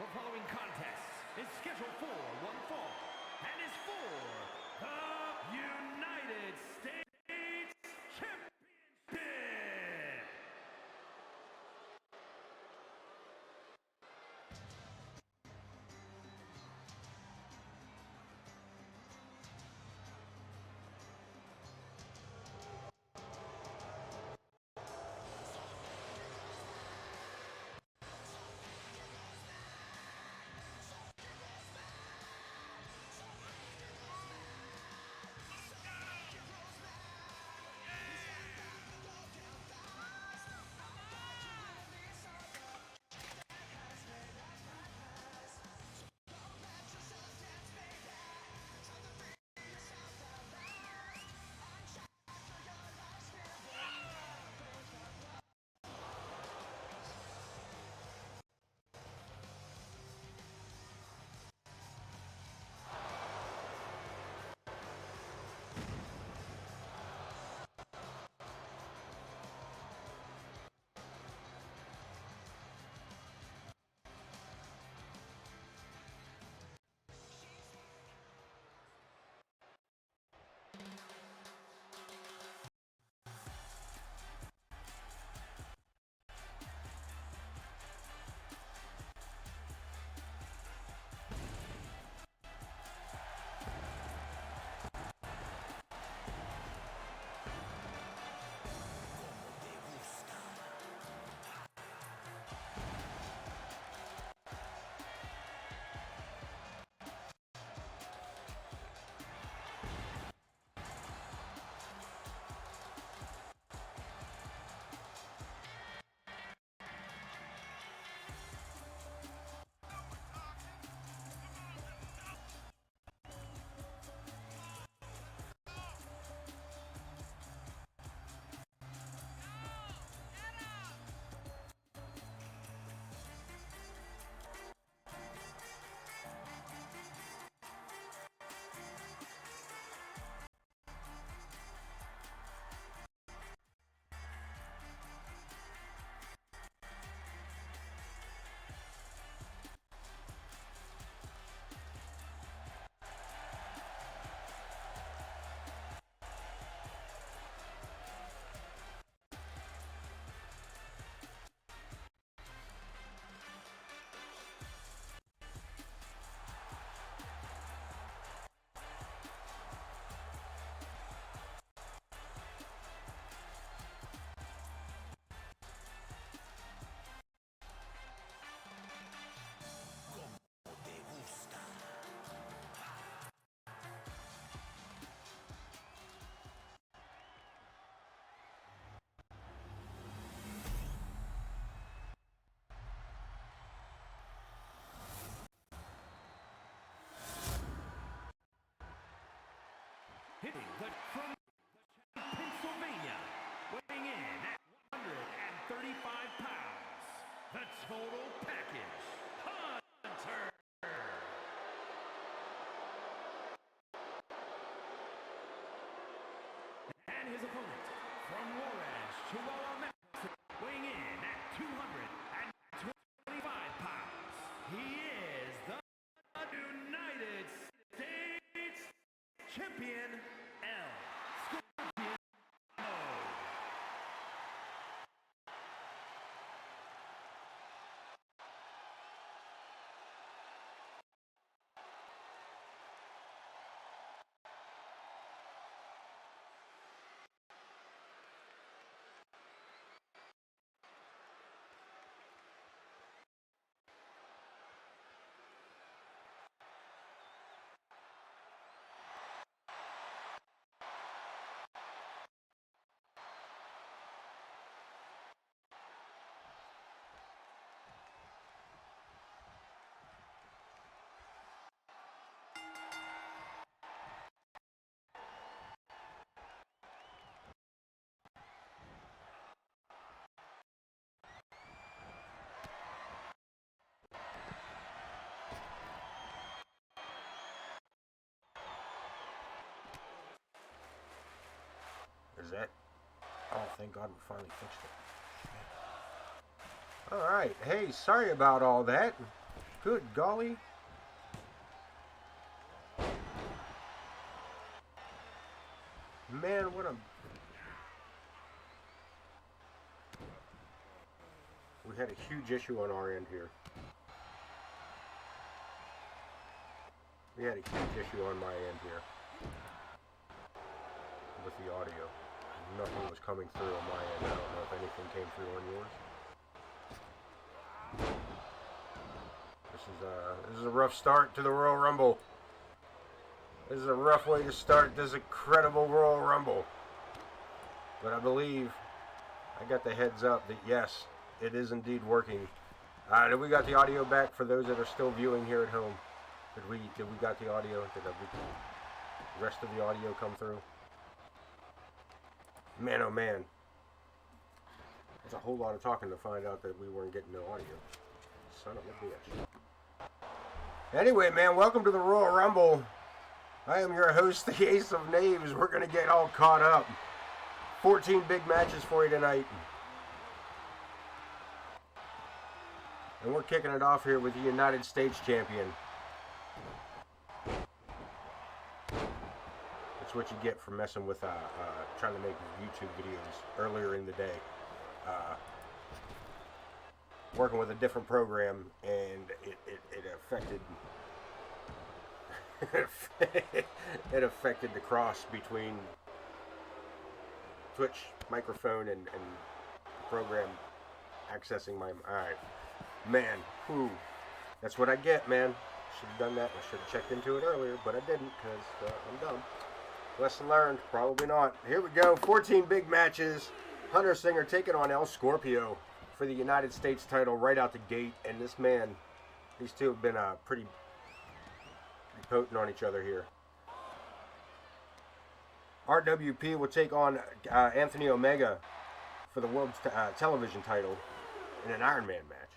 The following contest is scheduled for one fall and is for the United States Championship. Hitting from Pennsylvania, weighing in at 135 pounds, the total package, Hunter. And his opponent from Juarez, Chihuahua, Mexico, weighing in at 225 pounds, he is the United States Champion, Scorpio. Is that? Oh, thank God we finally fixed it. Alright, hey, sorry about all that. Good golly. Man, what a... We had a huge issue on our end here. We had a huge issue on my end here. With the audio. Nothing was coming through on my end. I don't know if anything came through on yours. This is a rough start to the Royal Rumble. This is a rough way to start this incredible Royal Rumble. But I believe I got the heads up that yes, it is indeed working. Did we got the audio back for those that are still viewing here at home? Did we got the audio? Did the rest of the audio come through? Man, oh man. That's a whole lot of talking to find out that we weren't getting no audio. Son of a bitch. Anyway, man, welcome to the Royal Rumble. I am your host, the Ace of Knaves. We're going to get all caught up. 14 big matches for you tonight. And we're kicking it off here with the United States Champion. That's what you get for messing with trying to make YouTube videos earlier in the day. Working with a different program, and it affected it affected the cross between Twitch microphone and program accessing my... Alright. Man, whew. That's what I get, man. Should have done that. I should have checked into it earlier, but I didn't because I'm dumb. Lesson learned. Probably not. Here we go. 14 big matches. Hunter Singer taking on El Scorpio for the United States title right out the gate. And this man, these two have been pretty potent on each other here. RWP will take on Anthony Omega for the World Television title in an Ironman match.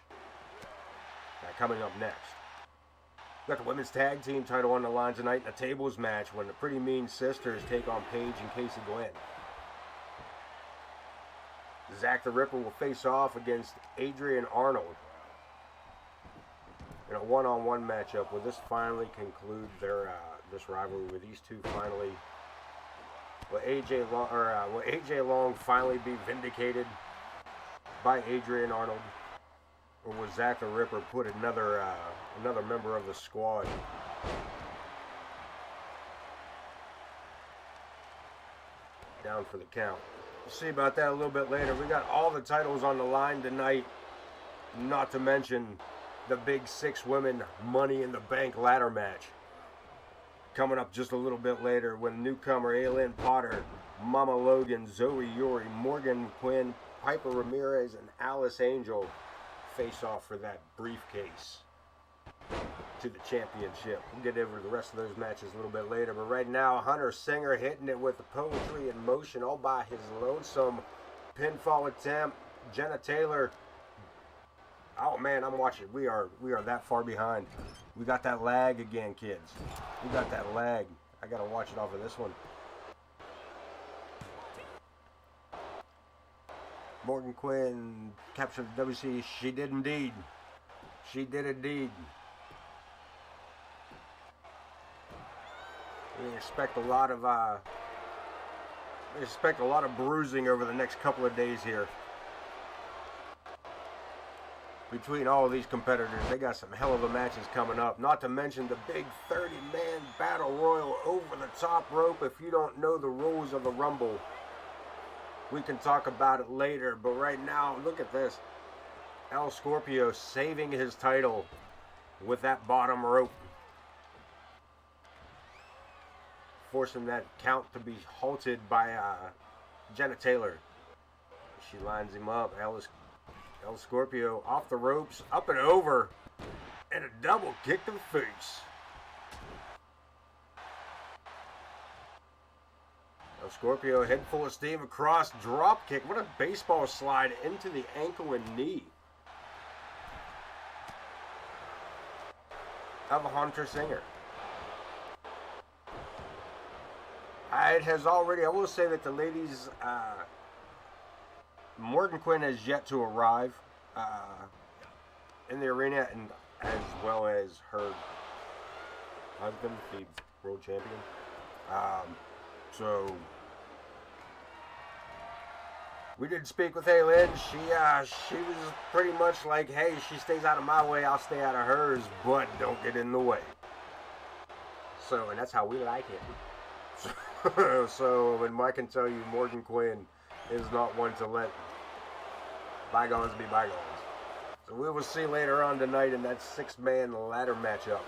Coming up next. We've got the Women's Tag Team title on the line tonight in a tables match when the Pretty Mean Sisters take on Paige and Casey Glenn. Zakk the Ripper will face off against Adrian Arnold in a one-on-one matchup. Will this finally conclude their this rivalry? Will these two finally? Will AJ Long finally be vindicated by Adrian Arnold, or will Zakk the Ripper put another member of the squad down for the count? We'll see about that a little bit later. We got all the titles on the line tonight, not to mention the big 6 women Money in the Bank ladder match coming up just a little bit later when newcomer Aylynn Potter, Mama Logan, Zoey, Yuri, Morgan Quinn, Piper Rameriez, and Alice Angel face off for that briefcase to the championship. We'll get over the rest of those matches a little bit later, but right now Hunter Singer hitting it with the poetry in motion all by his lonesome. Pinfall attempt. Jenna Taylor. Oh man, I'm watching. We are that far behind. We got that lag again, kids. We got that lag. I gotta watch it off of this one. Morgan Quinn captured the WC. She did indeed. She did indeed. We expect a lot of bruising over the next couple of days here. Between all of these competitors, they got some hell of a matches coming up. Not to mention the big 30-man battle royal over the top rope. If you don't know the rules of the Rumble, we can talk about it later, but right now, look at this. El Scorpio saving his title with that bottom rope. Forcing that count to be halted by Jenna Taylor. She lines him up. El Scorpio off the ropes, up and over, and a double kick to the face. Scorpio head full of steam across, drop kick. What a baseball slide into the ankle and knee of Hunter Singer. It has already, I will say that the ladies, Morgan Quinn has yet to arrive in the arena, and as well as her husband, the world champion. So we did speak with Aylynn. She was pretty much like, hey, she stays out of my way, I'll stay out of hers, but don't get in the way. So, and that's how we like it. So, and I can tell you, Morgan Quinn is not one to let bygones be bygones. So we will see later on tonight in that 6-man ladder matchup.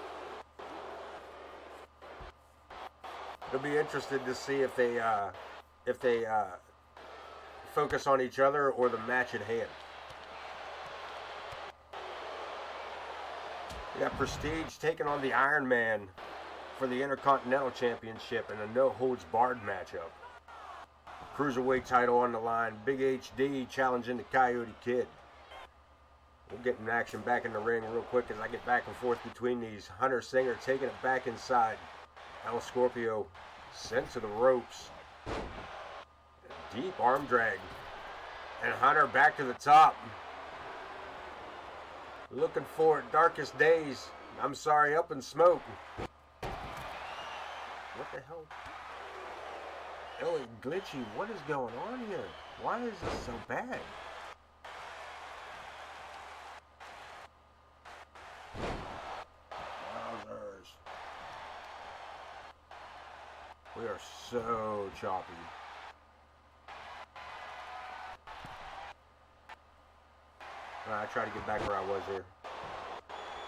It'll be interested to see if they focus on each other or the match at hand. We got Prestige taking on the Ironman for the Intercontinental Championship in a no-holds-barred matchup. Cruiserweight title on the line. Big HD challenging the Coyote Kid. We'll get in action back in the ring real quick as I get back and forth between these. Hunter Singer taking it back inside. El Scorpio sent to the ropes. Deep arm drag. And Hunter back to the top. Looking for it. Darkest days. I'm sorry, up in smoke. What the hell? Oh, glitchy. What is going on here? Why is this so bad? Wowzers. We are so choppy. I try to get back where I was here.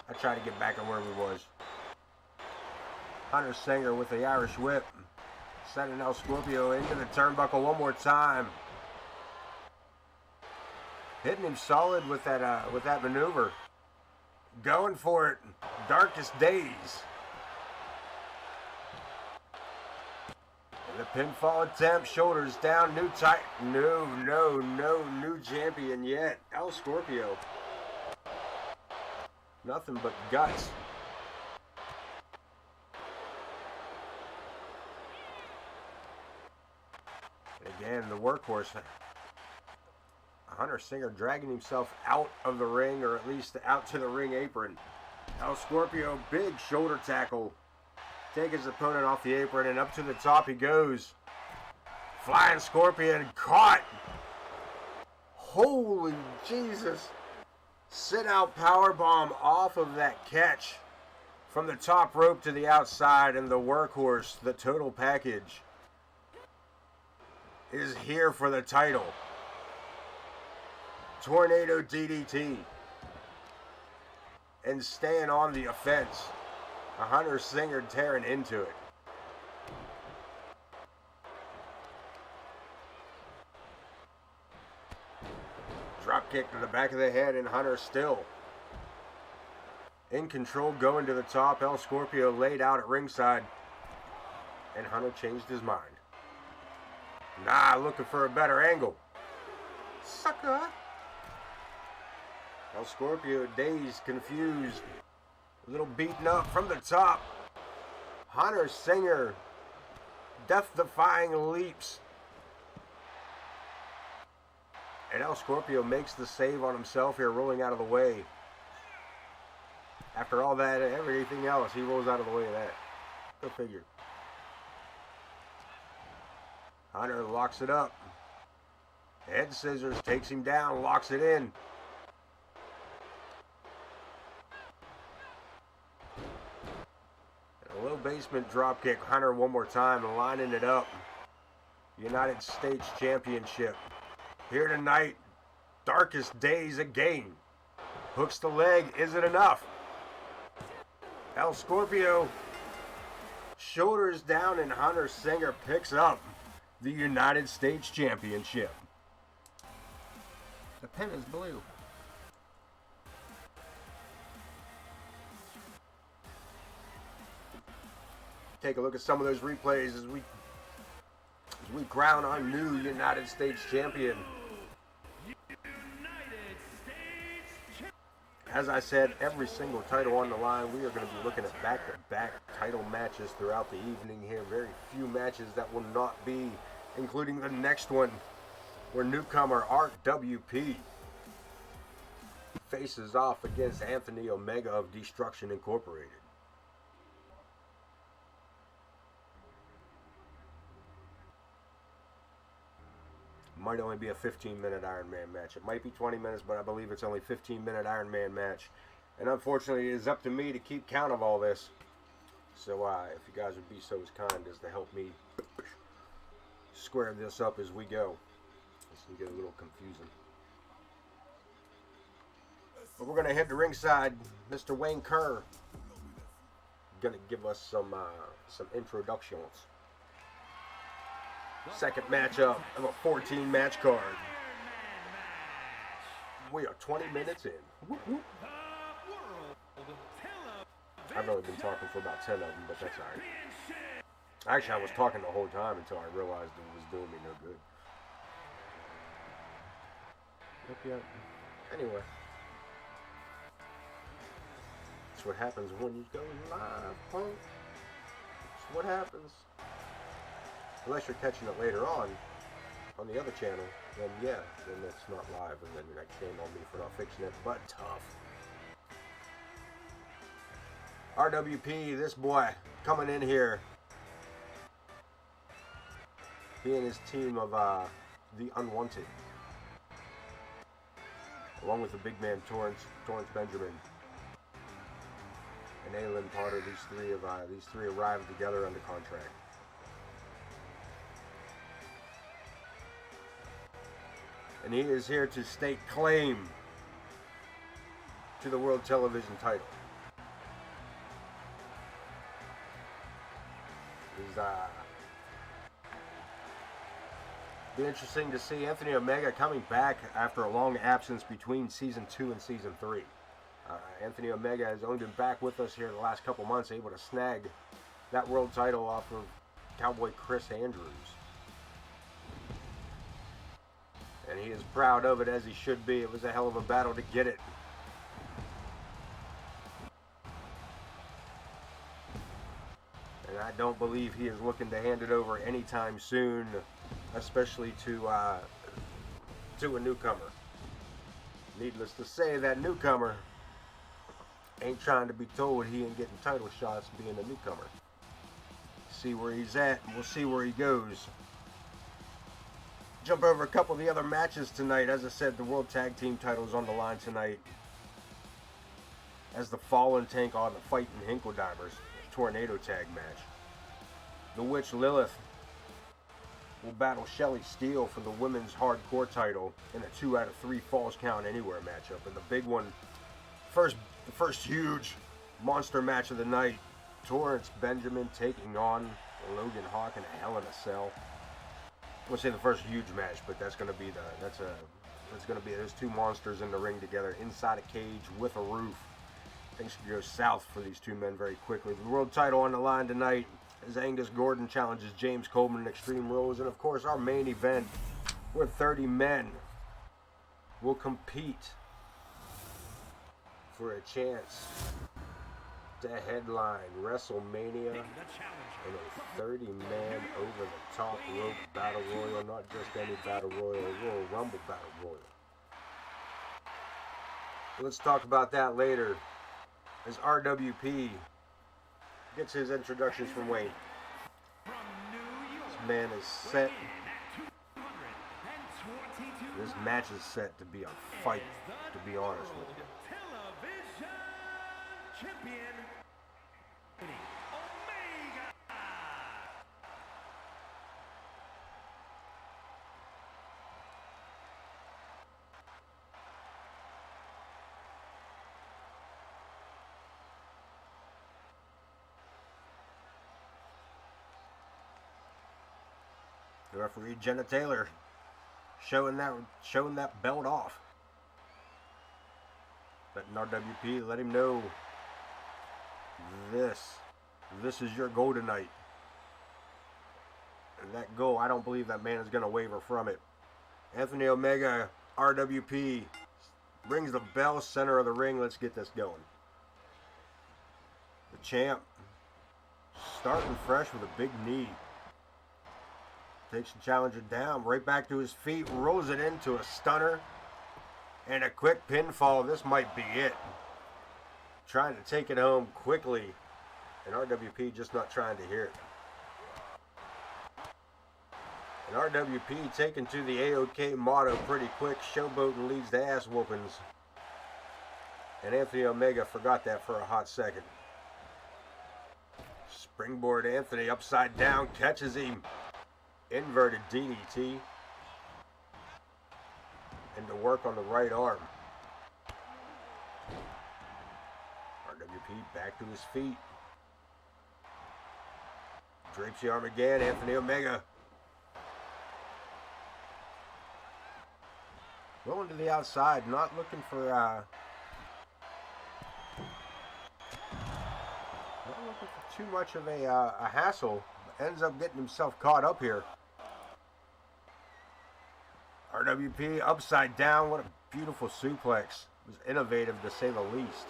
I try to get back to where we was. Hunter Singer with the Irish whip. Sending El Scorpio into the turnbuckle one more time. Hitting him solid with that maneuver. Going for it. Darkest days. And the pinfall attempt. Shoulders down. New champion yet. El Scorpio. Nothing but guts. Again, the workhorse. Hunter Singer dragging himself out of the ring, or at least out to the ring apron. El Scorpio, big shoulder tackle. Take his opponent off the apron, and up to the top he goes. Flying Scorpion, caught. Holy Jesus. Sit out powerbomb off of that catch. From the top rope to the outside, and the workhorse, the total package, is here for the title. Tornado DDT. And staying on the offense. A Hunter Singer tearing into it. Drop kick to the back of the head, and Hunter still in control, going to the top. El Scorpio laid out at ringside. And Hunter changed his mind. Nah, looking for a better angle. Sucker. El Scorpio, dazed, confused, a little beaten up from the top. Hunter Singer, death-defying leaps. And El Scorpio makes the save on himself here, rolling out of the way. After all that, everything else, he rolls out of the way of that. Go figure. Hunter locks it up. Head scissors, takes him down, locks it in. And a low basement drop kick. Hunter one more time, lining it up. United States Championship. Here tonight, darkest days again. Hooks the leg, is it enough? El Scorpio, shoulders down, and Hunter Singer picks up the United States Championship. The pen is blue. Take a look at some of those replays as we crown our new United States champion. As I said, every single title on the line. We are going to be looking at back-to-back title matches throughout the evening here. Very few matches that will not be, including the next one, where newcomer Art WP faces off against Anthony Omega of Destruction Incorporated. Might only be a 15-minute Ironman match. It might be 20 minutes, but I believe it's only a 15-minute Ironman match. And unfortunately, it is up to me to keep count of all this. So if you guys would be so kind as to help me square this up as we go. This can get a little confusing. But we're going to head to ringside. Mr. Wayne Kerr going to give us some introductions. Second matchup of a 14-match card. We are 20 minutes in. Whoop, whoop. I've only been talking for about 10 of them, but that's alright. Actually, I was talking the whole time until I realized it was doing me no good. Yep. Anyway. That's what happens when you go live, punk. That's what happens. Unless you're catching it later on the other channel, then yeah, then it's not live, and then you're not shame on me for not fixing it, but tough. RWP, this boy, coming in here. He and his team of the Unwanted. Along with the big man Torrence Benjamin. And Aylynn Potter, these three arrived together under contract. And he is here to stake claim to the World Television title. Be interesting to see Anthony Omega coming back after a long absence between Season 2 and Season 3. Anthony Omega has only been back with us here the last couple months, able to snag that world title off of Cowboy Chris Andrews. And he is proud of it, as he should be. It was a hell of a battle to get it. And I don't believe he is looking to hand it over anytime soon, especially to a newcomer. Needless to say, that newcomer ain't trying to be told he ain't getting title shots being a newcomer. See where he's at, and we'll see where he goes. Jump over a couple of the other matches tonight. As I said, the World Tag Team title is on the line tonight, as the Fallen take on the Fightin Hinkledimers tornado tag match. The Witch Lilith will battle Shelly Steele for the women's hardcore title in a 2 out of 3 falls count anywhere matchup. And the big one, the first huge monster match of the night, Torrence Benjamin taking on Logan Hawk in a Hell in a Cell. I won't say the first huge match, but that's going to be those two monsters in the ring together inside a cage with a roof. Things should go south for these two men very quickly. The world title on the line tonight as Angus Gordan challenges James Coleman in Extreme Rules. And of course, our main event, where 30 men will compete for a chance to headline WrestleMania in a 30-man over-the-top rope battle royal. Not just any battle royal, a Royal Rumble battle royal. Let's talk about that later, as RWP gets his introductions from Wayne. This man is set. This match is set to be a fight, to be honest with you. Champion Omega. The referee Jenna Taylor showing that belt off. Letting RWP let him know this is your goal tonight. And that goal, I don't believe that man is going to waver from it. Anthony Omega, RWP, rings the bell, center of the ring. Let's get this going. The champ, starting fresh with a big knee. Takes the challenger down, right back to his feet, rolls it into a stunner. And a quick pinfall. This might be it. Trying to take it home quickly. And RWP just not trying to hear it. And RWP taken to the AoK motto pretty quick. Showboating leads to ass whoopings. And Anthony Omega forgot that for a hot second. Springboard Anthony upside down. Catches him. Inverted DDT. And to work on the right arm. RWP back to his feet. Drapes the arm again. Anthony Omega. Going to the outside. Not looking for too much of a hassle. Ends up getting himself caught up here. RWP upside down. What a beautiful suplex. It was innovative to say the least.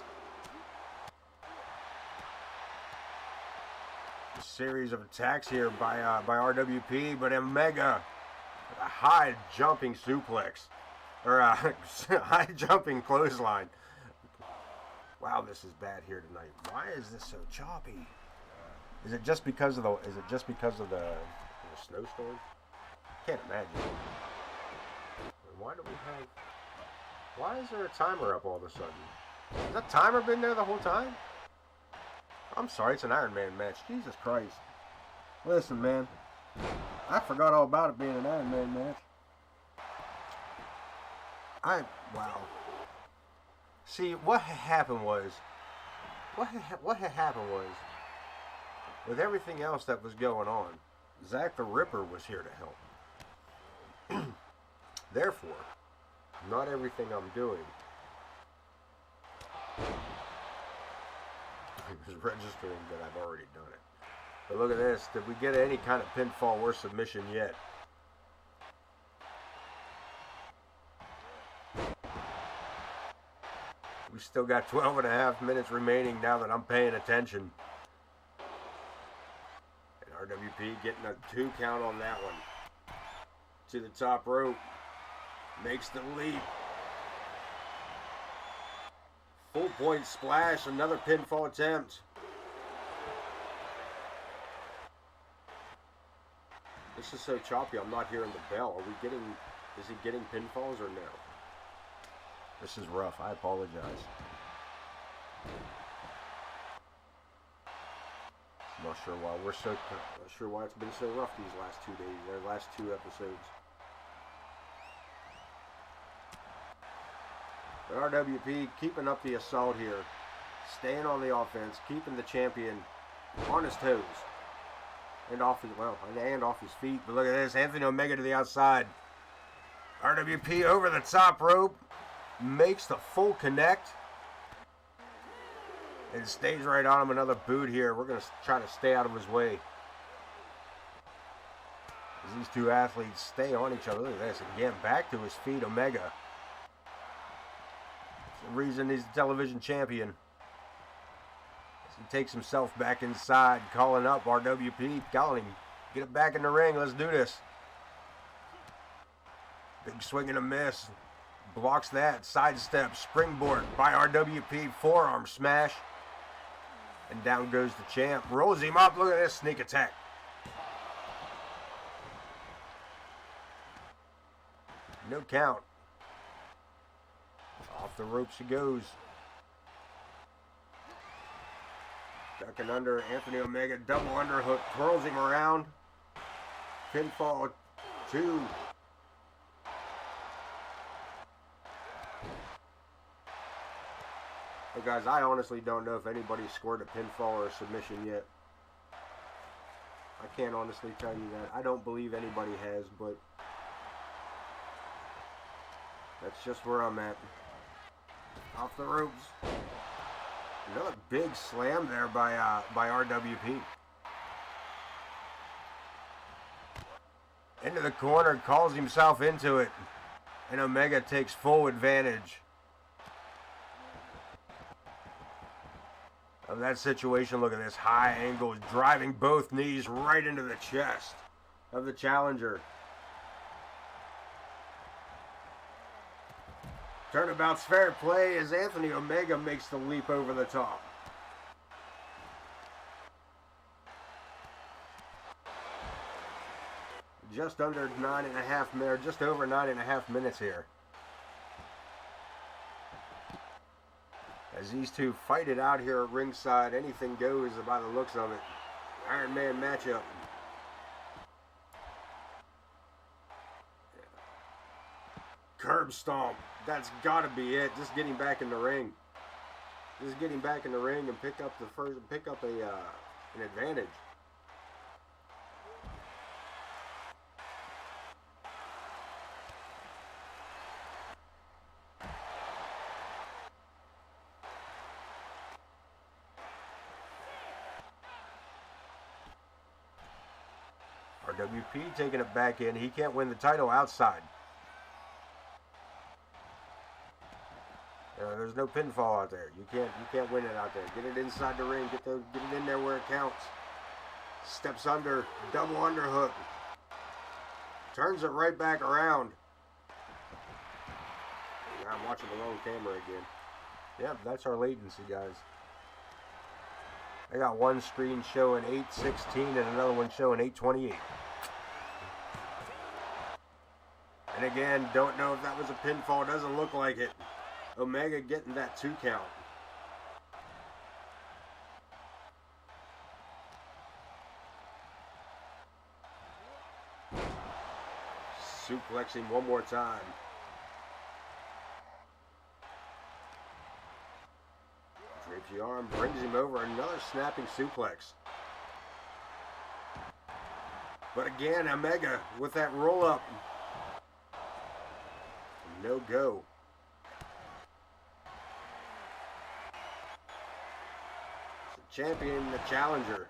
A series of attacks here by RWP, but Omega with a high jumping suplex. Or a high jumping clothesline. Wow, this is bad here tonight. Why is this so choppy? Is it just because of the snowstorm? Can't imagine. Why is there a timer up all of a sudden? Has that timer been there the whole time? I'm sorry, it's an Ironman match. Jesus Christ. Listen, man. I forgot all about it being an Ironman match. Wow. See, what had happened was, with everything else that was going on, Zakk the Ripper was here to help. Therefore, not everything I'm doing is registering that I've already done it. But look at this. Did we get any kind of pinfall or submission yet? We still got 12 and a half minutes remaining now that I'm paying attention. And RWP getting a 2 count on that one. To the top rope. Makes the leap. Full point splash. Another pinfall attempt. This is so choppy. I'm not hearing the bell. Is he getting pinfalls or no? This is rough. I apologize. I'm not sure why it's been so rough these last 2 days, or last 2 episodes. But RWP keeping up the assault here, staying on the offense, keeping the champion on his toes, and off his feet. But look at this, Anthony Omega to the outside. RWP over the top rope. Makes the full connect. And stays right on him. Another boot here. We're going to try to stay out of his way. As these two athletes stay on each other. Look at this. Again, back to his feet. Omega. It's the reason he's the television champion. As he takes himself back inside. Calling up RWP. Calling him. Get it back in the ring. Let's do this. Big swing and a miss. Blocks that. Sidestep. Springboard by RWP. Forearm smash. And down goes the champ. Rolls him up. Look at this sneak attack. No count. Off the ropes he goes. Ducking under. Anthony Omega. Double underhook. Twirls him around. Pinfall 2. But guys, I honestly don't know if anybody's scored a pinfall or a submission yet. I can't honestly tell you that. I don't believe anybody has, but that's just where I'm at. Off the ropes. Another big slam there by RWP. Into the corner, calls himself into it. And Omega takes full advantage of that situation. Look at this high angle, driving both knees right into the chest of the challenger. Turnabout's fair play as Anthony Omega makes the leap over the top. Just under 9.5 minutes, just over 9.5 minutes here. As these two fight it out here at ringside, anything goes by the looks of it. Ironman matchup. Curb stomp. That's got to be it. Just getting back in the ring. Just getting back in the ring and pick up an advantage. RWP taking it back in. He can't win the title outside. There's no pinfall out there. You can't win it out there. Get it inside the ring. Get it in there where it counts. Steps under, double underhook. Turns it right back around. Now I'm watching the wrong camera again. Yep, that's our latency, guys. I got one screen showing 8:16 and another one showing 8:28. And again, don't know if that was a pinfall. Doesn't look like it. Omega getting that 2 count. Suplexing one more time. Drapes the arm, brings him over. Another snapping suplex. But again, Omega with that roll up. No go. Champion, the challenger.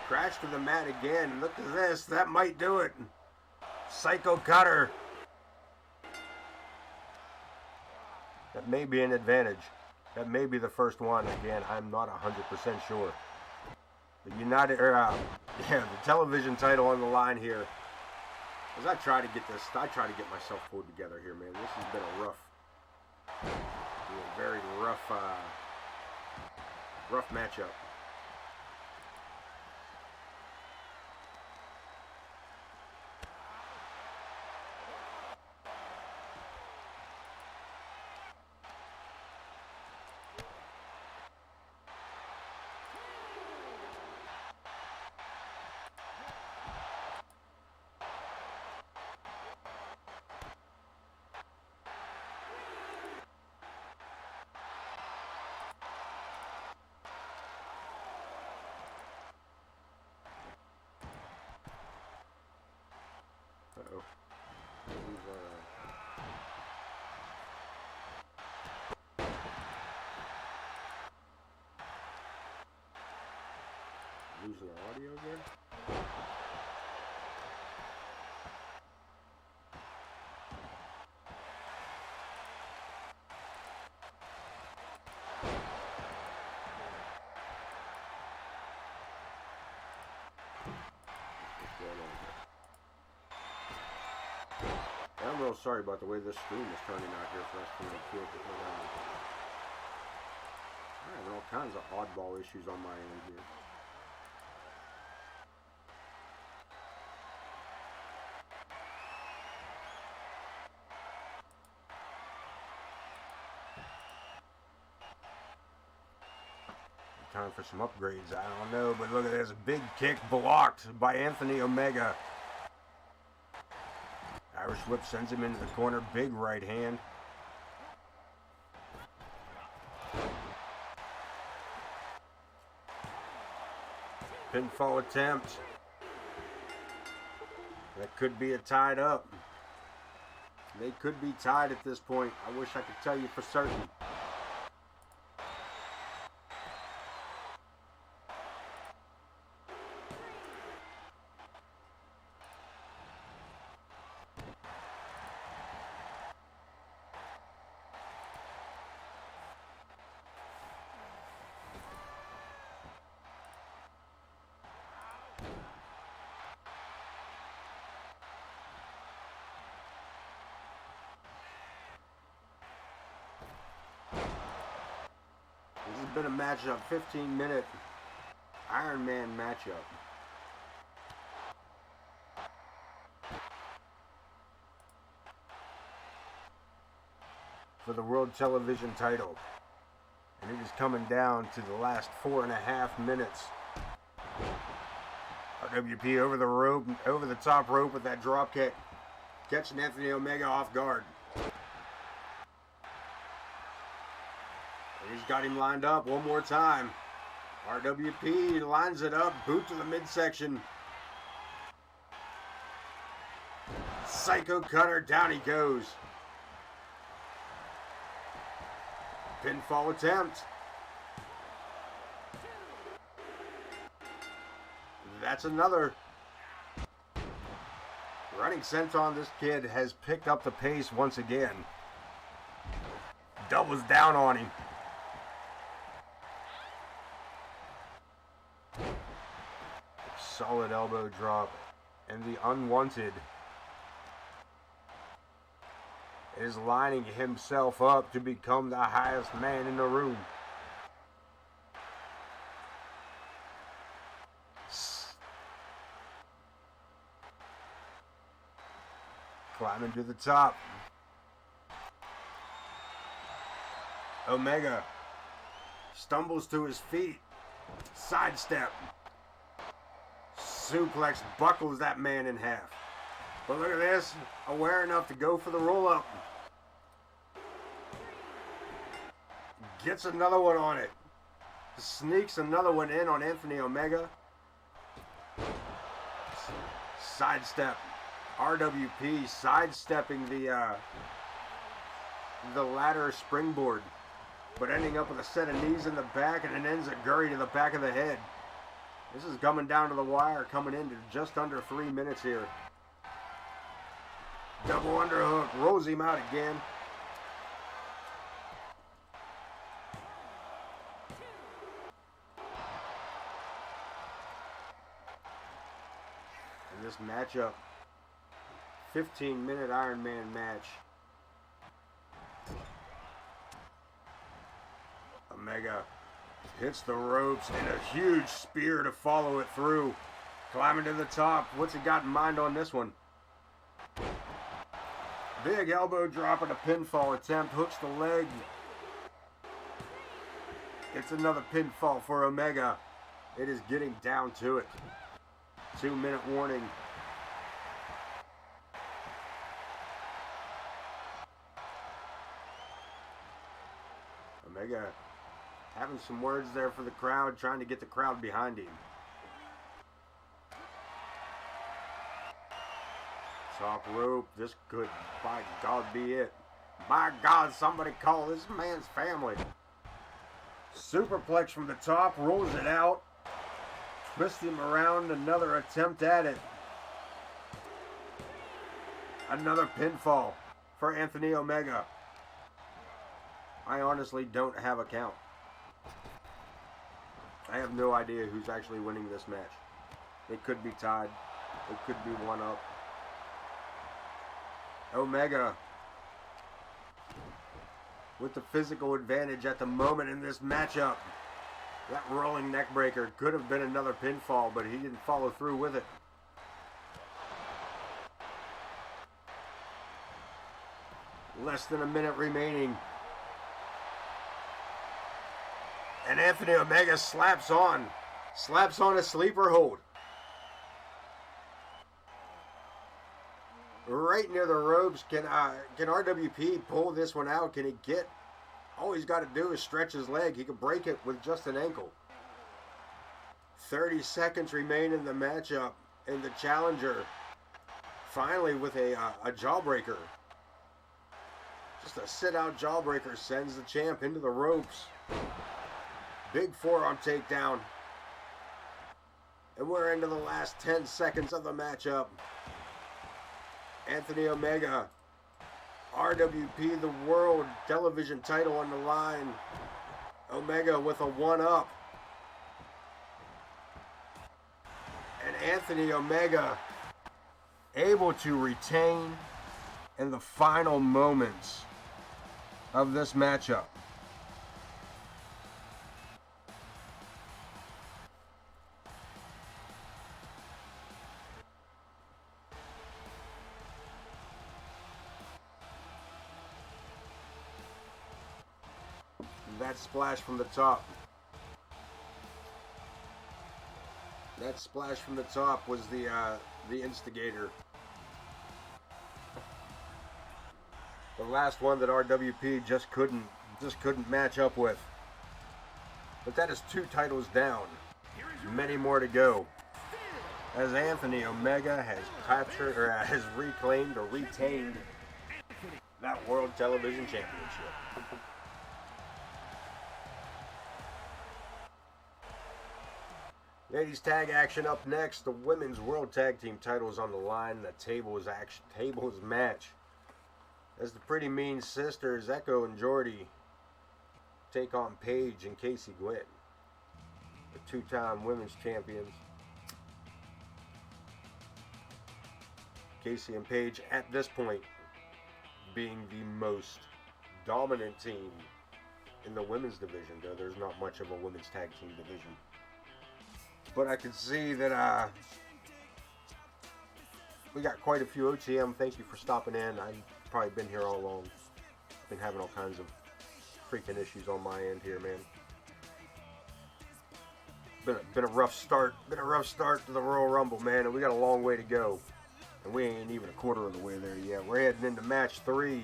Crash to the mat again. Look at this. That might do it. Psycho cutter. That may be an advantage. That may be the first one. Again, I'm not 100% sure. The the television title on the line here. As I try to get myself pulled together here, man. This has been a very rough matchup. Uh-oh. Losing our audio again? I'm real sorry about the way this stream is turning out here for us tonight. I'm having all kinds of oddball issues on my end here. Time for some upgrades. I don't know, but look at this big kick blocked by Anthony Omega. Irish whip sends him into the corner. Big right hand. Pinfall attempt. That could be a tied up. They could be tied at this point. I wish I could tell you for certain. been a matchup, 15-minute Ironman matchup. For the World Television title. And it is coming down to the last 4.5 minutes. RWP over the rope, over the top rope with that drop kick. Catching Anthony Omega off guard. He's got him lined up one more time. RWP lines it up, boot to the midsection. Psycho cutter, down he goes. Pinfall attempt. That's another. Running senton, this kid has picked up the pace once again. Doubles down on him. Solid elbow drop. And the Unwanted is lining himself up to become the highest man in the room. Climbing to the top. Omega stumbles to his feet. Sidestep. Suplex buckles that man in half. But look at this. Aware enough to go for the roll-up. Gets another one on it. Sneaks another one in on Anthony Omega. Sidestep. RWP sidestepping the ladder springboard, but ending up with a set of knees in the back and an enziguri to the back of the head. This is coming down to the wire, coming into just under 3 minutes here. Double underhook, rolls him out again. And this matchup, 15-minute Ironman match. Omega hits the ropes and a huge spear to follow it through. Climbing to the top. What's he got in mind on this one? Big elbow drop and a pinfall attempt. Hooks the leg. It's another pinfall for Omega. It is getting down to it. 2-minute warning. Omega having some words there for the crowd, trying to get the crowd behind him. Top rope, this could, by God, be it. My God, somebody call this man's family. Superplex from the top, rolls it out. Twists him around, another attempt at it. Another pinfall for Anthony Omega. I honestly don't have a count. I have no idea who's actually winning this match. It could be tied. It could be one up. Omega with the physical advantage at the moment in this matchup. That rolling neck breaker could have been another pinfall, but he didn't follow through with it. Less than a minute remaining. And Anthony Omega slaps on a sleeper hold. Right near the ropes. Can RWP pull this one out? Can he get? All he's got to do is stretch his leg. He can break it with just an ankle. 30 seconds remain in the matchup. And the challenger finally with a jawbreaker. Just a sit-out jawbreaker sends the champ into the ropes. Big forearm takedown. And we're into the last 10 seconds of the matchup. Anthony Omega, RWP, the World Television title on the line. Omega with a 1-up. And Anthony Omega able to retain in the final moments of this matchup. That splash from the top. That splash from the top was the instigator. The last one that RWP just couldn't match up with. But that is 2 titles down. Many more to go. As Anthony Omega has captured or has reclaimed or retained that World Television Championship. Ladies tag action up next. The women's world tag team titles on the line. The tables match. As the Pretty Mean Sisters, Echo and Jordy, take on Paige and Casey Nguyen, the 2-time women's champions. Casey and Paige at this point being the most dominant team in the women's division, though there's not much of a women's tag team division. But I can see that we got quite a few OTM. Thank you for stopping in. I've probably been here all along. Been having all kinds of freaking issues on my end here, man. Been a rough start. Been a rough start to the Royal Rumble, man, and we got a long way to go. And we ain't even a quarter of the way there yet. We're heading into match 3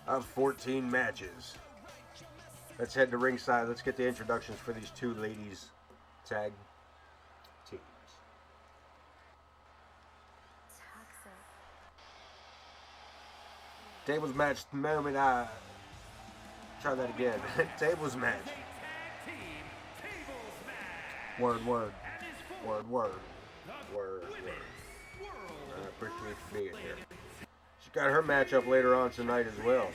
of 14 matches. Let's head to ringside. Let's get the introductions for these 2 ladies tag teams. Tables match moment. Try that again. Tables match. Word, word. Word, word. Word, word. I appreciate you being here. She's got her matchup later on tonight as well.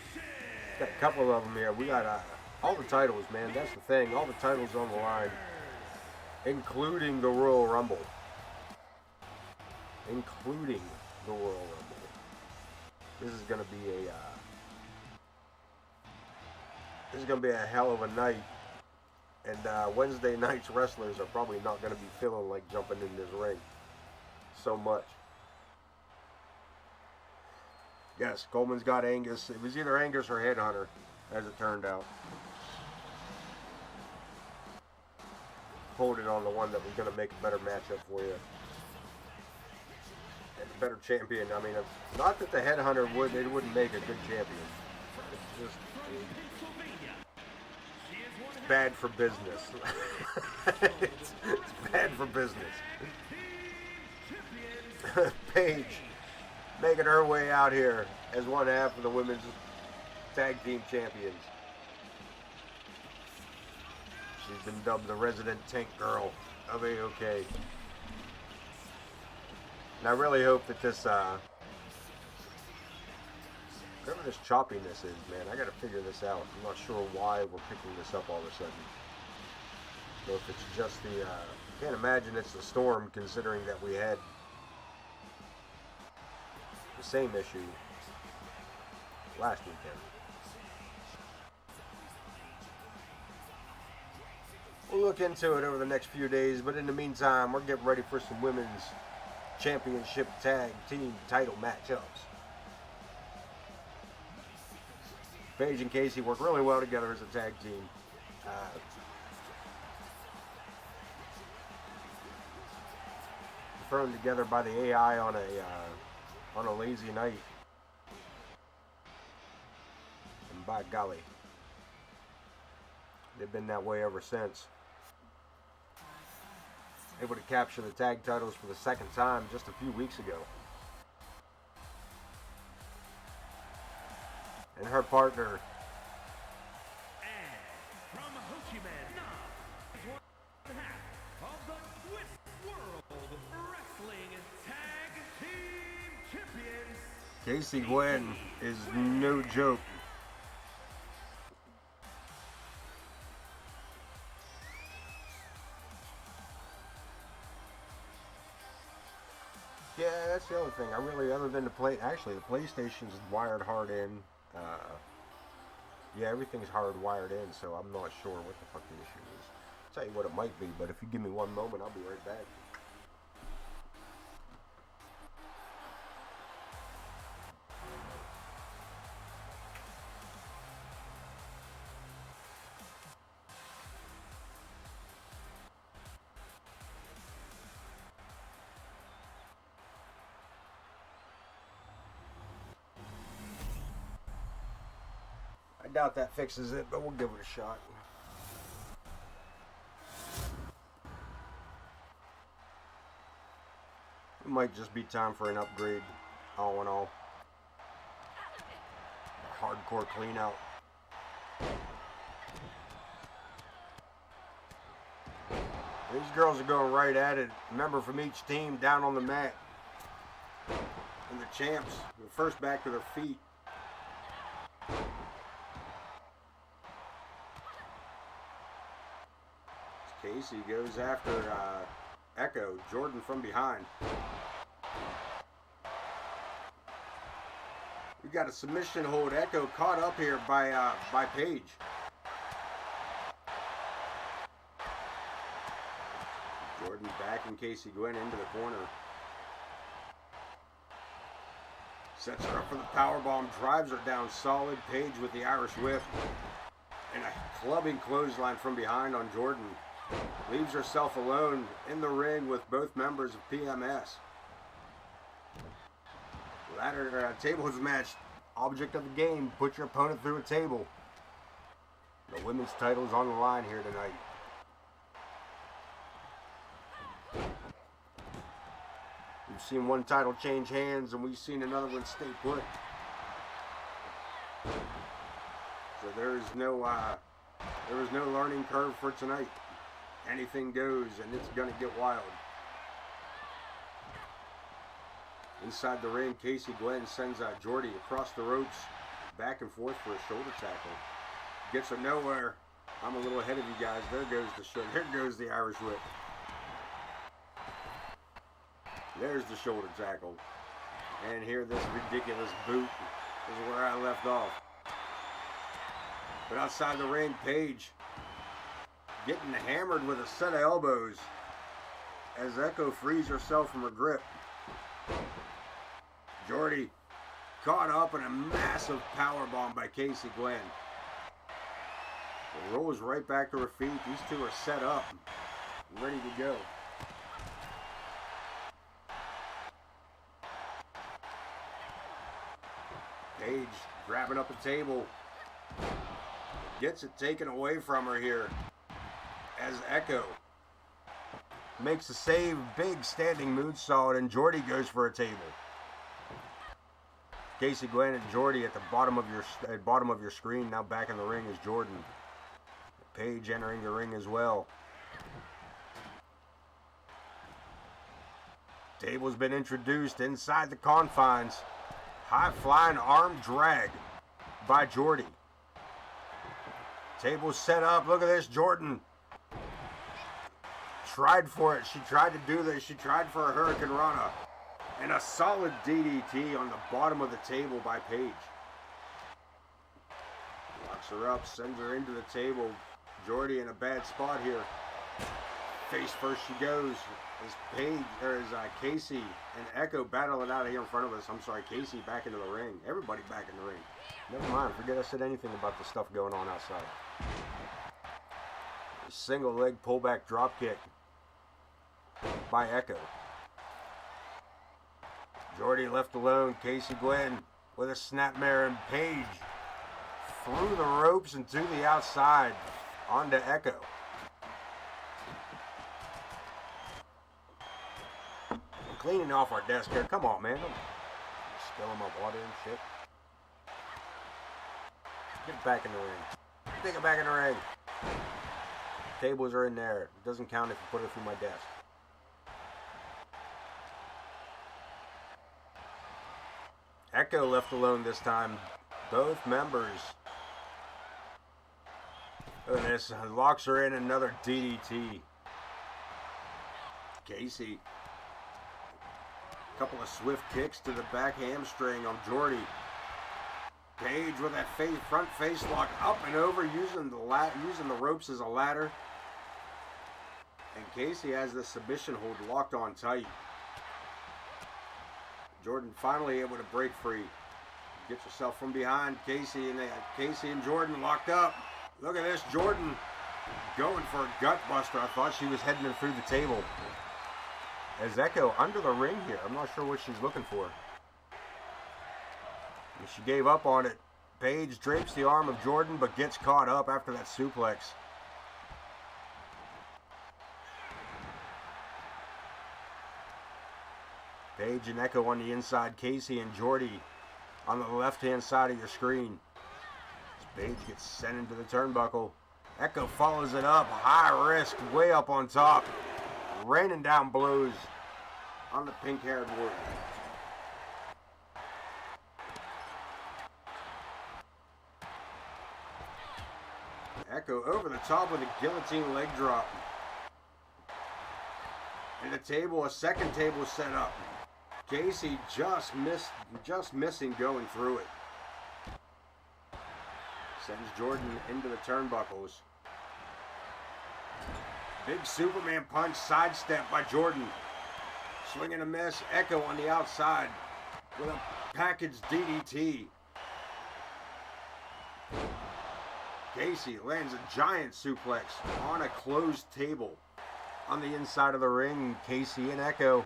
Got a couple of them here. We got all the titles, man. That's the thing. All the titles on the line, including the Royal Rumble. Including the Royal Rumble. This is gonna be a hell of a night. And Wednesday night's wrestlers are probably not gonna be feeling like jumping in this ring so much. Yes, Coleman's got Angus. It was either Angus or Headhunter, as it turned out. Pulled it on the one that was going to make a better matchup for you. And a better champion. I mean, not that the Headhunter wouldn't make a good champion. It's just it's bad for business. it's bad for business. Paige making her way out here as one half of the women's tag team champions. She's been dubbed the resident tank girl of AoK. And I really hope that this, whatever this choppiness is, man, I gotta figure this out. I'm not sure why we're picking this up all of a sudden. So if it's just the, I can't imagine it's the storm, considering that we had the same issue last weekend. We'll look into it over the next few days, but in the meantime, we're getting ready for some women's championship tag team title matchups. Paige and Casey work really well together as a tag team. Thrown together by the AI on a lazy night. And by golly, they've been that way ever since. Able to capture the tag titles for the second time just a few weeks ago. And her partner, Casey Nguyen, is no joke. Yeah, that's the other thing. I really, other than the PlayStation's wired hard in. Yeah, everything's hardwired in, so I'm not sure what the fuck the issue is. I'll tell you what it might be, but if you give me one moment, I'll be right back. doubt that fixes it, but we'll give it a shot. It might just be time for an upgrade, all in all. A hardcore clean out. These girls are going right at it. Member from each team down on the mat. And the champs, the first back to their feet. Casey goes after Echo. Jordan from behind. We got a submission hold. Echo caught up here by Paige. Jordan backing Casey Nguyen into the corner. Sets her up for the powerbomb. Drives her down solid. Paige with the Irish whip. And a clubbing clothesline from behind on Jordan. Leaves herself alone in the ring with both members of PMS. Ladder tables match. Object of the game. Put your opponent through a table. The women's title is on the line here tonight. We've seen one title change hands and we've seen another one stay put. So there is no learning curve for tonight. Anything goes and it's gonna get wild. Inside the ring, Casey Nguyen sends Jordy across the ropes, back and forth for a shoulder tackle. Gets her nowhere. I'm a little ahead of you guys. There goes the Irish whip. There's the shoulder tackle. And here, this ridiculous boot is where I left off. But outside the ring, Paige getting hammered with a set of elbows as Echo frees herself from her grip. Jordy caught up in a massive powerbomb by Casey Nguyen. Rolls right back to her feet. These two are set up, ready to go. Paige grabbing up a table. Gets it taken away from her here as Echo makes a save. Big standing moonsault, and Jordy goes for a table. Casey Nguyen and Jordy at the bottom of your screen. Now back in the ring is Jordan. Paige entering the ring as well. Table's been introduced inside the confines. High flying arm drag by Jordy. Table set up. Look at this. Jordan tried for it. She tried to do this. She tried for a Hurricane Rana. And a solid DDT on the bottom of the table by Paige. Locks her up. Sends her into the table. Jordy in a bad spot here. Face first she goes. Casey and Echo battle it out of here in front of us. I'm sorry, Casey back into the ring. Everybody back in the ring. Never mind, forget I said anything about the stuff going on outside. A single leg pullback drop kick by Echo. Jordy left alone. Casey Nguyen with a snapmare, and Paige through the ropes and to the outside onto Echo. Cleaning off our desk here. Come on, man. Don't spilling my water and shit. Get it back in the ring. Take it back in the ring. Tables are in there. It doesn't count if you put it through my desk. Echo left alone this time. Both members. Look at this. Locks her in another DDT. Casey. Couple of swift kicks to the back hamstring on Jordy. Paige with that front face lock up and over, using the ropes as a ladder. And Casey has the submission hold locked on tight. Jordan finally able to break free. Gets herself from behind. Casey and Jordan locked up. Look at this, Jordan going for a gut buster. I thought she was heading through the table. As Echo under the ring here. I'm not sure what she's looking for. And she gave up on it. Paige drapes the arm of Jordan, but gets caught up after that suplex. Paige and Echo on the inside. Casey and Jordy on the left-hand side of your screen. As Paige gets sent into the turnbuckle. Echo follows it up. High risk, way up on top. Raining down blows on the pink-haired warrior. Echo over the top with a guillotine leg drop. And a second table set up. Casey just missing going through it. Sends Jordan into the turnbuckles. Big Superman punch, sidestep by Jordan. Swing and a miss. Echo on the outside with a package DDT. Casey lands a giant suplex on a closed table on the inside of the ring. Casey and Echo,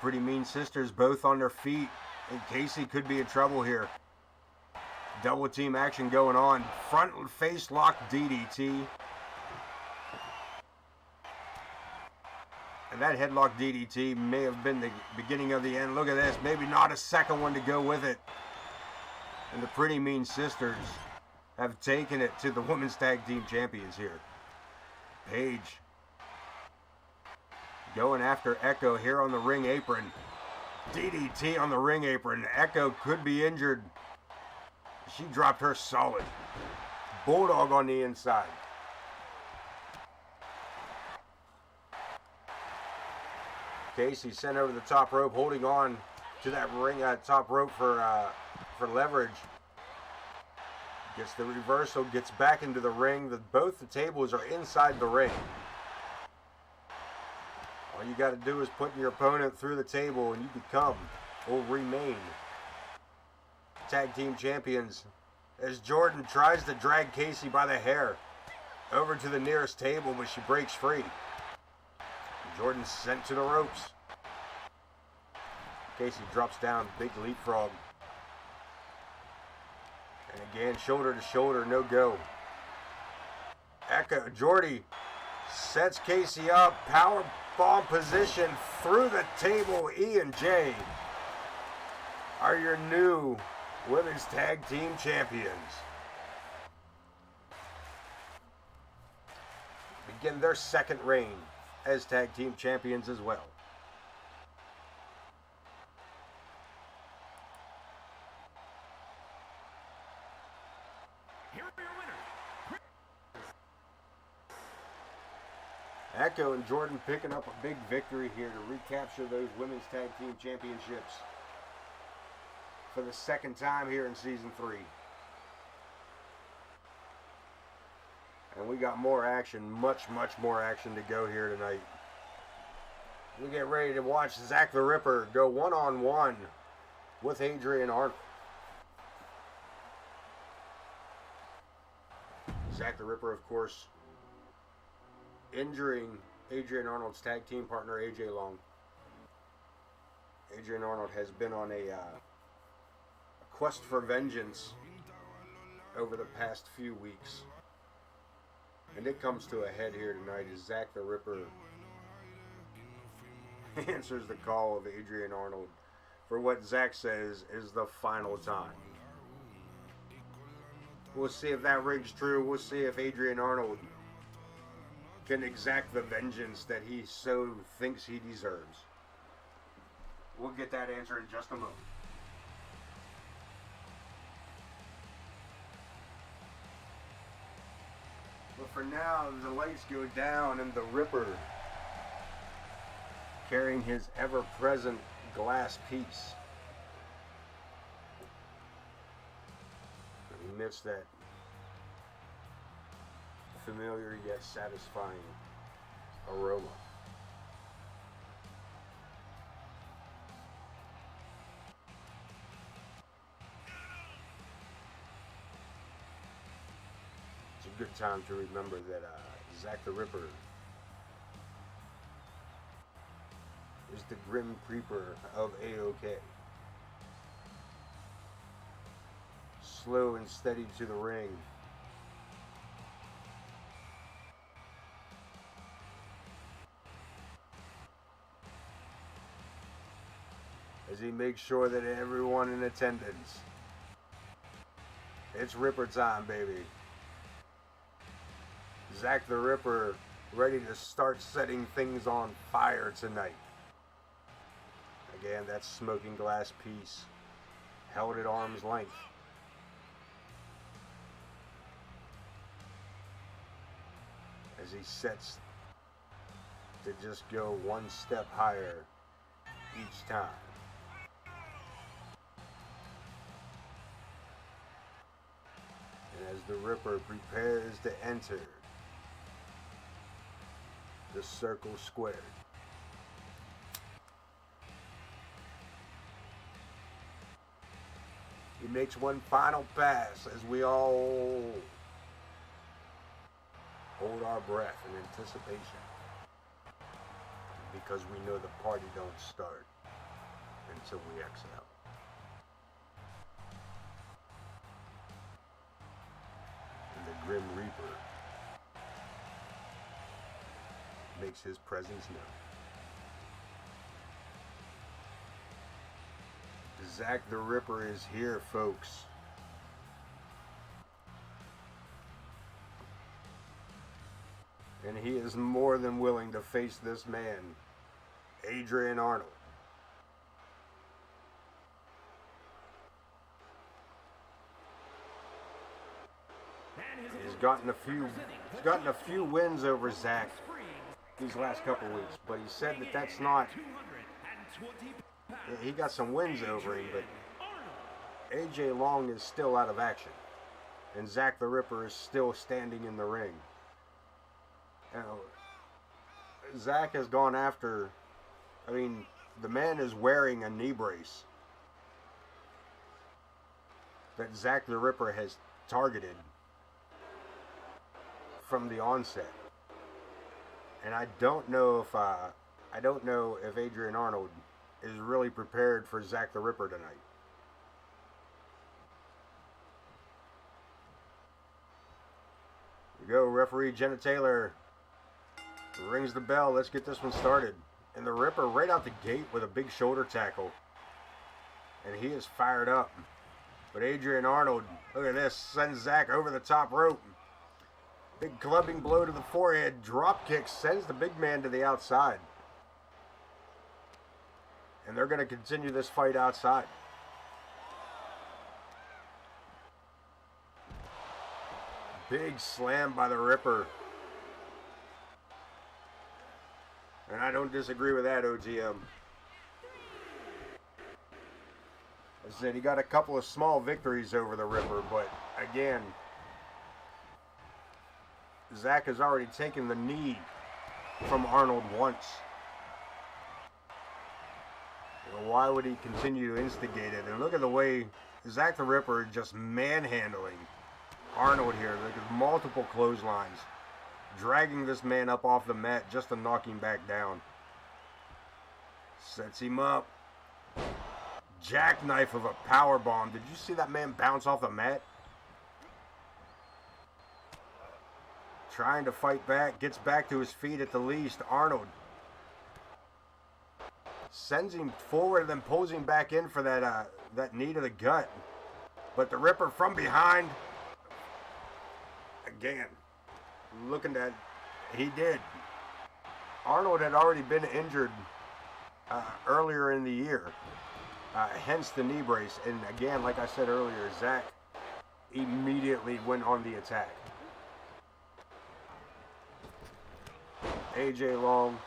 Pretty Mean Sisters, both on their feet, and Casey could be in trouble here. Double team action going on. Front face lock DDT. And that headlock DDT may have been the beginning of the end. Look at this. Maybe not a second one to go with it. And the Pretty Mean Sisters have taken it to the Women's Tag Team Champions here. Paige going after Echo here on the ring apron. DDT on the ring apron. Echo could be injured. She dropped her solid. Bulldog on the inside. Casey sent over the top rope, holding on to that ring top rope for leverage. Gets the reversal, gets back into the ring. Both the tables are inside the ring. All you got to do is put your opponent through the table and you become or remain tag team champions. As Jordan tries to drag Casey by the hair over to the nearest table, but she breaks free. Jordan sent to the ropes. Casey drops down, big leapfrog. And again, shoulder to shoulder, no go. Echo, Jordy sets Casey up, power bomb position through the table. E and J are your new Women's Tag Team Champions. Begin their second reign as Tag Team Champions as well. Echo and Jordan picking up a big victory here to recapture those Women's Tag Team Championships for the second time here in Season 3. And we got more action, much more action to go here tonight. We get ready to watch Zakk the Ripper go one-on-one with Adrian Arnold. Zakk the Ripper, of course, injuring Adrian Arnold's tag team partner, AJ Long. Adrian Arnold has been on a quest for vengeance over the past few weeks. And it comes to a head here tonight as Zakk the Ripper answers the call of Adrian Arnold for what Zakk says is the final time. We'll see if that rings true. We'll see if Adrian Arnold can exact the vengeance that he so thinks he deserves. We'll get that answer in just a moment. But for now, the lights go down and the Ripper, carrying his ever-present glass piece, emits that familiar yet satisfying aroma. It's a good time to remember that Zakk the Ripper is the Grim Reaper of AoK. slow and steady to the ring. As he makes sure that everyone in attendance, it's Ripper time, baby. Zakk the Ripper ready to start setting things on fire tonight. Again, that smoking glass piece held at arm's length. As he sets to just go one step higher each time. And as the Ripper prepares to enter the circle squared. He makes one final pass as we all hold our breath in anticipation, because we know the party don't start until we exhale. And the Grim Reaper makes his presence known. Zakk the Ripper is here, folks. And he is more than willing to face this man, Adrian Arnold. He's gotten a few wins over Zakk these last couple weeks, but he said that that's not. He got some wins over him, but AJ Long is still out of action, and Zakk the Ripper is still standing in the ring. You know, Zakk has gone after. I mean, the man is wearing a knee brace that Zakk the Ripper has targeted from the onset, and I don't know if Adrian Arnold is really prepared for Zakk the Ripper tonight. Here we go, referee Jenna Taylor rings the bell. Let's get this one started. And the Ripper right out the gate with a big shoulder tackle. And he is fired up. But Adrian Arnold, look at this, sends Zakk over the top rope. Big clubbing blow to the forehead. Drop kick sends the big man to the outside. And they're going to continue this fight outside. Big slam by the Ripper. And I don't disagree with that, OGM. As I said, he got a couple of small victories over the Ripper, but again, Zakk has already taken the knee from Arnold once. Why would he continue to instigate it? And look at the way Zakk the Ripper just manhandling Arnold here. Look at multiple clotheslines, dragging this man up off the mat just to knock him back down. Sets him up. Jackknife of a power bomb. Did you see that man bounce off the mat? Trying to fight back, gets back to his feet at the least. Arnold sends him forward and then pulls him back in for that knee to the gut. But the Ripper from behind, again, looking at, he did. Arnold had already been injured earlier in the year, hence the knee brace. And again, like I said earlier, Zakk immediately went on the attack. AJ Long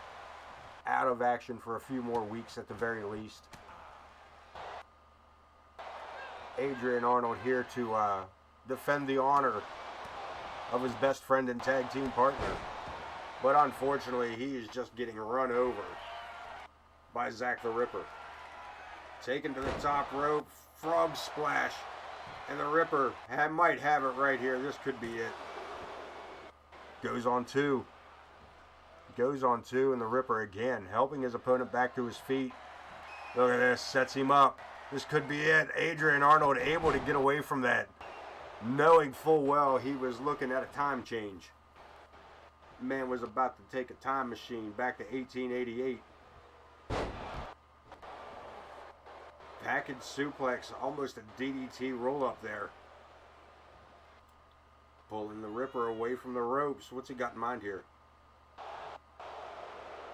out of action for a few more weeks at the very least. Adrian Arnold here to defend the honor of his best friend and tag team partner. But unfortunately, he is just getting run over by Zakk the Ripper. Taken to the top rope, frog splash, and the Ripper might have it right here. This could be it. Goes on two. Goes on two, and the Ripper again helping his opponent back to his feet. Look at this, sets him up. This could be it. Adrian Arnold able to get away from that. knowing full well he was looking at a time change. Man was about to take a time machine back to 1888. Package suplex, almost a DDT roll up there. Pulling the Ripper away from the ropes. What's he got in mind here?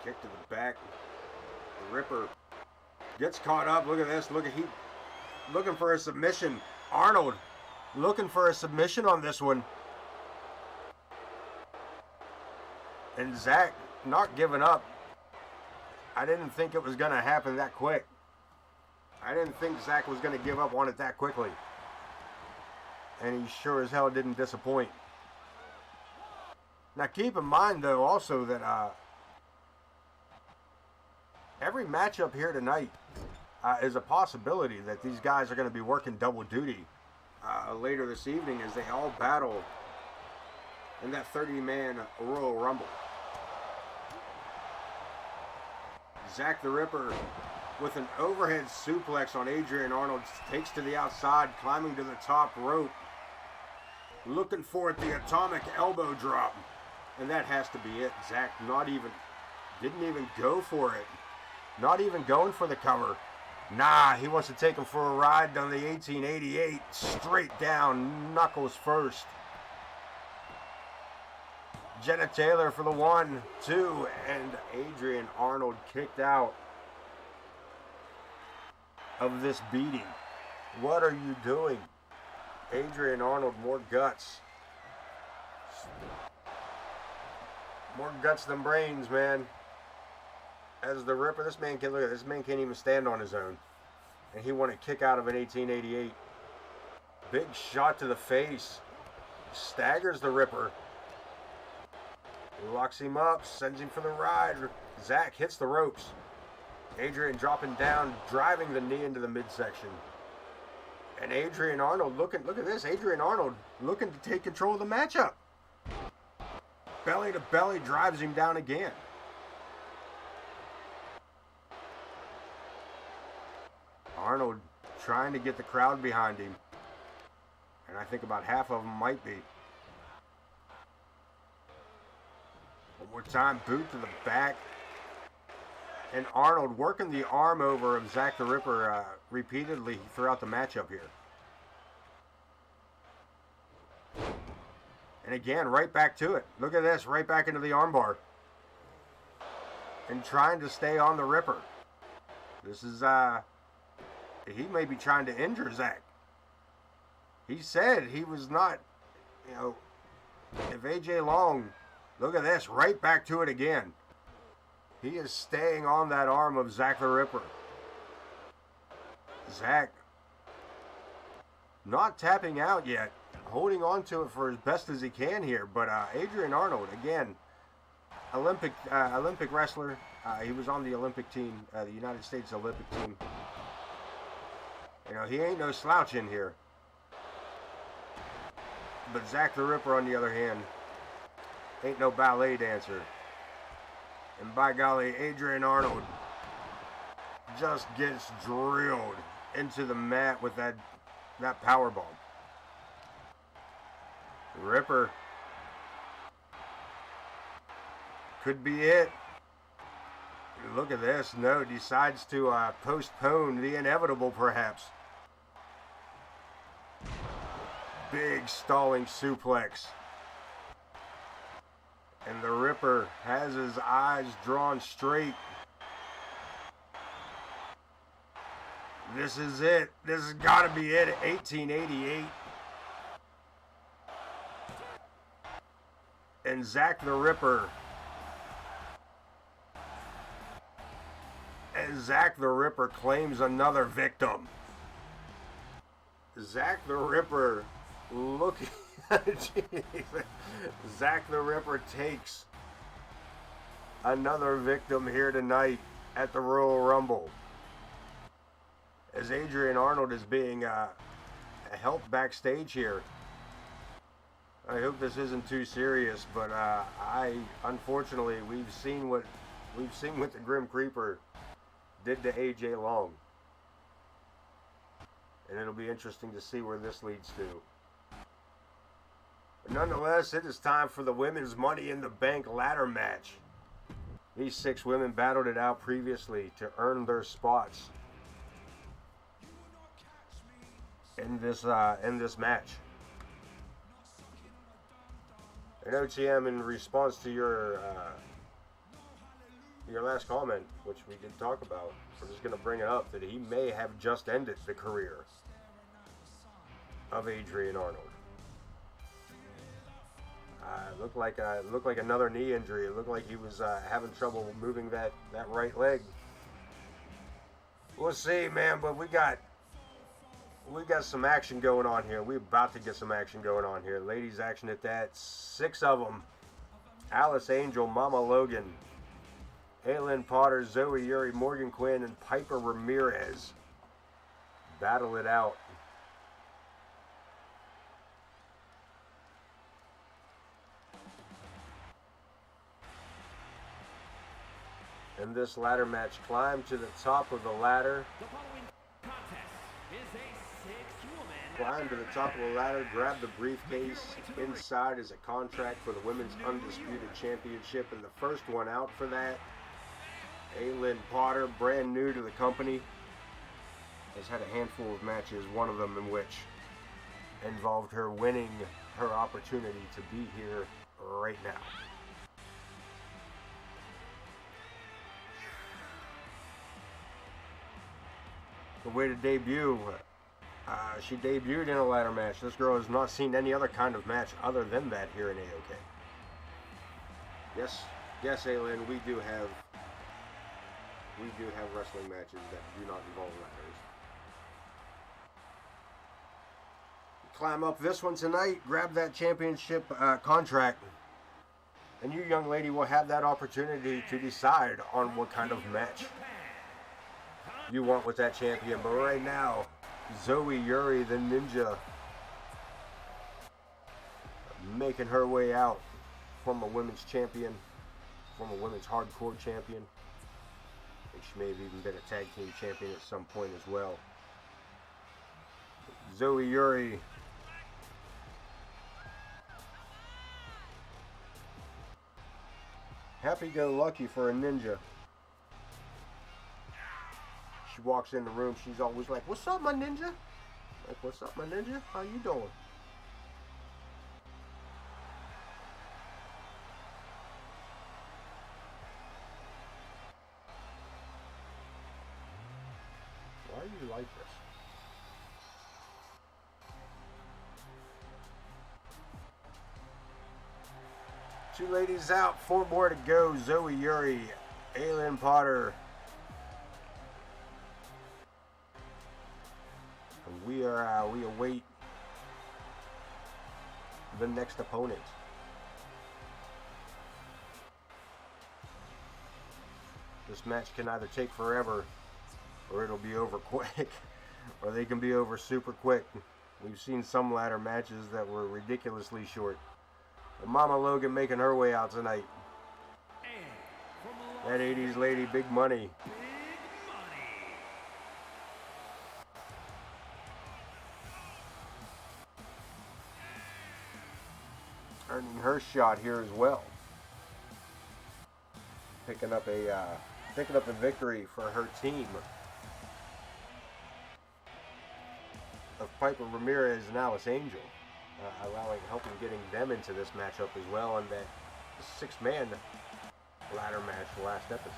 Kick to the back. The Ripper gets caught up. Look at this. Look at he looking for a submission. Arnold looking for a submission on this one. And Zakk not giving up. I didn't think it was going to happen that quick. I didn't think Zakk was going to give up on it that quickly. And he sure as hell didn't disappoint. Now keep in mind though also that every matchup here tonight is a possibility that these guys are going to be working double duty later this evening as they all battle in that 30-man Royal Rumble. Zakk the Ripper with an overhead suplex on Adrian. Arnold takes to the outside, climbing to the top rope. Looking for it, the atomic elbow drop. And that has to be it. Zakk didn't even go for it. Not even going for the cover. Nah, he wants to take him for a ride down the 1888. Straight down, knuckles first. Jenna Taylor for the 1, 2, and Adrian Arnold kicked out of this beating. What are you doing? Adrian Arnold, more guts. More guts than brains, man. As the Ripper, this man can't even stand on his own. And he won a kick out of an 1888. Big shot to the face. Staggers the Ripper. Locks him up, sends him for the ride. Zakk hits the ropes. Adrian dropping down, driving the knee into the midsection. And Adrian Arnold look at this. Adrian Arnold looking to take control of the matchup. Belly to belly, drives him down again. Arnold trying to get the crowd behind him. And I think about half of them might be. One more time, boot to the back. And Arnold working the arm over of Zakk the Ripper repeatedly throughout the matchup here. And again, right back to it. Look at this, right back into the armbar. And trying to stay on the Ripper. This is, he may be trying to injure Zakk. He said he was not, if AJ Long, look at this, right back to it again. He is staying on that arm of Zakk the Ripper. Zakk not tapping out yet. Holding on to it for as best as he can here. But Adrian Arnold, again, Olympic wrestler. He was on the Olympic team, the United States Olympic team. He ain't no slouch in here. But Zakk the Ripper, on the other hand, ain't no ballet dancer. And by golly, Adrian Arnold just gets drilled into the mat with that power bomb. Ripper could be it. Look at this. No, decides to postpone the inevitable, perhaps. Big stalling suplex. And the Ripper has his eyes drawn straight. This is it. This has got to be it. 1888. And Zakk the Ripper. And Zakk the Ripper claims another victim. Zakk the Ripper looking. Zakk the Ripper takes another victim here tonight at the Royal Rumble. As Adrian Arnold is being helped backstage here. I hope this isn't too serious, but unfortunately we've seen what the Grim Creeper did to AJ Long. And it'll be interesting to see where this leads to. Nonetheless, it is time for the women's Money in the Bank ladder match. These 6 women battled it out previously to earn their spots in this match. And OTM, in response to your last comment, which we did talk about, we're just going to bring it up, that he may have just ended the career of Adrian Arnold. Looked like another knee injury. It looked like he was having trouble moving that right leg. We'll see, man. But we got some action going on here. We're about to get some action going on here. Ladies action at that. 6 of them. Alice Angel, Mama Logan, Aylynn Potter, Zoey Yuri, Morgan Quinn, and Piper Rameriez battle it out. In this ladder match, climb to the top of the ladder. The following contest is a 6-woman. Climb to the top of the ladder, grab the briefcase. Inside is a contract for the Women's Undisputed Championship, and the first one out for that, Aylynn Potter, brand new to the company, has had a handful of matches, one of them in which involved her winning her opportunity to be here right now. The way to debut, she debuted in a ladder match. This girl has not seen any other kind of match other than that here in AoK. Yes, Aylynn, we do have wrestling matches that do not involve ladders. Climb up this one tonight, grab that championship contract, and you, young lady, will have that opportunity to decide on what kind of match you want with that champion. But right now, Zoey Yuri, the ninja, making her way out from a women's champion, from a women's hardcore champion. I think she may have even been a tag team champion at some point as well. Zoey Yuri, happy-go-lucky for a ninja. She walks in the room, she's always like, "What's up, my ninja?" Like, "What's up, my ninja? How you doing?" Why are you like this? Two ladies out, 4 more to go. Zoey Yuri, Aylynn Potter. We await the next opponent. This match can either take forever, or it'll be over quick, or they can be over super quick. We've seen some ladder matches that were ridiculously short. But Mama Logan making her way out tonight. That 80s lady, big money. Earning her shot here as well. Picking up a victory for her team of Piper Rameriez and Alice Angel, helping getting them into this matchup as well, and that 6-man ladder match last episode.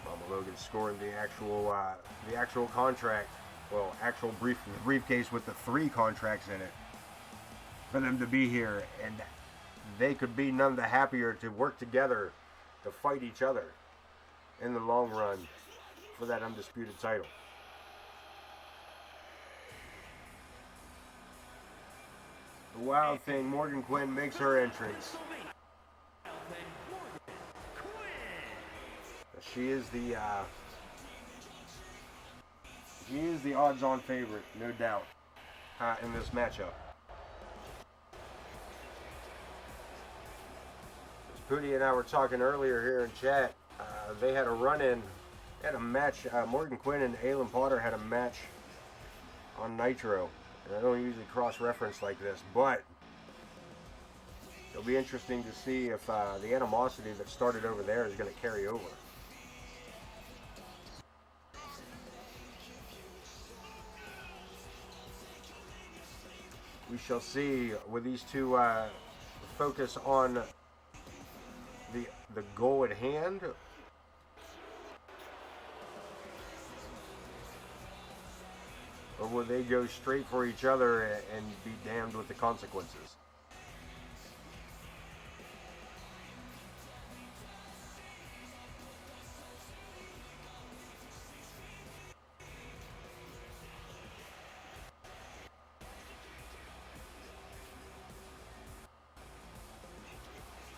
Mama Logan scoring the actual contract, well, actual briefcase with the 3 contracts in it, for them to be here, and they could be none the happier to work together to fight each other in the long run for that undisputed title. The wild thing, Morgan Quinn makes her entrance. She is the odds-on favorite, no doubt, in this matchup. Pooty and I were talking earlier here in chat. They had a run-in, had a match. Morgan Quinn and Aylynn Potter had a match on Nitro And I don't usually cross-reference like this, but it'll be interesting to see if the animosity that started over there is going to carry over. We shall see. With these two focus on the goal at hand, or will they go straight for each other and be damned with the consequences?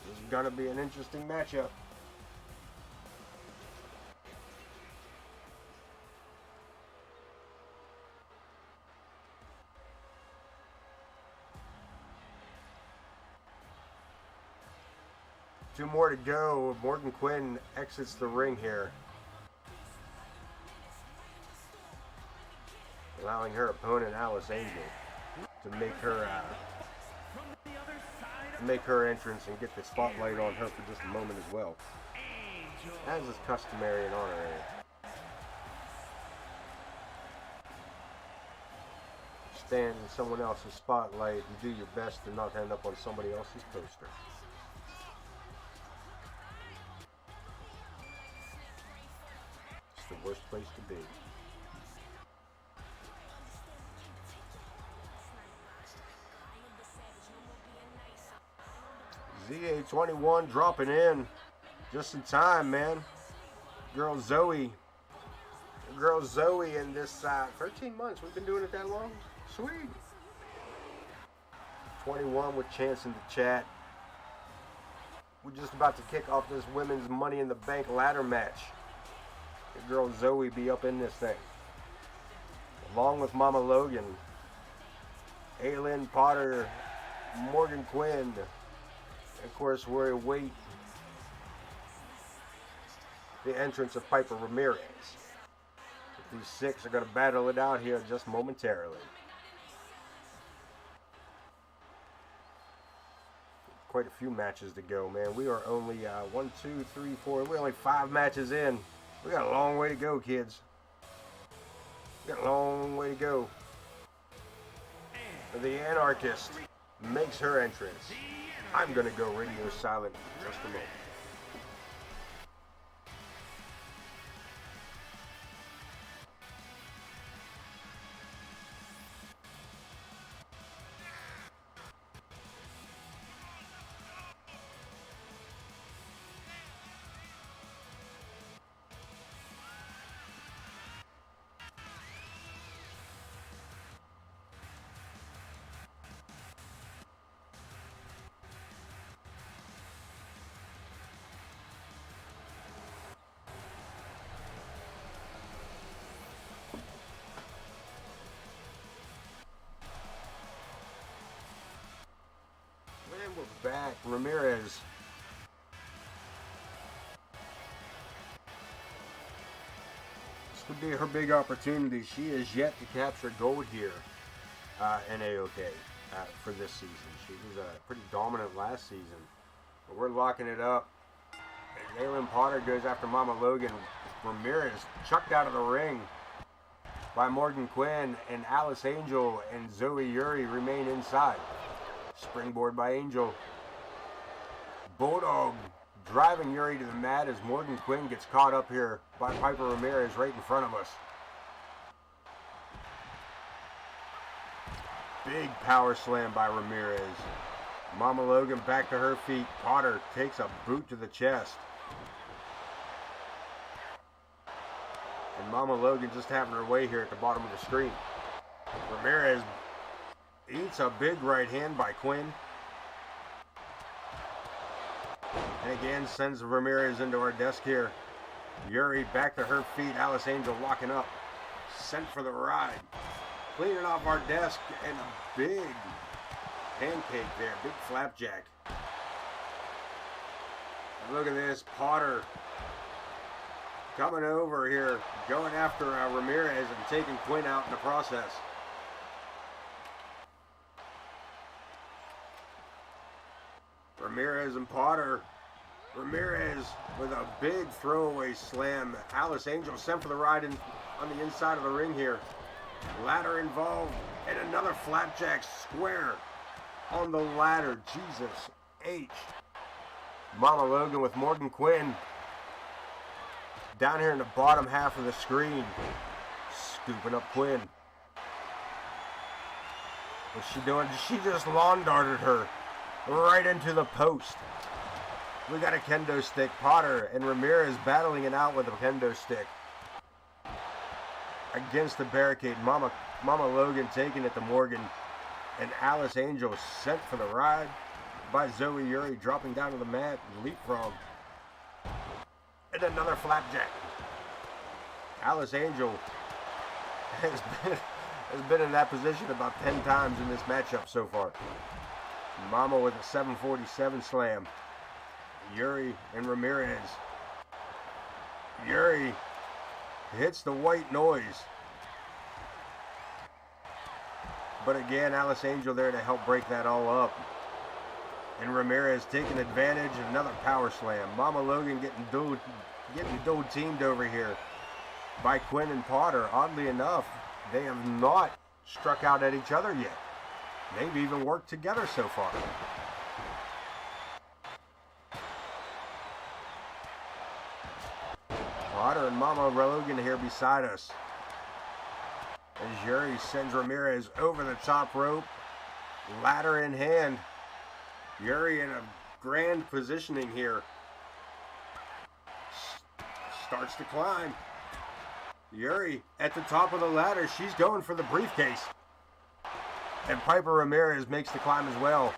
This is gonna be an interesting matchup. Two more to go. Morgan Quinn exits the ring here, allowing her opponent Alice Angel to make her entrance and get the spotlight on her for just a moment as well, as is customary and honorary. Stand in someone else's spotlight and do your best to not end up on somebody else's poster. The worst place to be. ZA21 dropping in just in time, man. Girl Zoey in this 13 months. We've been doing it that long? Sweet. 21 with Chance in the chat. We're just about to kick off this women's Money in the Bank ladder match. The girl Zoey be up in this thing, along with Mama Logan, Aylynn Potter, Morgan Quinn. Of course, we await the entrance of Piper Rameriez. These six are going to battle it out here just momentarily. Quite a few matches to go, man. We are only 1, 2, 3, 4. We're only 5 matches in. We got a long way to go, kids. We got a long way to go. The Anarchist makes her entrance. I'm going to go radio silent for just a moment. We're back. Rameriez. This would be her big opportunity. She is yet to capture gold here in AoK for this season. She was pretty dominant last season. But we're locking it up. And Aylynn Potter goes after Mama Logan. Rameriez chucked out of the ring by Morgan Quinn, and Alice Angel and Zoey Yuri remain inside. Springboard by Angel. Bulldog driving Yuri to the mat as Morgan Quinn gets caught up here by Piper Rameriez right in front of us. Big power slam by Rameriez. Mama Logan back to her feet. Potter takes a boot to the chest. And Mama Logan just having her way here at the bottom of the screen. Rameriez eats a big right hand by Quinn. And again sends Rameriez into our desk here. Yuri back to her feet. Alice Angel locking up. Sent for the ride. Cleaning off our desk, and a big pancake there. Big flapjack. And look at this. Potter coming over here. Going after Rameriez and taking Quinn out in the process. Rameriez and Potter. Rameriez with a big throwaway slam. Alice Angel sent for the ride on the inside of the ring here. Ladder involved, and another flapjack square on the ladder. Jesus H. Mama Logan with Morgan Quinn down here in the bottom half of the screen, scooping up Quinn. What's she doing? She just lawn darted her right into the post. We got a kendo stick. Potter and Rameriez battling it out with a kendo stick against the barricade. Mama Logan taking it to Morgan, and Alice Angel sent for the ride by Zoey Yuri, dropping down to the mat, leapfrog, and another flapjack. Alice Angel has been in that position about 10 times in this matchup so far. Mama with a 747 slam. Yuri and Rameriez. Yuri hits the white noise. But again, Alice Angel there to help break that all up. And Rameriez taking advantage, another power slam. Mama Logan getting dual teamed over here by Quinn and Potter. Oddly enough, they have not struck out at each other yet. They've even worked together so far. Potter and Mama Logan here beside us. As Yuri sends Rameriez over the top rope, ladder in hand. Yuri in a grand positioning here. Starts to climb. Yuri at the top of the ladder. She's going for the briefcase. And Piper Rameriez makes the climb as well.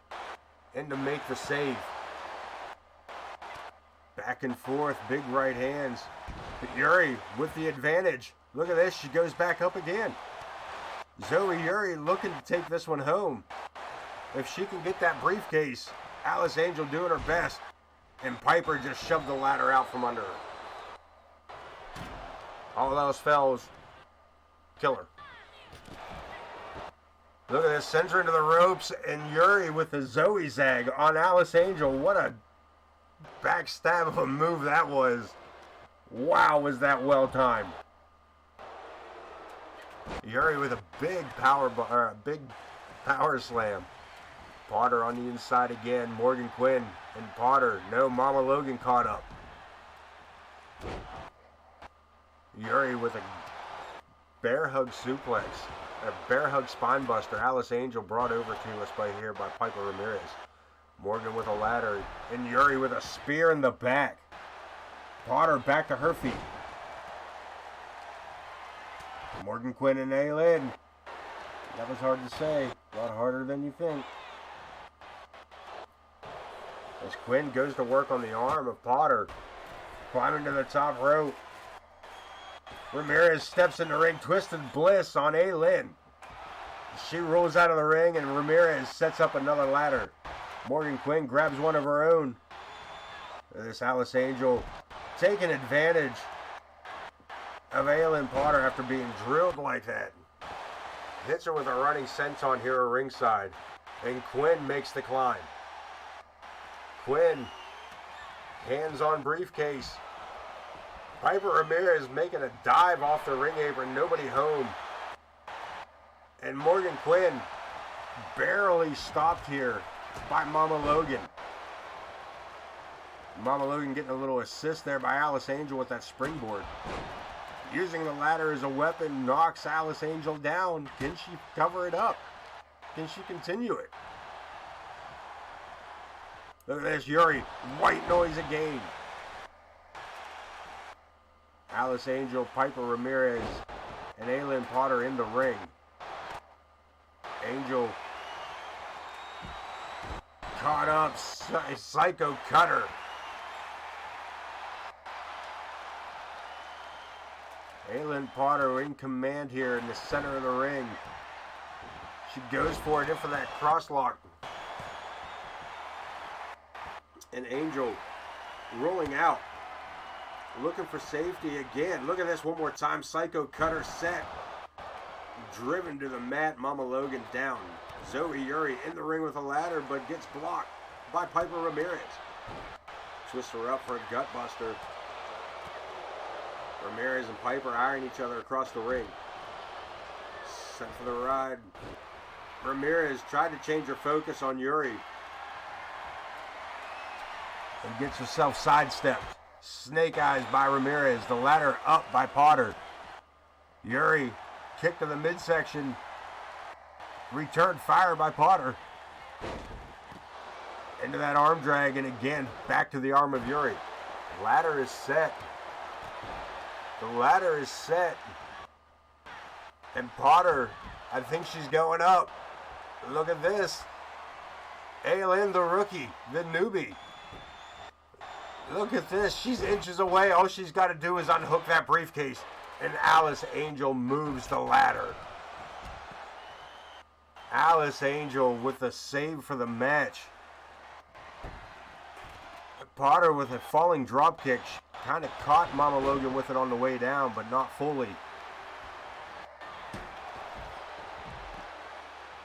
And to make the save. Back and forth, big right hands. But Yuri with the advantage. Look at this, she goes back up again. Zoey Yuri looking to take this one home. If she can get that briefcase, Alice Angel doing her best. And Piper just shoved the ladder out from under her. All else fails. Killer. Look at this, sends her into the ropes, and Yuri with the Zoey zag on Alice Angel. What a backstab of a move that was. Wow, was that well timed. Yuri with a big power slam. Potter on the inside again. Morgan Quinn and Potter. No, Mama Logan caught up. Yuri with a bear hug suplex. A bear hug spine buster. Alice Angel brought over to us by Piper Rameriez. Morgan with a ladder. And Yuri with a spear in the back. Potter back to her feet. Morgan Quinn and Aylynn. That was hard to say. A lot harder than you think. As Quinn goes to work on the arm of Potter. Climbing to the top rope. Rameriez steps in the ring. Twisted Bliss on Aylynn. She rolls out of the ring and Rameriez sets up another ladder. Morgan Quinn grabs one of her own. This Alice Angel taking advantage of Aylynn Potter after being drilled like that. Hits her with a running senton here at ringside. And Quinn makes the climb. Quinn, hands on briefcase. Piper Rameriez making a dive off the ring apron, nobody home. And Morgan Quinn barely stopped here by Mama Logan. Mama Logan getting a little assist there by Alice Angel with that springboard. Using the ladder as a weapon, knocks Alice Angel down. Can she cover it up? Can she continue it? Look at this, Yuri. White noise again. Alice Angel, Piper Rameriez, and Aylynn Potter in the ring. Angel caught up. Psycho cutter. Aylynn Potter in command here in the center of the ring. She goes for it in for that crosslock. And Angel rolling out. Looking for safety again. Look at this one more time. Psycho cutter set. Driven to the mat. Mama Logan down. Zoey Yuri in the ring with a ladder but gets blocked. by Piper Rameriez. Twists her up for a gut buster. Rameriez and Piper eyeing each other across the ring. Set for the ride. Rameriez tried to change her focus on Yuri. And gets herself sidestepped. Snake eyes by Rameriez. The ladder up by Potter. Yuri kick to the midsection. Return fire by Potter. Into that arm drag, and again back to the arm of Yuri. Ladder is set. The ladder is set. And Potter, I think she's going up. Look at this. Aylynn, the rookie, the newbie. Look at this. She's inches away. All she's got to do is unhook that briefcase. And Alice Angel moves the ladder. Alice Angel with the save for the match. Potter with a falling drop kick. Kind of caught Mama Logan with it on the way down, but not fully.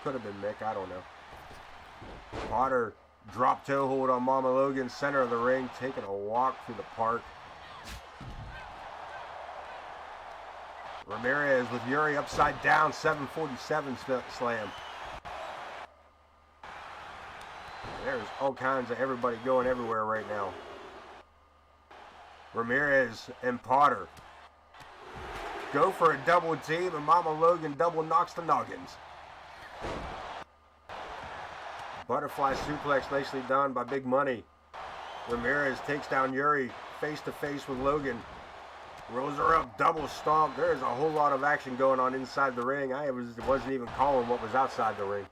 Could have been Mick, I don't know. Potter drop toe hold on Mama Logan, center of the ring, taking a walk through the park. Rameriez with Yuri upside down, 747 slam. There's all kinds of everybody going everywhere right now. Rameriez and Potter go for a double team, and Mama Logan double knocks the noggins. Butterfly suplex nicely done by Big Money. Rameriez takes down Yuri face to face with Logan. Rolls her up, double stomp. There's a whole lot of action going on inside the ring. I wasn't even calling what was outside the ring.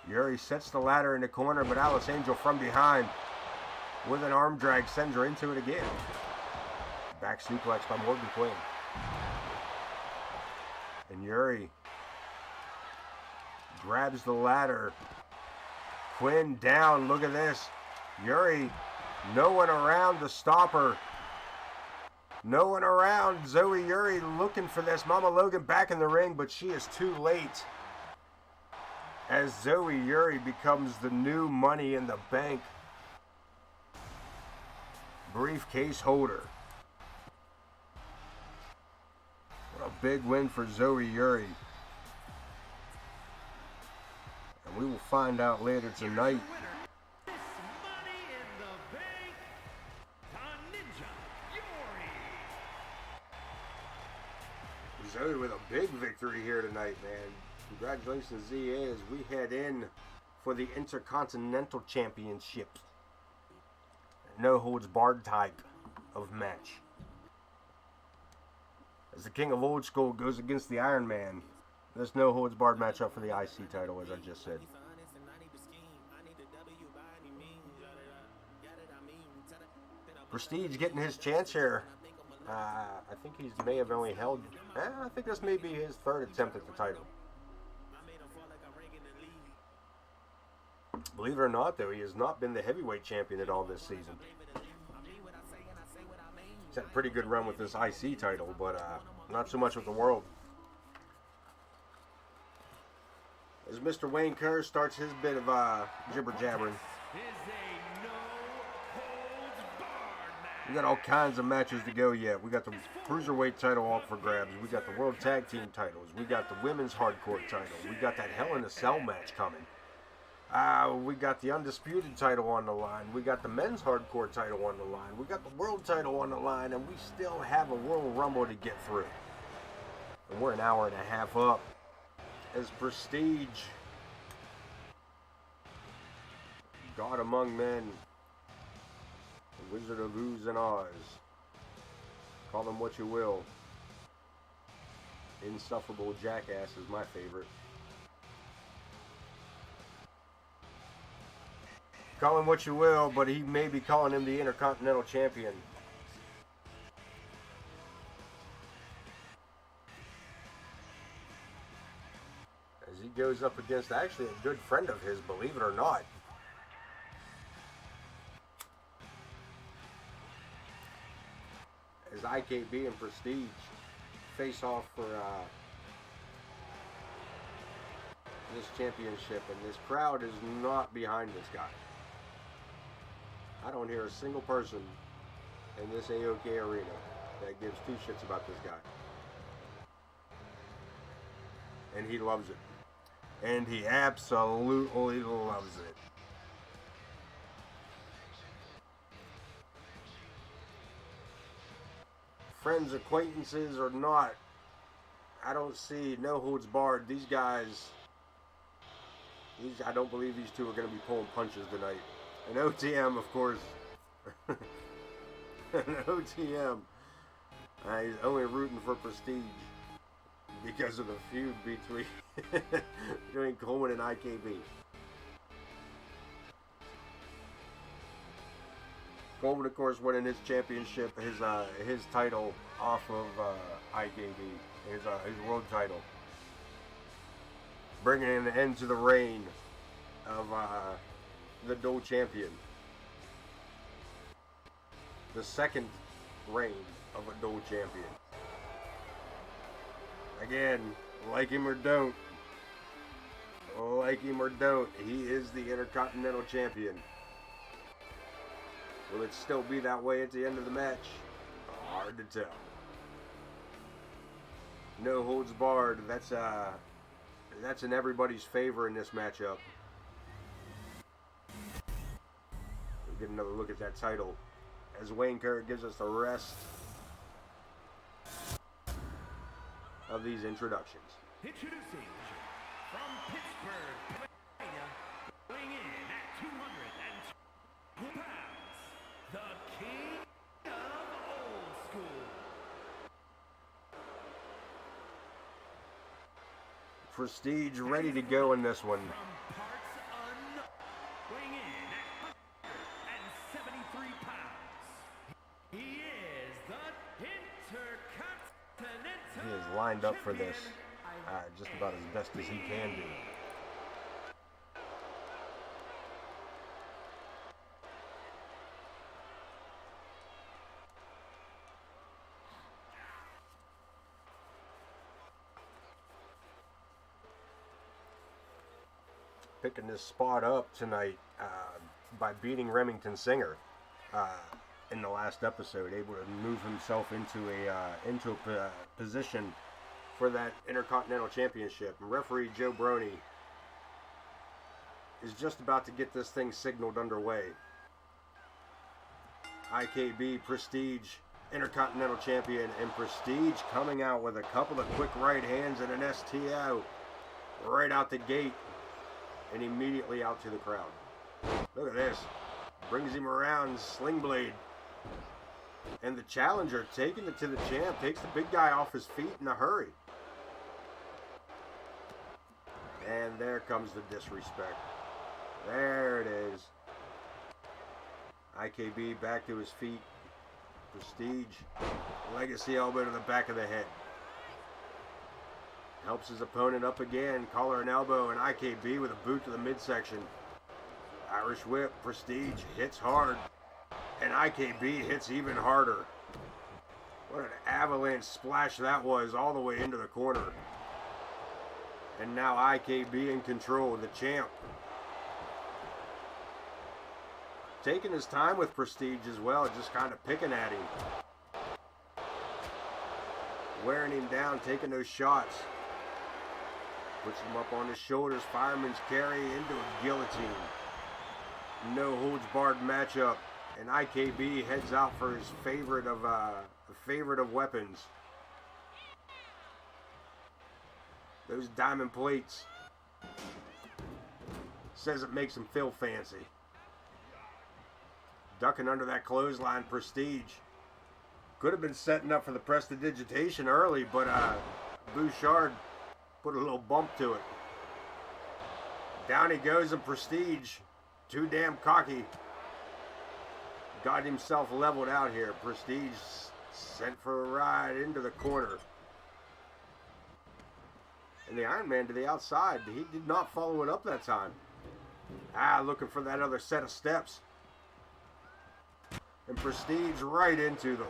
Yuri sets the ladder in the corner, but Alice Angel from behind with an arm drag sends her into it again. Back suplex by Morgan Quinn. And Yuri grabs the ladder. Quinn down. Look at this. Yuri, no one around to stop her. No one around. Zoey Yuri looking for this. Mama Logan back in the ring, but she is too late. As Zoey Yuri becomes the new Money in the Bank briefcase holder. What a big win for Zoey Yuri. And we will find out later tonight. Zoey with a big victory here tonight, man. Congratulations, ZA, as we head in for the Intercontinental Championship. No holds barred type of match. As the King of Old School goes against the Ironman. There's no holds barred matchup for the IC title, as I just said. Prestige getting his chance here. I think he may have only held... I think this may be his third attempt at the title. Believe it or not, though, he has not been the heavyweight champion at all this season. He's had a pretty good run with this IC title, but not so much with the world. As Mr. Wayne Kerr starts his bit of jibber-jabbering. We got all kinds of matches to go yet. We got the Cruiserweight title up for grabs. We got the World Tag Team titles. We got the Women's Hardcore title. We got that Hell in a Cell match coming. We got the Undisputed title on the line. We got the Men's Hardcore title on the line. We got the World title on the line. And we still have a Royal Rumble to get through. And we're an hour and a half up. As Prestige, God Among Men, the Wizard of Ooze and Oz, call them what you will. Insufferable Jackass is my favorite. Call him what you will, but he may be calling him the Intercontinental Champion. As he goes up against actually a good friend of his, believe it or not. As IKB and Prestige face off for this championship, and this crowd is not behind this guy. I don't hear a single person in this AoK arena that gives two shits about this guy. And he loves it. And he absolutely loves it. Friends, acquaintances, or not, I don't see no holds barred. These guys, I don't believe these two are going to be pulling punches tonight. An OTM, of course. An OTM. He's only rooting for prestige because of the feud between Coleman and IKB. Coleman, of course, winning his championship, his title off of IKB, his world title, bringing an end to the reign of the dual champion. The second reign of a dual champion. Again, like him or don't, he is the Intercontinental champion. Will it still be that way at the end of the match? Hard to tell. No holds barred. That's in everybody's favor in this matchup. We'll get another look at that title as Wayne Kerr gives us the rest of these introductions. Introducing from Pittsburgh, Pennsylvania, weighing in at 202 pounds, the King of Old School. Prestige ready to go in this one. From parts unknown, weighing in at 173 pounds, he is the Intercontinental. He is lined up for this just about as best as he can do. Picking this spot up tonight by beating Remington Singer in the last episode, able to move himself into a position for that Intercontinental Championship. And referee Joe Brony is just about to get this thing signaled underway. IKB, Prestige, Intercontinental Champion, and Prestige coming out with a couple of quick right hands and an STO right out the gate and immediately out to the crowd. Look at this. Brings him around, sling blade. And the challenger taking it to the champ, takes the big guy off his feet in a hurry. And there comes the disrespect. There it is. IKB back to his feet. Prestige. Legacy elbow to the back of the head. Helps his opponent up again. Collar and elbow, and IKB with a boot to the midsection. Irish whip. Prestige hits hard. And IKB hits even harder. What an avalanche splash that was all the way into the corner. And now IKB in control, the champ. Taking his time with Prestige as well, just kind of picking at him. Wearing him down, taking those shots. Puts him up on his shoulders, fireman's carry into a guillotine. No holds barred matchup. And IKB heads out for his favorite of weapons. Those diamond plates. Says it makes him feel fancy. Ducking under that clothesline, Prestige. Could have been setting up for the prestidigitation early, but Bouchard put a little bump to it. Down he goes, and Prestige, too damn cocky, got himself leveled out here. Prestige sent for a ride into the corner. And the Ironman to the outside. He did not follow it up that time. Looking for that other set of steps. And Prestige right into them.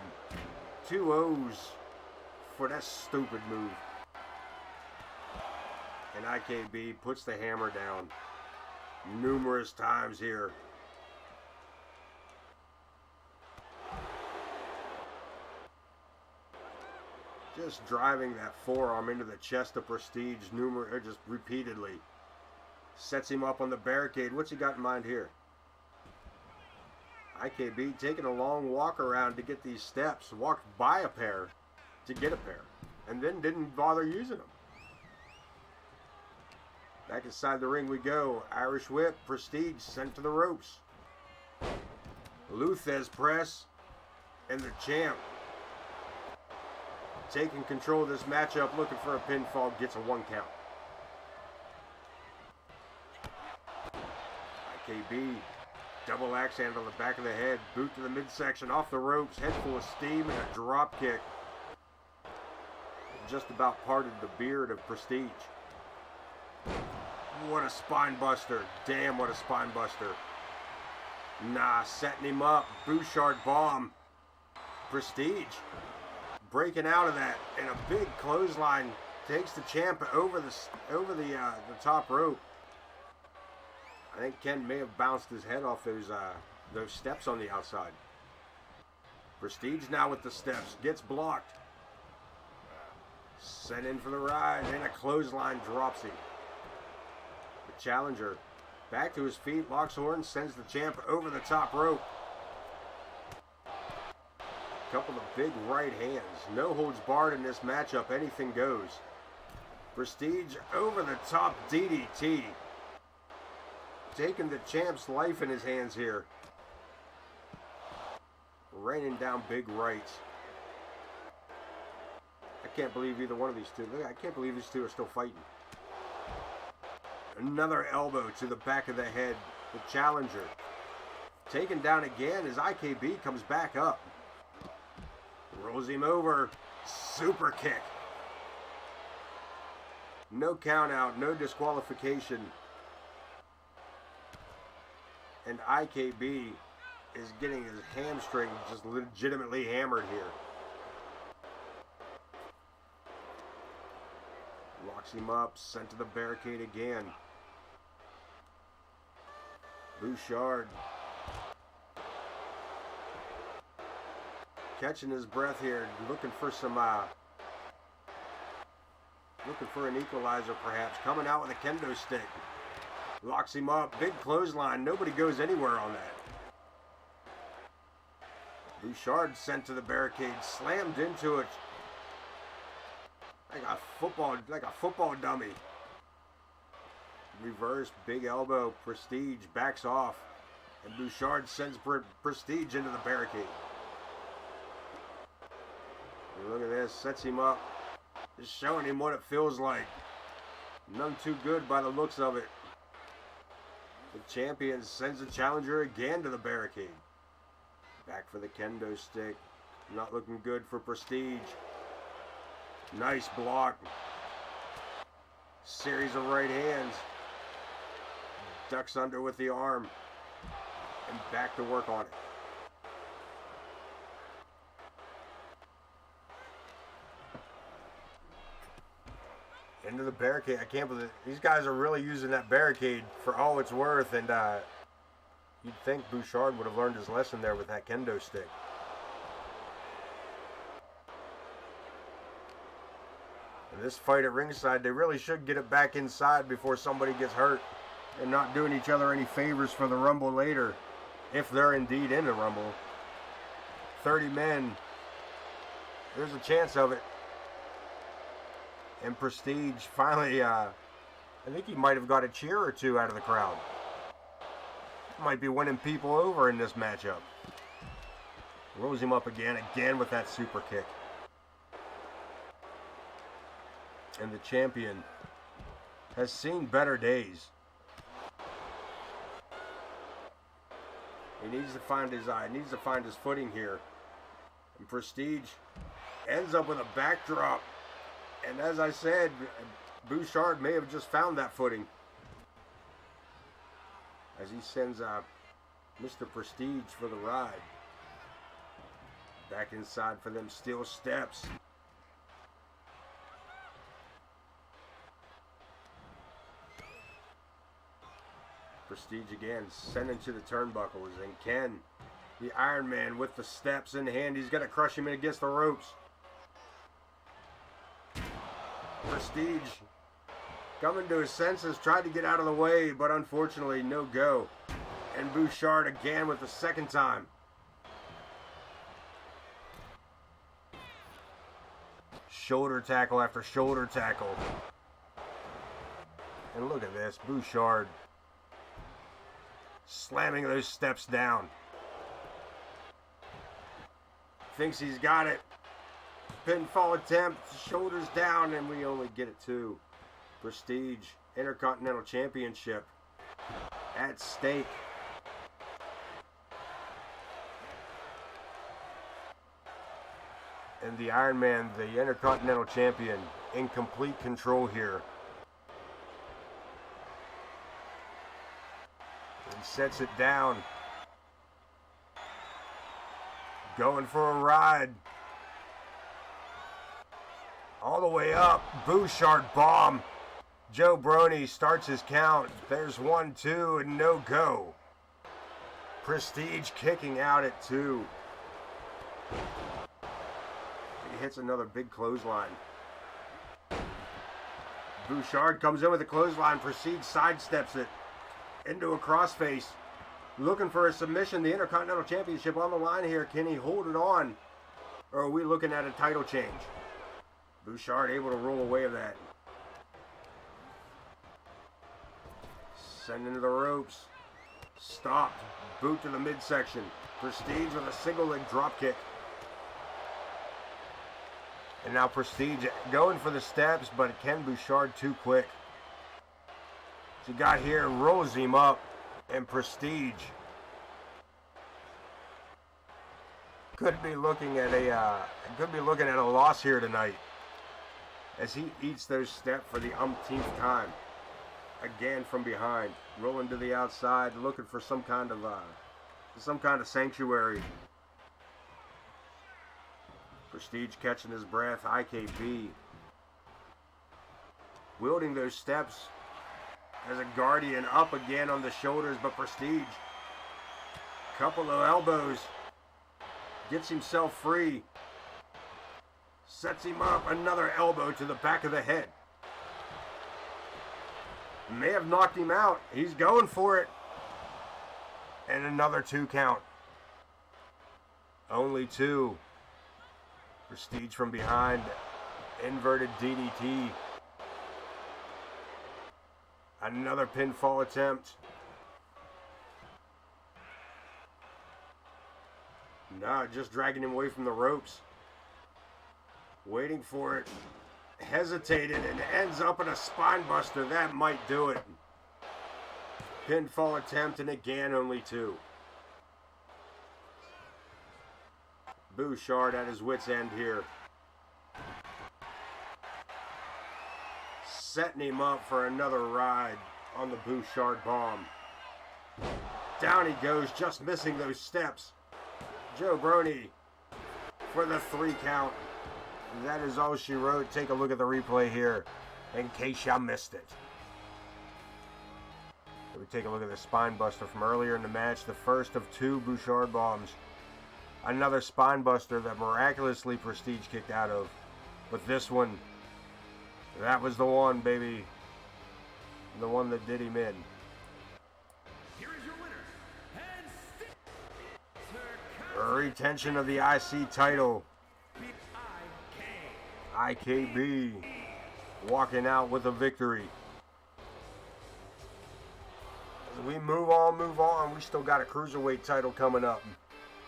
2 O's for that stupid move. And IKB puts the hammer down numerous times here. Just driving that forearm into the chest of Prestige just repeatedly. Sets him up on the barricade. What's he got in mind here? IKB taking a long walk around to get these steps. Walked by a pair to get a pair. And then didn't bother using them. Back inside the ring we go. Irish whip. Prestige sent to the ropes. Luthez press. And the champ taking control of this matchup, looking for a pinfall, gets a 1 count. IKB, double axe handle to the back of the head, boot to the midsection, off the ropes, head full of steam, and a drop kick. Just about parted the beard of Prestige. What a spine buster. Damn, what a spine buster. Nah, setting him up. Bouchard bomb. Prestige breaking out of that, and a big clothesline takes the champ over the top rope. I think Ken may have bounced his head off those steps on the outside. Prestige now with the steps, gets blocked. Sent in for the ride, and a clothesline drops him. The challenger back to his feet, locks horns, sends the champ over the top rope. Couple of big right hands. No holds barred in this matchup. Anything goes. Prestige over the top DDT. Taking the champ's life in his hands here. Raining down big rights. I can't believe either one of these two. I can't believe these two are still fighting. Another elbow to the back of the head. The challenger. Taken down again as IKB comes back up. Rolls him over. Super kick. No count out. No disqualification. And IKB is getting his hamstring just legitimately hammered here. Locks him up. Sent to the barricade again. Bouchard. Catching his breath here, looking for an equalizer perhaps. Coming out with a kendo stick. Locks him up, big clothesline. Nobody goes anywhere on that. Bouchard sent to the barricade, slammed into it like a football dummy. Reverse, big elbow. Prestige backs off, and Bouchard sends Prestige into the barricade. Look at this, sets him up. Just showing him what it feels like. None too good by the looks of it. The champion sends the challenger again to the barricade. Back for the kendo stick. Not looking good for Prestige. Nice block. Series of right hands. Ducks under with the arm. And back to work on it. Into the barricade. I can't believe it. These guys are really using that barricade for all it's worth, and you'd think Bouchard would have learned his lesson there with that kendo stick. And this fight at ringside, they really should get it back inside before somebody gets hurt, and not doing each other any favors for the Rumble later, if they're indeed in the Rumble. 30 men. There's a chance of it. And Prestige finally, I think he might have got a cheer or two out of the crowd. Might be winning people over in this matchup. Rolls him up again with that super kick. And the champion has seen better days. He needs to find his footing here. And Prestige ends up with a backdrop. And as I said, Bouchard may have just found that footing. As he sends Mr. Prestige for the ride. Back inside for them steel steps. Prestige again, sending to the turnbuckles, and Ken, the Ironman, with the steps in hand. He's going to crush him against the ropes. Prestige, coming to his senses, tried to get out of the way, but unfortunately, no go. And Bouchard again with the second time. Shoulder tackle after shoulder tackle. And look at this, Bouchard slamming those steps down. Thinks he's got it. Pinfall attempt, shoulders down, and we only get it two. Prestige, Intercontinental Championship at stake. And the Ironman, the Intercontinental Champion, in complete control here. He sets it down. Going for a ride. All the way up. Bouchard bomb. Joe Brony starts his count. There's 1, 2, and no go. Prestige kicking out at 2. He hits another big clothesline. Bouchard comes in with a clothesline. Prestige sidesteps it into a crossface. Looking for a submission. The Intercontinental Championship on the line here. Can he hold it on? Or are we looking at a title change? Bouchard able to roll away of that. Sending to the ropes. Stopped. Boot to the midsection. Prestige with a single leg drop kick. And now Prestige going for the steps, but Ken Bouchard too quick. So he got here, rolls him up, and Prestige could be looking at a loss here tonight, as he eats those steps for the umpteenth time. Again from behind, rolling to the outside, looking for some kind of sanctuary. Prestige catching his breath. IKB wielding those steps as a guardian, up again on the shoulders, but Prestige, couple of elbows, gets himself free, sets him up, another elbow to the back of the head. May have knocked him out. He's going for it. And another 2 count. Only 2. Prestige from behind. Inverted DDT. Another pinfall attempt. Nah, just dragging him away from the ropes. Waiting for it. Hesitated and ends up in a spine buster. That might do it. Pinfall attempt, and again only 2. Bouchard at his wit's end here. Setting him up for another ride on the Bouchard bomb. Down he goes, just missing those steps. Joe Brony for the 3 count. That is all she wrote. Take a look at the replay here in case you missed it. We take a look at the spine buster from earlier in the match. The first of 2 Bouchard bombs. Another spine buster that miraculously Prestige kicked out of. But this one, that was the one, baby. The one that did him in. Here is your winner, and A retention of the IC title. IKB walking out with a victory. As we move on, we still got a Cruiserweight title coming up.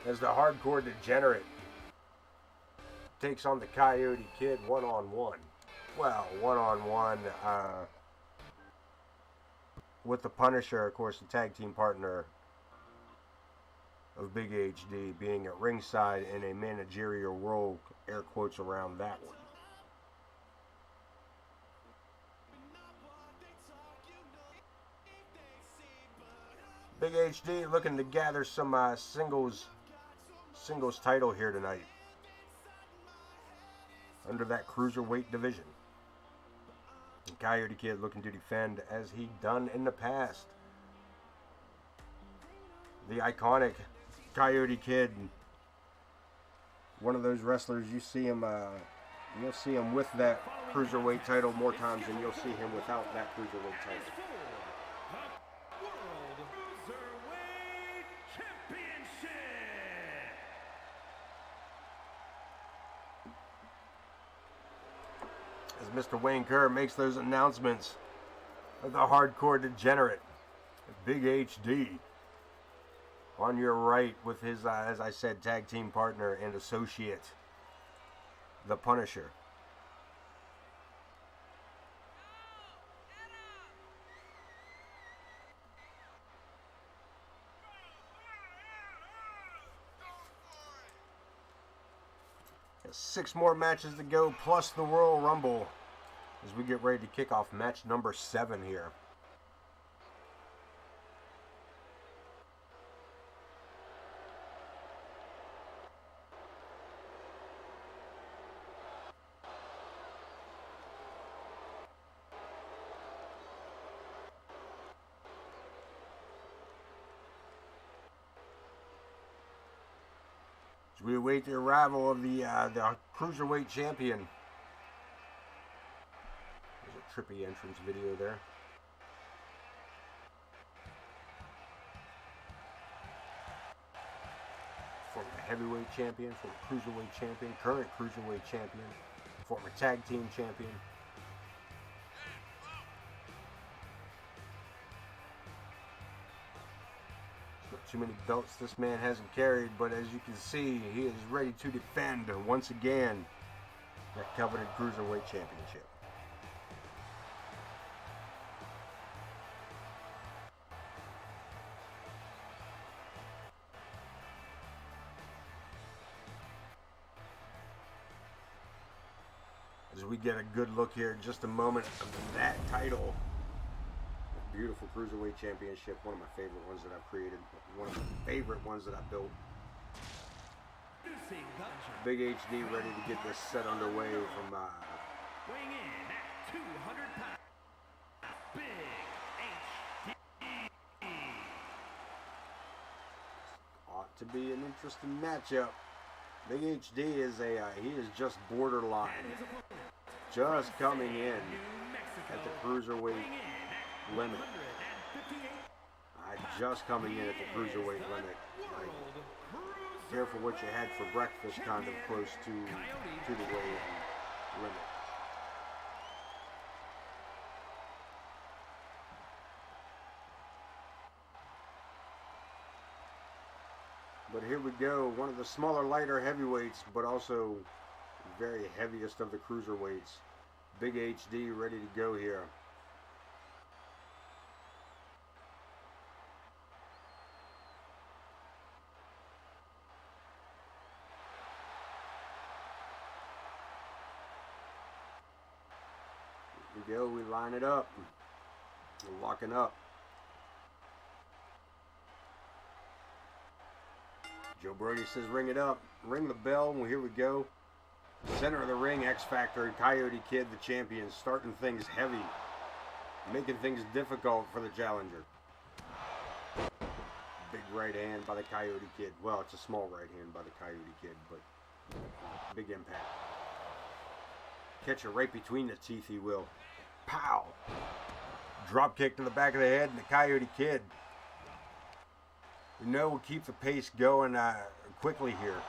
As the Hardcore Degenerate takes on the Coyote Kid one-on-one. Well, one-on-one with the Punisher, of course, the tag team partner of Big HD, being at ringside in a managerial role, air quotes around that one. Big HD looking to gather some singles title here tonight under that Cruiserweight division. And Coyote Kid looking to defend as he done in the past the iconic Coyote Kid. One of those wrestlers, you see him, you'll see him with that Cruiserweight title more times than you'll see him without that Cruiserweight title. World Cruiserweight Championship. As Mr. Wayne Kerr makes those announcements of the hardcore degenerate, Big HD, on your right with his, as I said, tag team partner and associate, the Punisher. There's 6 more matches to go, plus the Royal Rumble, as we get ready to kick off match number 7 here. As we await the arrival of the Cruiserweight champion. There's a trippy entrance video there. Former heavyweight champion, former cruiserweight champion, current cruiserweight champion, former tag team champion. Too many belts this man hasn't carried, but as you can see, he is ready to defend once again that coveted Cruiserweight Championship. As we get a good look here in just a moment of that title. Beautiful Cruiserweight Championship, one of my favorite ones that I've created, one of my favorite ones that I've built. Big HD ready to get this set underway from weighing in at 200 pounds, Big HD. Ought to be an interesting matchup. Big HD is he is just borderline, just coming in at the Cruiserweight limit. Just coming in at the Cruiserweight limit. Like, careful what you had for breakfast, kind of close to the weigh-in limit. But here we go, one of the smaller, lighter heavyweights, but also very heaviest of the cruiserweights. Big HD ready to go here. Here we go, we line it up. We're locking up. Joe Brody says ring it up. Ring the bell. Well, here we go. Center of the ring, X Factor and Coyote Kid, the champions, starting things heavy, making things difficult for the challenger. Big right hand by the Coyote Kid. Well, it's a small right hand by the Coyote Kid, but big impact. Catch it right between the teeth, he will. Pow! Drop kick to the back of the head, and the Coyote Kid. You know, we'll keep the pace going quickly here.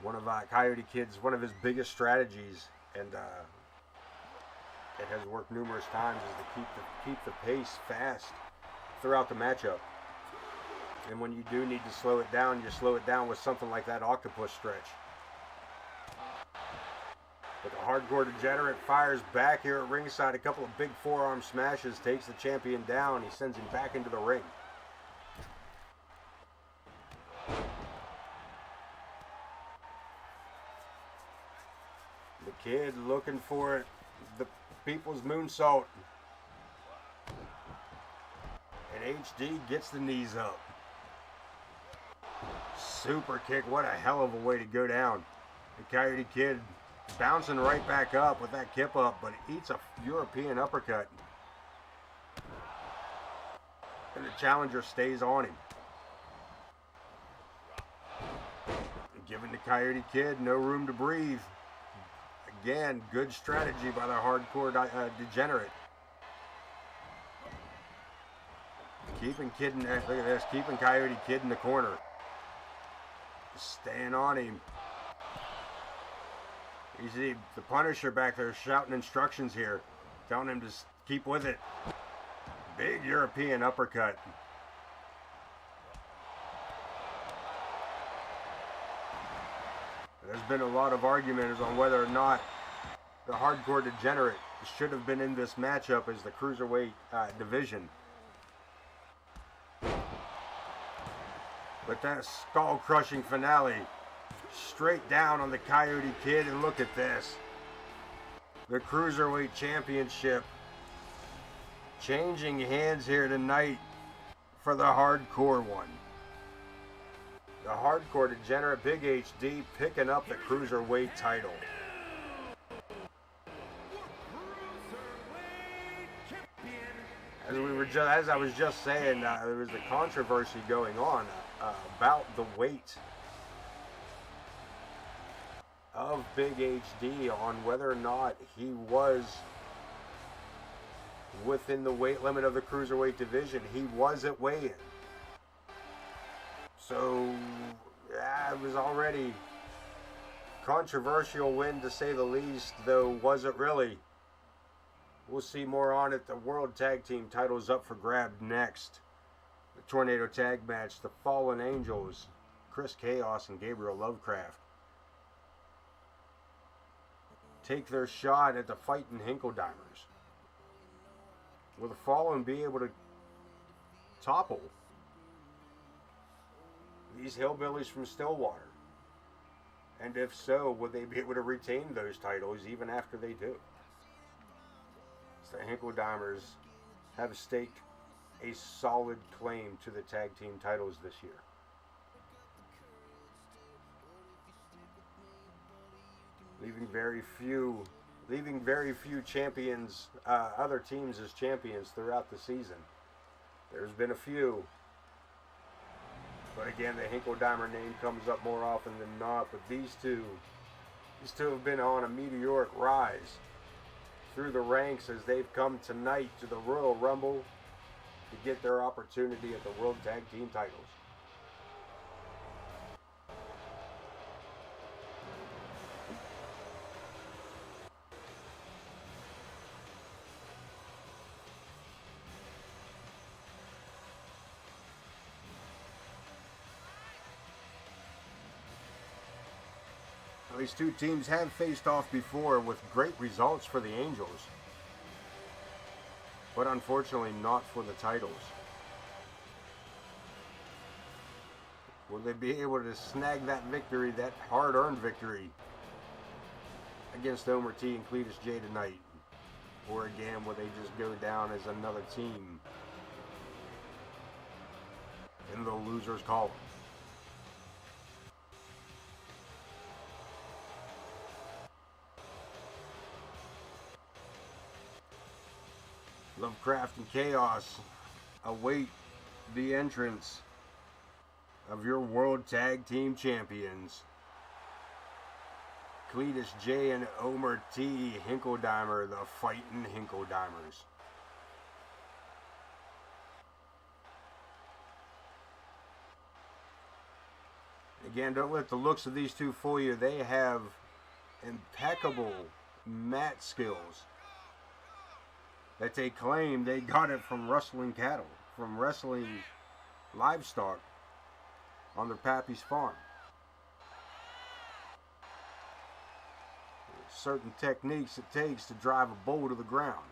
One of Coyote Kid's, one of his biggest strategies, and it has worked numerous times, is to keep the pace fast throughout the matchup. And when you do need to slow it down, you slow it down with something like that octopus stretch. But the hardcore degenerate fires back here at ringside. A couple of big forearm smashes, takes the champion down. He sends him back into the ring. The Kid looking for it. The people's moonsault. And HD gets the knees up. Super kick. What a hell of a way to go down. The Coyote Kid bouncing right back up with that kip up, but eats a European uppercut. And the challenger stays on him. Giving the Coyote Kid no room to breathe. Again, good strategy by the hardcore degenerate. Keeping Kid in there. Look at this. Keeping Coyote Kid in the corner. Staying on him. You see the Punisher back there shouting instructions here. Telling him to keep with it. Big European uppercut. There's been a lot of arguments on whether or not the hardcore degenerate should have been in this matchup as the Cruiserweight division. But that skull-crushing finale straight down on the Coyote Kid, and look at this. The Cruiserweight Championship changing hands here tonight for the hardcore one. The hardcore degenerate Big HD picking up the Cruiserweight title. As I was just saying, there was a controversy going on about the weight of Big HD on whether or not he was within the weight limit of the Cruiserweight division. He was at weigh-in. So, yeah, it was already controversial win to say the least, though was it really? We'll see more on it. The World Tag Team titles up for grab next. The Tornado Tag Match, the Fallen Angels, Chris Chaos and Gabriel Lovecraft take their shot at the Fightin Hinkledimers. Will the Fallen be able to topple these hillbillies from Stillwater? And if so, will they be able to retain those titles even after they do? So the Hinkledimers have staked a solid claim to the tag team titles this year. Leaving very few champions, other teams as champions throughout the season. There's been a few. But again, the Hinkledimer name comes up more often than not. But these two have been on a meteoric rise through the ranks as they've come tonight to the Royal Rumble to get their opportunity at the World Tag Team titles. These two teams have faced off before with great results for the Angels, but unfortunately not for the titles. Will they be able to snag that victory, that hard-earned victory, against Omer T and Cletus J tonight? Or again, will they just go down as another team in the loser's column? Lovecraft and Chaos await the entrance of your World Tag Team Champions, Cletus J and Omer T Hinkledimer, the Fightin Hinkledimers. Again, don't let the looks of these two fool you. They have impeccable mat skills that they claim they got it from rustling cattle, from wrestling livestock on their pappy's farm. There's certain techniques it takes to drive a bull to the ground.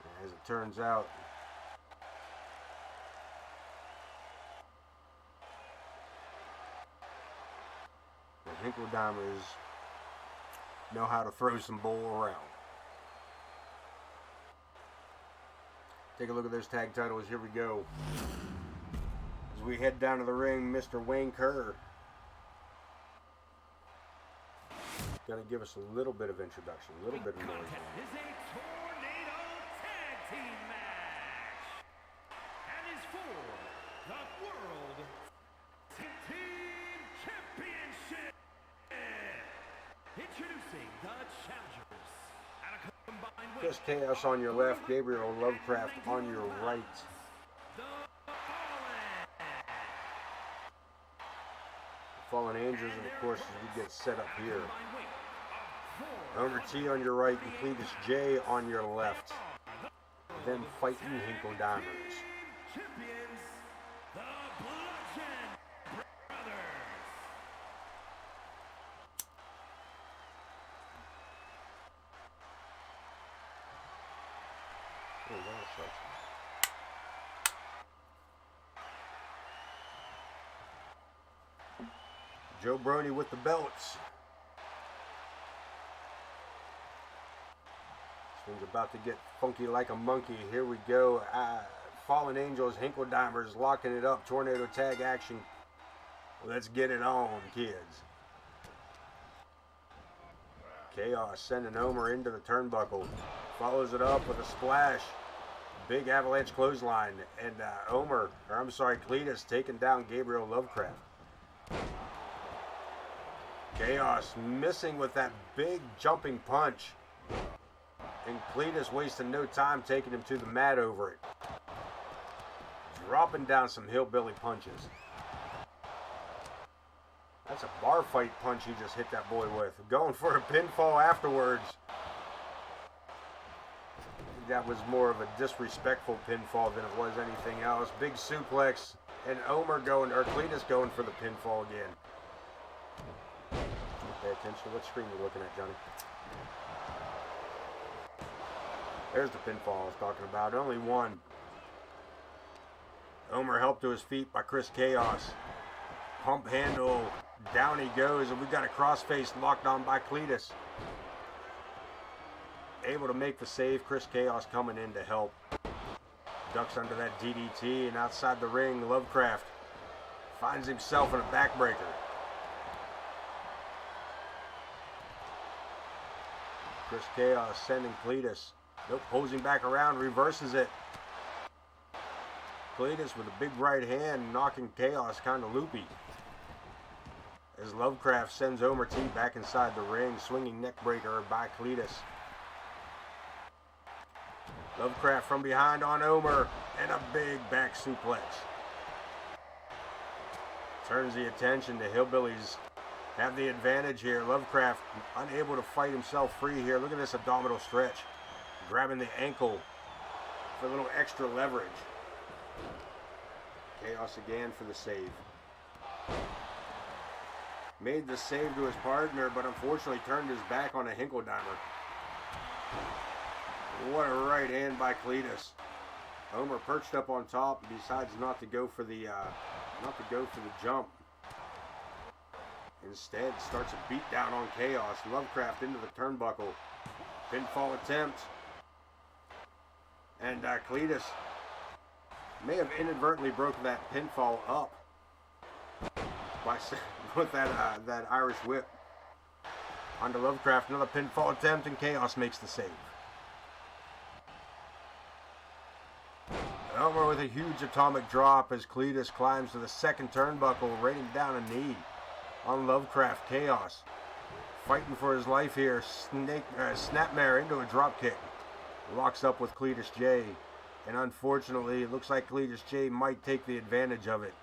And as it turns out, the Hinkledimers know how to throw some bull around. Take a look at those tag titles. Here we go. As we head down to the ring, Mr. Wayne Kerr going to give us a little bit of introduction, a little bit of noise. Is a tornado tag team match. Introducing the challengers at a combined weight. Chris Chaos on your left, Gabriel Lovecraft on your right. Fallen Angels, and of course, as we get set up here. Omer T on your right, and Cletus J on your left. Then Fightin Hinkledimers. Champions, the Bludgeon Brothers. Oh, that sucks. Joe Brody with the belts. This one's about to get funky like a monkey. Here we go. Fallen Angels, Hinkledimers locking it up. Tornado tag action. Let's get it on, kids. Chaos sending Omer into the turnbuckle. Follows it up with a splash. Big avalanche clothesline. And Cletus taking down Gabriel Lovecraft. Chaos missing with that big jumping punch. And Cletus wasting no time taking him to the mat over it. Dropping down some hillbilly punches. That's a bar fight punch he just hit that boy with. Going for a pinfall afterwards. That was more of a disrespectful pinfall than it was anything else. Big suplex. And Cletus going for the pinfall again. Pay attention to what screen you're looking at, Johnny. There's the pinfall I was talking about. Only one. Omer helped to his feet by Chris Chaos. Pump handle. Down he goes, and we got a crossface locked on by Cletus. Able to make the save. Chris Chaos coming in to help. Ducks under that DDT, and outside the ring, Lovecraft finds himself in a backbreaker. Chris Chaos sending Cletus. Nope, posing back around, reverses it. Cletus with a big right hand, knocking Chaos kind of loopy. As Lovecraft sends Omer T back inside the ring, swinging neckbreaker by Cletus. Lovecraft from behind on Omer, and a big back suplex. Turns the attention to Hillbillies. Have the advantage here. Lovecraft unable to fight himself free here. Look at this abdominal stretch. Grabbing the ankle for a little extra leverage. Chaos again for the save. Made the save to his partner, but unfortunately turned his back on a Hinkledimer. What a right hand by Cletus. Omer perched up on top and decides not to go for the jump. Instead, starts a beat down on Chaos. Lovecraft into the turnbuckle. Pinfall attempt. And Cletus may have inadvertently broken that pinfall up by with that Irish whip. Onto Lovecraft, another pinfall attempt, and Chaos makes the save. Omer with a huge atomic drop as Cletus climbs to the second turnbuckle, raining down a knee on Lovecraft. Chaos fighting for his life here. Snapmare into a drop kick. Locks up with Cletus J. And unfortunately, it looks like Cletus J might take the advantage of it.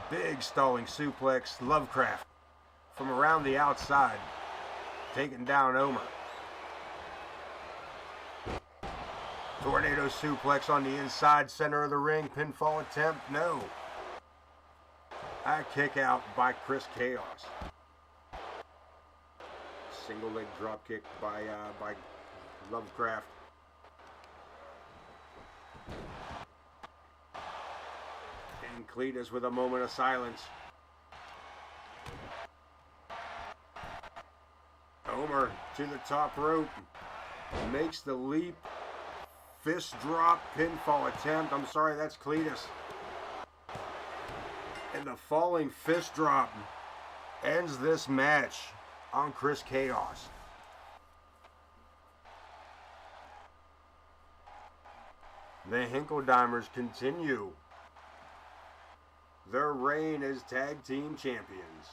Big stalling suplex. Lovecraft from around the outside, taking down Omer. Tornado suplex on the inside, center of the ring. Pinfall attempt. No. A kick out by Chris Chaos. Single leg drop kick by Lovecraft. And Cletus with a moment of silence. Omer to the top rope. Makes the leap. Fist drop, pinfall attempt. I'm sorry, that's Cletus. And the falling fist drop ends this match on Chris Chaos. The Hinkledimers continue their reign as tag team champions.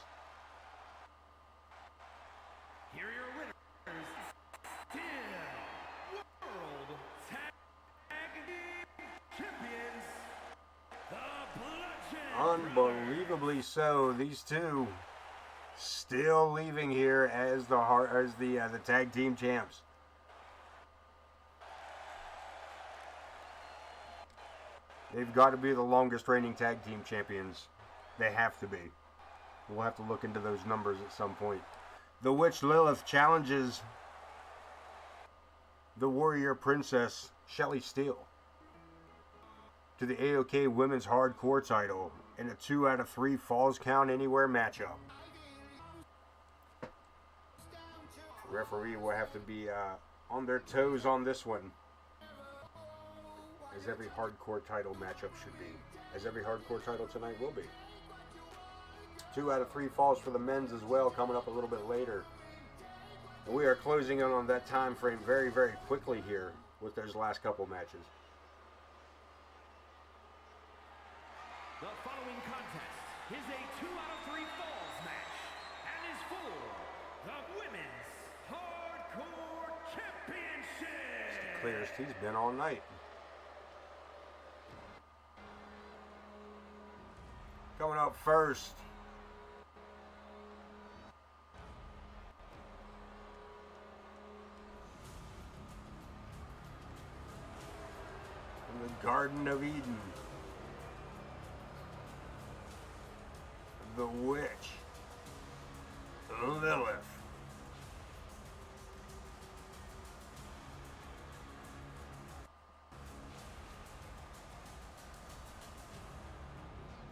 Unbelievably so. These two still leaving here as the tag team champs. They've got to be the longest reigning tag team champions. They have to be. We'll have to look into those numbers at some point. The Witch Lilith challenges the Warrior Princess Shelly Steele to the AoK Women's Hardcore title in a 2 out of 3 Falls Count Anywhere matchup. Referee will have to be on their toes on this one, as every hardcore title matchup should be, as every hardcore title tonight will be. 2 out of 3 falls for the men's as well, coming up a little bit later. And we are closing in on that time frame very, very quickly here with those last couple matches. The following contest is a 2 out of 3 falls match and is for the Women's Hardcore Championship. It's the clearest he's been all night. Coming up first, from the Garden of Eden, the Witch Lilith.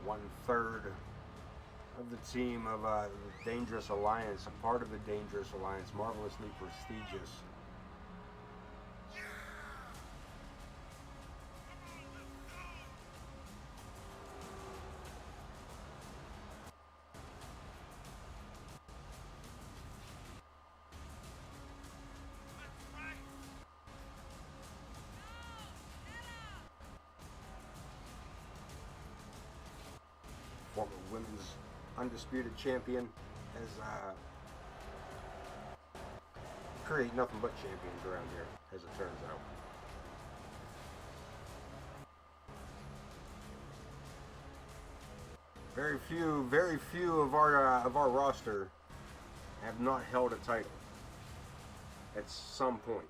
One-third of the team of the Dangerous Alliance, a part of the Dangerous Alliance, marvelously prestigious. Former women's undisputed champion has create nothing but champions around here, as it turns out. Very few of our roster have not held a title at some point.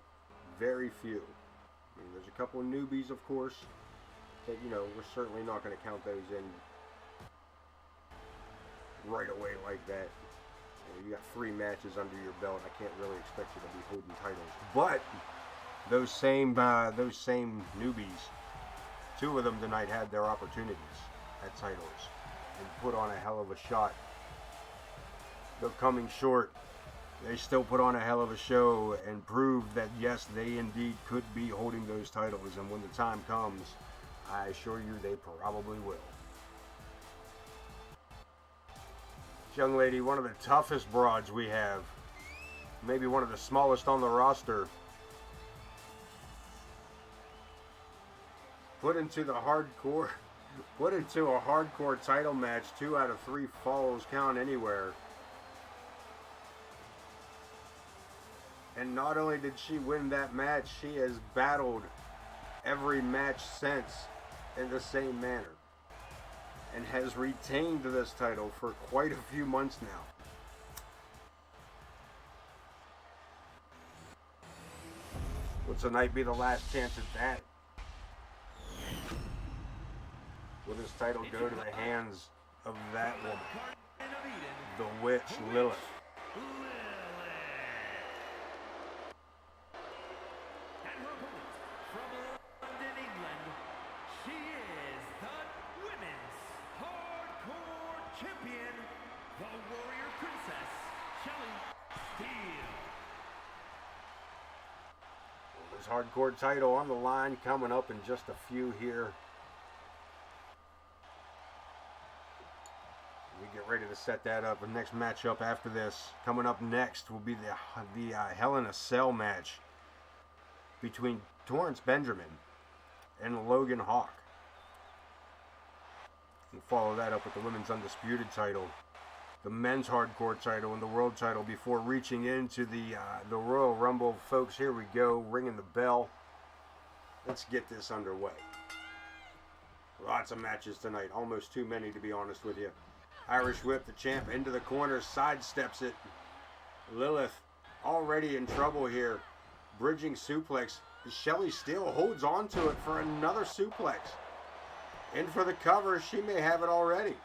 Very few. I mean, there's a couple of newbies, of course, that, you know, we're certainly not going to count those in right away like that. You got 3 matches under your belt. I can't really expect you to be holding titles. But those same newbies, 2 of them tonight had their opportunities at titles and put on a hell of a shot. Though coming short, they still put on a hell of a show and proved that yes, they indeed could be holding those titles. And when the time comes, I assure you they probably will. Young lady, one of the toughest broads we have, maybe one of the smallest on the roster, put into a hardcore title match, 2 out of 3 falls count anywhere. And not only did she win that match, she has battled every match since in the same manner, and has retained this title for quite a few months now. Will tonight be the last chance at that? Will this title go to the hands of that woman, the Witch Lilith? Champion, the Warrior Princess, Shelly Steele. Well, this hardcore title on the line coming up in just a few here. We get ready to set that up. The next matchup after this, coming up next, will be the Hell in a Cell match between Torrence Benjamin and Logan Hawk. We'll follow that up with the Women's Undisputed title, the Men's Hardcore title, and the World title before reaching into the Royal Rumble. Folks, here we go, ringing the bell. Let's get this underway. Lots of matches tonight. Almost too many, to be honest with you. Irish whip the champ into the corner. Sidesteps it. Lilith already in trouble here. Bridging suplex. Shelly Steele holds on to it for another suplex. In for the cover. She may have it already.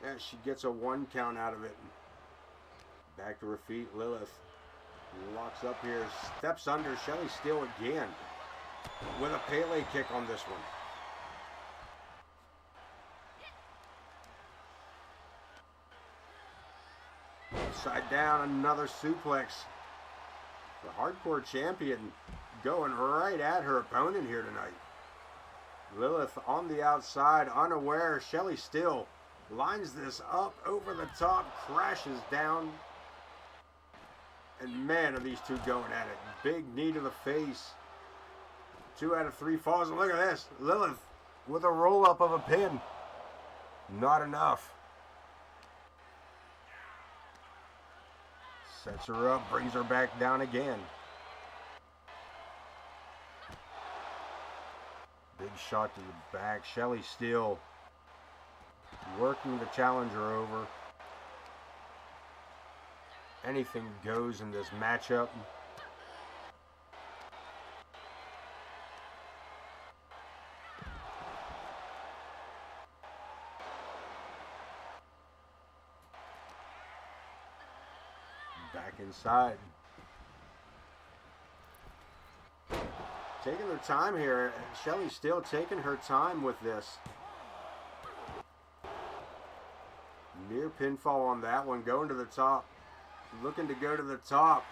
Yeah, she gets a 1 count out of it. Back to her feet. Lilith locks up here. Steps under. Shelly Steele again. With a Pele kick on this one. Upside down, another suplex. The hardcore champion going right at her opponent here tonight. Lilith on the outside, unaware. Shelly Steele lines this up over the top, crashes down. And man, are these two going at it. Big knee to the face. 2 out of 3 falls. And look at this. Lilith with a roll-up of a pin. Not enough. Sets her up, brings her back down again. Big shot to the back. Shelly Steele working the challenger over. Anything goes in this matchup. Back inside. Taking their time here. Shelly Steele taking her time with this. Near pinfall on that one. Going to the top. Looking to go to the top.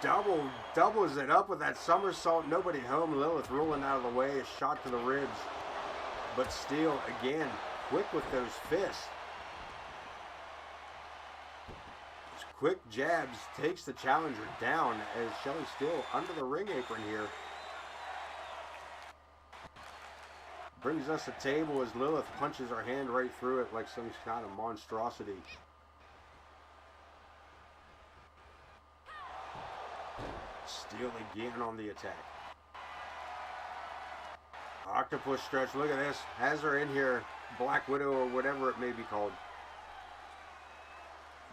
Doubles it up with that somersault. Nobody home. Lilith rolling out of the way. A shot to the ribs. But Steele again quick with those fists. Quick jabs takes the challenger down as Shelly Steele under the ring apron here. Brings us a table as Lilith punches her hand right through it like some kind of monstrosity. Steele again on the attack. Octopus stretch, look at this. Has her in here. Black Widow or whatever it may be called.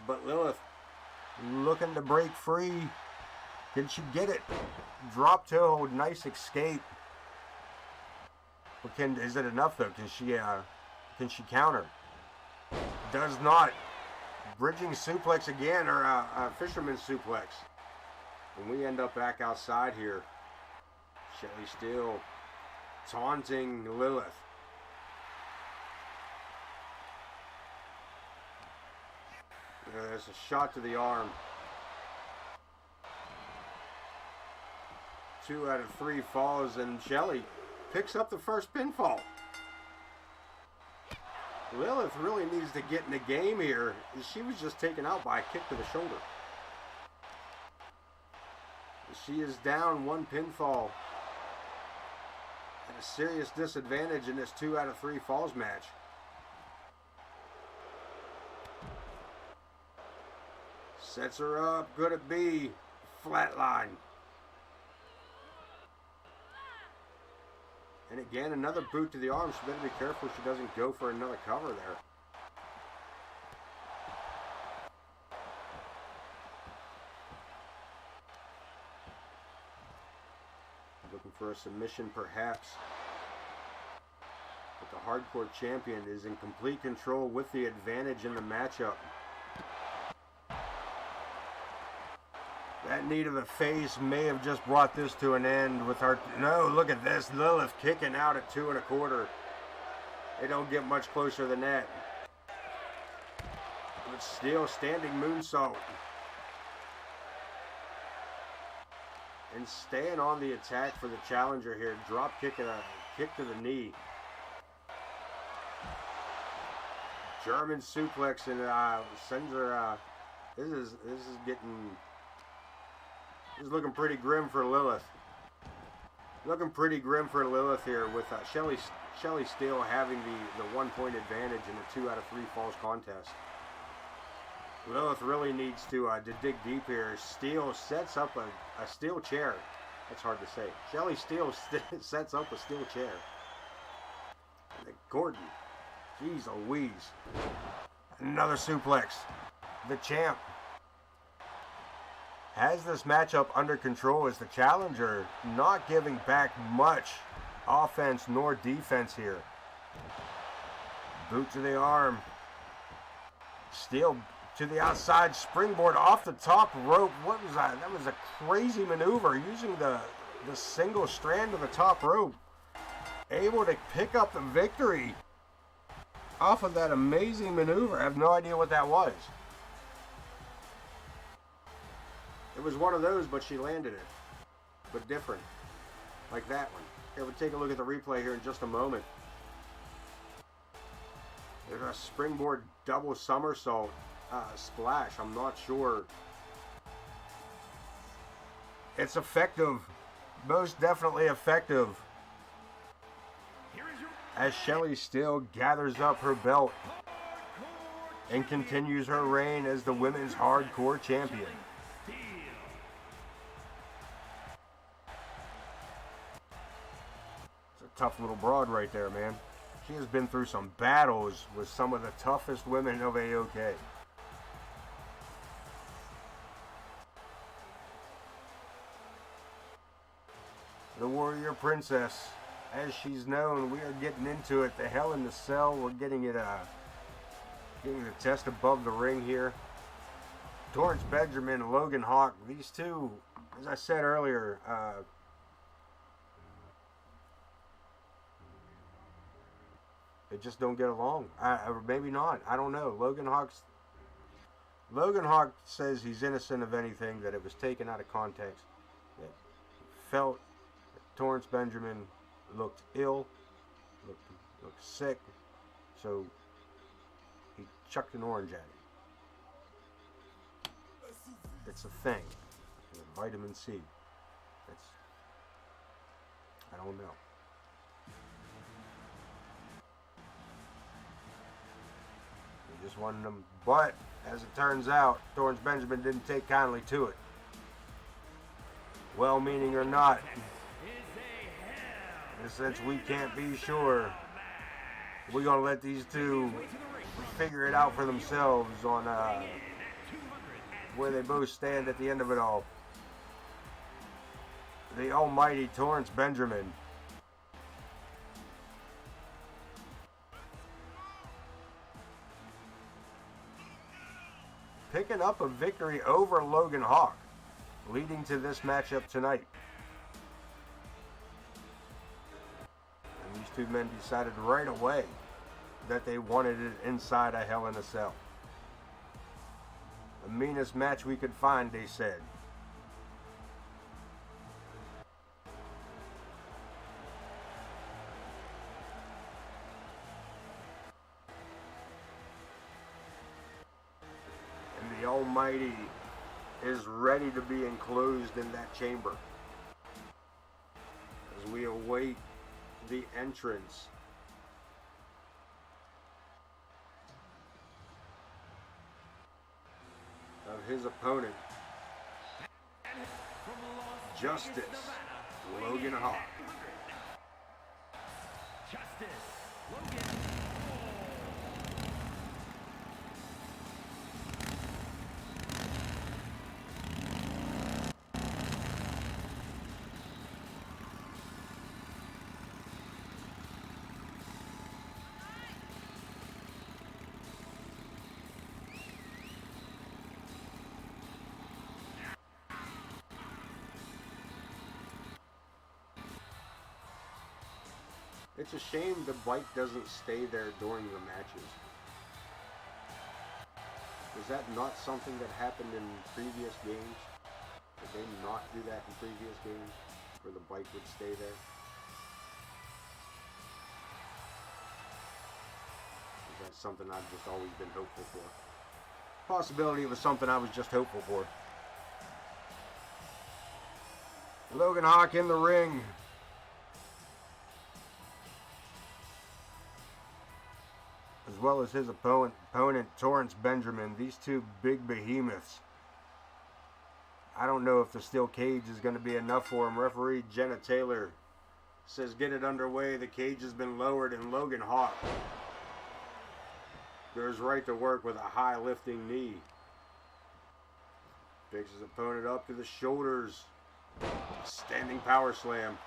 But Lilith looking to break free. Can she get it? Drop toe, nice escape. But is it enough though? Can she counter? Does not. Bridging suplex again, or a fisherman suplex. And we end up back outside here. Shelly Steele taunting Lilith. There's a shot to the arm. 2 out of 3 falls, and Shelly picks up the first pinfall. Lilith really needs to get in the game here. She was just taken out by a kick to the shoulder. She is down 1 pinfall. At a serious disadvantage in this 2 out of 3 falls match. Sets her up. Could it be? Flatline. And again, another boot to the arm. She better be careful she doesn't go for another cover there. Looking for a submission perhaps. But the hardcore champion is in complete control with the advantage in the matchup. That knee to the face may have just brought this to an end with her. No, look at this. Lilith kicking out at 2 1/4. They don't get much closer than that. But still standing moonsault. And staying on the attack for the challenger here. Drop kick and a kick to the knee. German suplex and sends her. This is getting. This is looking pretty grim for Lilith. Looking pretty grim for Lilith here with Shelly Steele having the 1 point advantage in the 2 out of 3 falls contest. Lilith really needs to dig deep here. Steele sets up a steel chair. That's hard to say. Shelly Steele sets up a steel chair. And Gordan. Jeez Louise. Another suplex. The champ has this matchup under control as the challenger, not giving back much offense nor defense here. Boot to the arm. Steele to the outside, springboard off the top rope. What was that? That was a crazy maneuver using the single strand of the top rope. Able to pick up the victory off of that amazing maneuver. I have no idea what that was. It was one of those, but she landed it. But different. Like that one. Here, we'll take a look at the replay here in just a moment. There's a springboard double somersault splash. I'm not sure. It's effective. Most definitely effective. As Shelly Steele gathers up her belt and continues her reign as the women's hardcore champion. It's a tough little broad right there, man. She has been through some battles with some of the toughest women of AoK. The Warrior Princess, as she's known, we are getting into it. The Hell in the Cell, we're getting it getting the test above the ring here. Torrence Benjamin, Logan Hawk, these two, as I said earlier, they just don't get along. Or maybe not. I don't know. Logan Hawk says he's innocent of anything, that it was taken out of context, that he felt that Torrence Benjamin looked ill, looked sick, so he chucked an orange at him. It's a thing. Vitamin C. I don't know. He just wanted them, but as it turns out, Torrence Benjamin didn't take kindly to it. Well-meaning or not, since we can't be sure, we're gonna let these two figure it out for themselves on where they both stand at the end of it all. The almighty Torrence Benjamin. Picking up a victory over Logan Hawk, leading to this matchup tonight. And these two men decided right away that they wanted it inside a Hell in a Cell. The meanest match we could find, they said. And the Almighty is ready to be enclosed in that chamber as we await the entrance of his opponent, Justice Logan Hawk. It's a shame the bike doesn't stay there during the matches. Is that not something that happened in previous games? Did they not do that in previous games, where the bike would stay there? Is that something I've just always been hopeful for? Possibility it was something I was just hopeful for. Logan Hawk in the ring. As well as his opponent Torrence Benjamin. These two big behemoths. I don't know if the steel cage is going to be enough for him. Referee Jenna Taylor says get it underway. The cage has been lowered, and Logan Hawk goes right to work with a high lifting knee. Picks his opponent up to the shoulders. Standing power slam.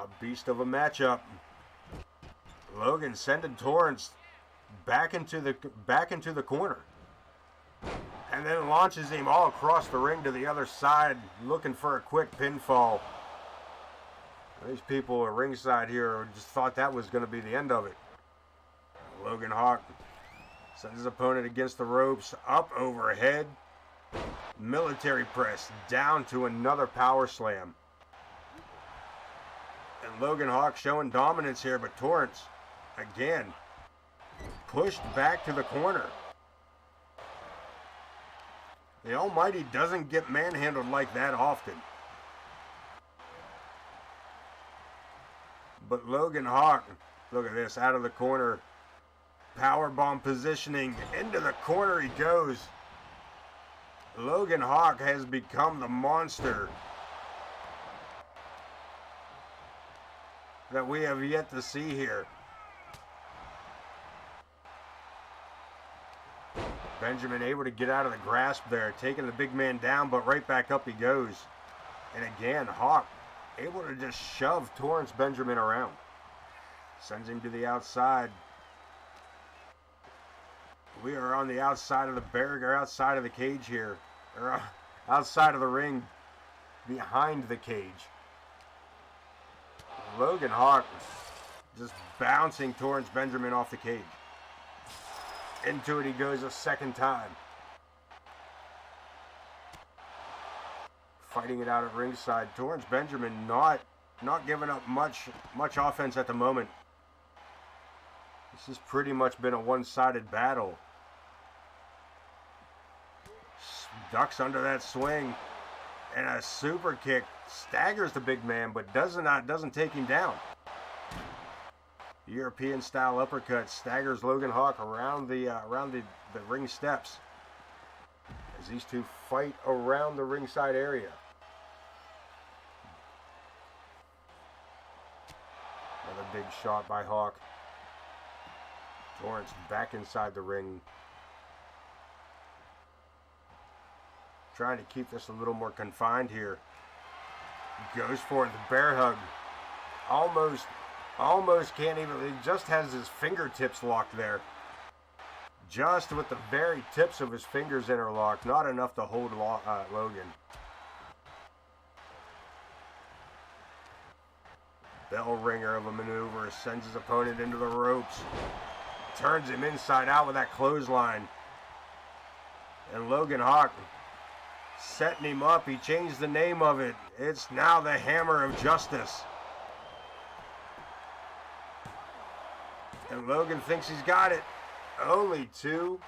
A beast of a matchup. Logan sending Torrence back into the corner. And then launches him all across the ring to the other side, looking for a quick pinfall. These people at ringside here just thought that was going to be the end of it. Logan Hawk sends his opponent against the ropes, up overhead. Military press, down to another power slam. And Logan Hawk showing dominance here, but Torrence, again, pushed back to the corner. The Almighty doesn't get manhandled like that often. But Logan Hawk, look at this, out of the corner. Powerbomb positioning, into the corner he goes. Logan Hawk has become the monster that we have yet to see here. Benjamin able to get out of the grasp there, taking the big man down, but right back up he goes. And again, Hawk able to just shove Torrence Benjamin around. Sends him to the outside. We are on the outside of the barrier, outside of the cage here. Or outside of the ring, behind the cage. Logan Hawk just bouncing Torrence Benjamin off the cage. Into it he goes a second time. Fighting it out at ringside. Torrence Benjamin not giving up much offense at the moment. This has pretty much been a one-sided battle. Ducks under that swing, and a super kick staggers the big man, but doesn't take him down. European style uppercut staggers Logan Hawk around the ring steps as these two fight around the ringside area. Another big shot by Hawk. Torrence back inside the ring. Trying to keep this a little more confined here. Goes for it, the bear hug. Almost can't even, he just has his fingertips locked there. Just with the very tips of his fingers interlocked, not enough to hold Logan. Bell ringer of a maneuver, sends his opponent into the ropes. Turns him inside out with that clothesline. And Logan Hawk setting him up. He changed the name of it. It's now the Hammer of Justice. And Logan thinks he's got it. Only two.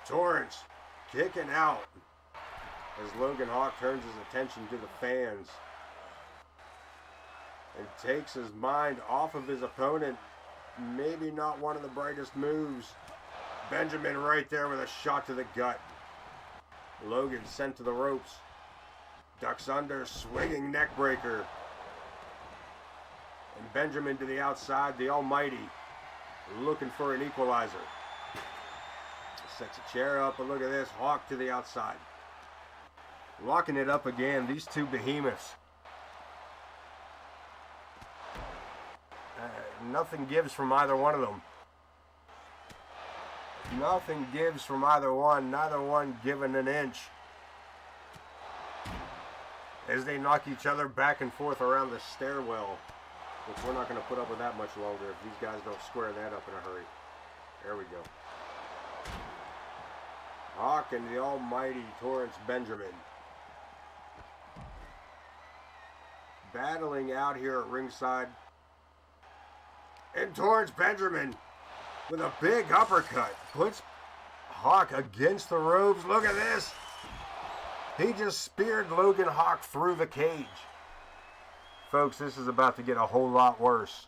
Torrence kicking out as Logan Hawk turns his attention to the fans and takes his mind off of his opponent. Maybe not one of the brightest moves. Benjamin right there with a shot to the gut. Logan sent to the ropes. Ducks under, swinging neck breaker. And Benjamin to the outside, the Almighty, looking for an equalizer. Sets a chair up, but look at this, Hawk to the outside. Locking it up again, these two behemoths. Nothing gives from either one of them. Nothing gives from either one, neither one giving an inch. As they knock each other back and forth around the stairwell, which we're not going to put up with that much longer if these guys don't square that up in a hurry. There we go. Hawk and the Almighty Torrence Benjamin battling out here at ringside. And Torrence Benjamin with a big uppercut puts Hawk against the ropes. Look at this. He just speared Logan Hawk through the cage. Folks, this is about to get a whole lot worse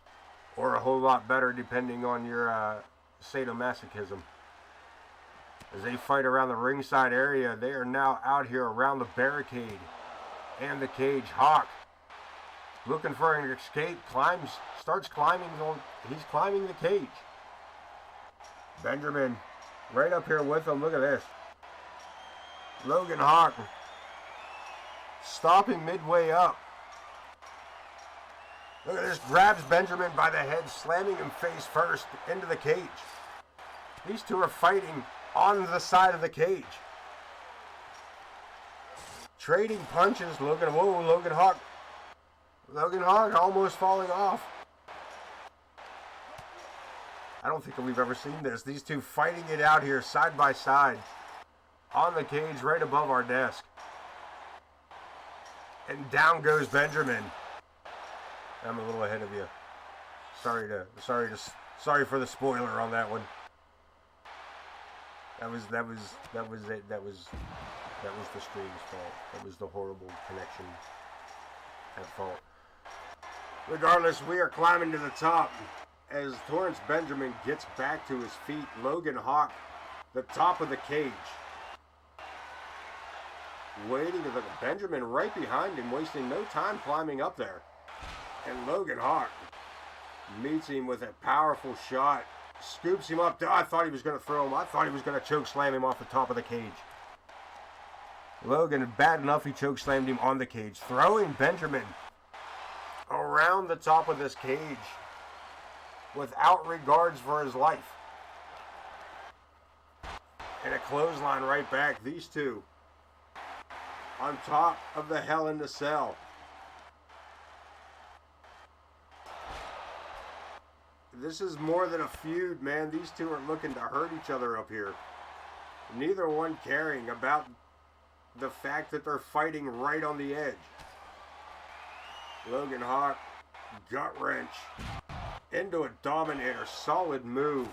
or a whole lot better depending on your sadomasochism. As they fight around the ringside area, they are now out here around the barricade and the cage. Hawk, looking for an escape, starts climbing. He's climbing the cage. Benjamin right up here with him. Look at this. Logan Hawk stopping midway up. Look at this. Grabs Benjamin by the head, slamming him face first into the cage. These two are fighting on the side of the cage. Trading punches. Logan Hawk. Logan Hawk almost falling off. I don't think we've ever seen this. These two fighting it out here side by side on the cage right above our desk. And down goes Benjamin. I'm a little ahead of you. Sorry for the spoiler on that one. That was it. That was the stream's fault. That was the horrible connection at fault. Regardless, we are climbing to the top as Torrence Benjamin gets back to his feet. Logan Hawk, the top of the cage, waiting. Benjamin right behind him, wasting no time climbing up there. And Logan Hawk meets him with a powerful shot. Scoops him up. I thought he was going to throw him. I thought he was going to choke slam him off the top of the cage. Logan, bad enough, he choke slammed him on the cage. Throwing Benjamin around the top of this cage without regards for his life. And a clothesline right back. These two on top of the Hell in the Cell. This is more than a feud, man. These two are looking to hurt each other up here. Neither one caring about the fact that they're fighting right on the edge. Logan Hawk, gut wrench into a dominator. Solid move.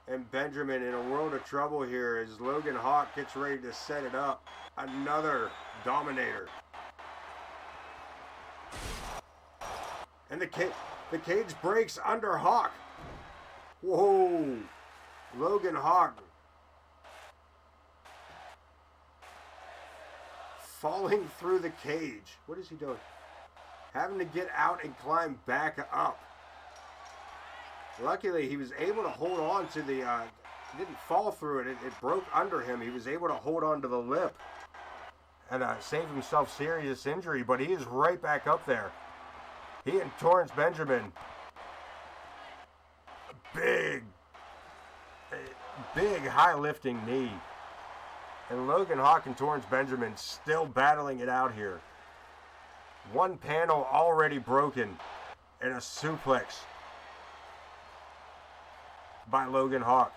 And Benjamin in a world of trouble here as Logan Hawk gets ready to set it up. Another dominator. And the cage breaks under Hawk. Whoa. Logan Hawk falling through the cage. What is he doing? Having to get out and climb back up. Luckily, he was able to hold on to the, didn't fall through it. It broke under him. He was able to hold on to the lip and save himself serious injury, but he is right back up there. He and Torrence Benjamin, big high lifting knee. And Logan Hawk and Torrence Benjamin still battling it out here. One panel already broken and a suplex by Logan Hawk.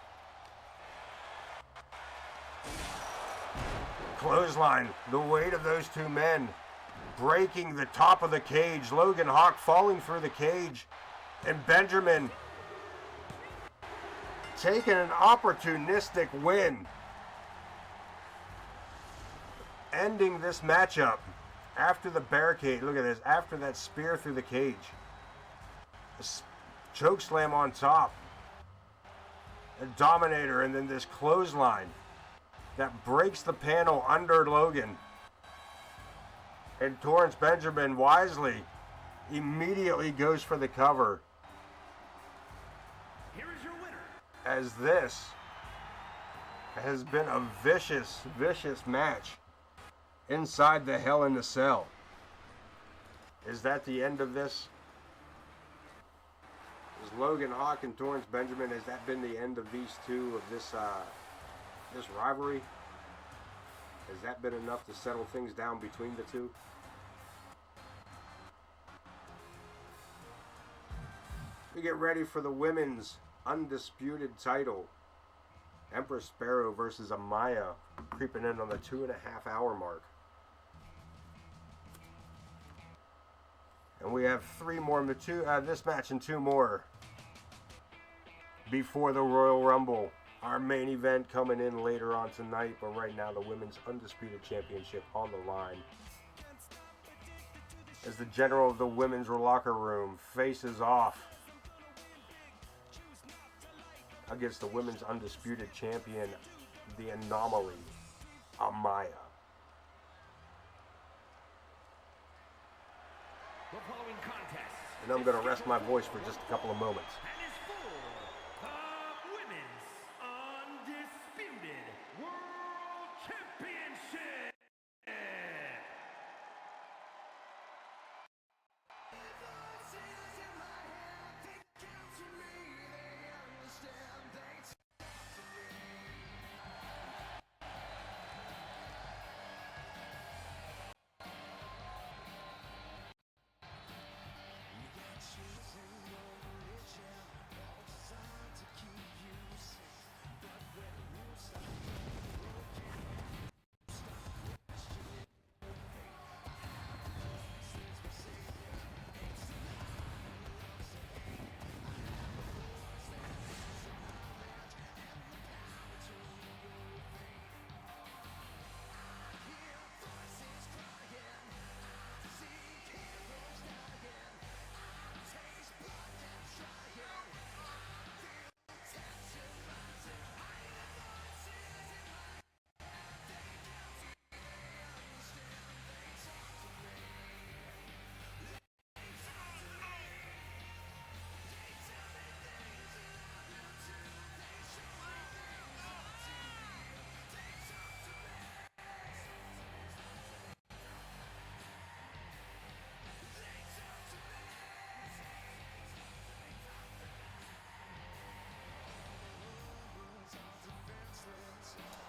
Clothesline, the weight of those two men breaking the top of the cage. Logan Hawk falling through the cage, and Benjamin taking an opportunistic win, ending this matchup after the barricade. Look at this, after that spear through the cage, a choke slam on top, a dominator, and then this clothesline that breaks the panel under Logan. And Torrence Benjamin wisely immediately goes for the cover. Here is your winner. As this has been a vicious match inside the Hell in the Cell. Is that the end of this? Is Logan Hawk and Torrence Benjamin, has that been the end of these two, of this rivalry? Has that been enough to settle things down between the two? We get ready for the women's undisputed title. Empress Sparrow versus Amaya, creeping in on the 2.5 hour mark. And we have three more, this match and two more before the Royal Rumble. Our main event coming in later on tonight, but right now the Women's Undisputed Championship on the line. as the general of the women's locker room faces off against the women's undisputed champion, the Anomaly, Amaya. The following contest. And I'm going to rest my voice for just a couple of moments. And is for the Women's Undisputed World Championship.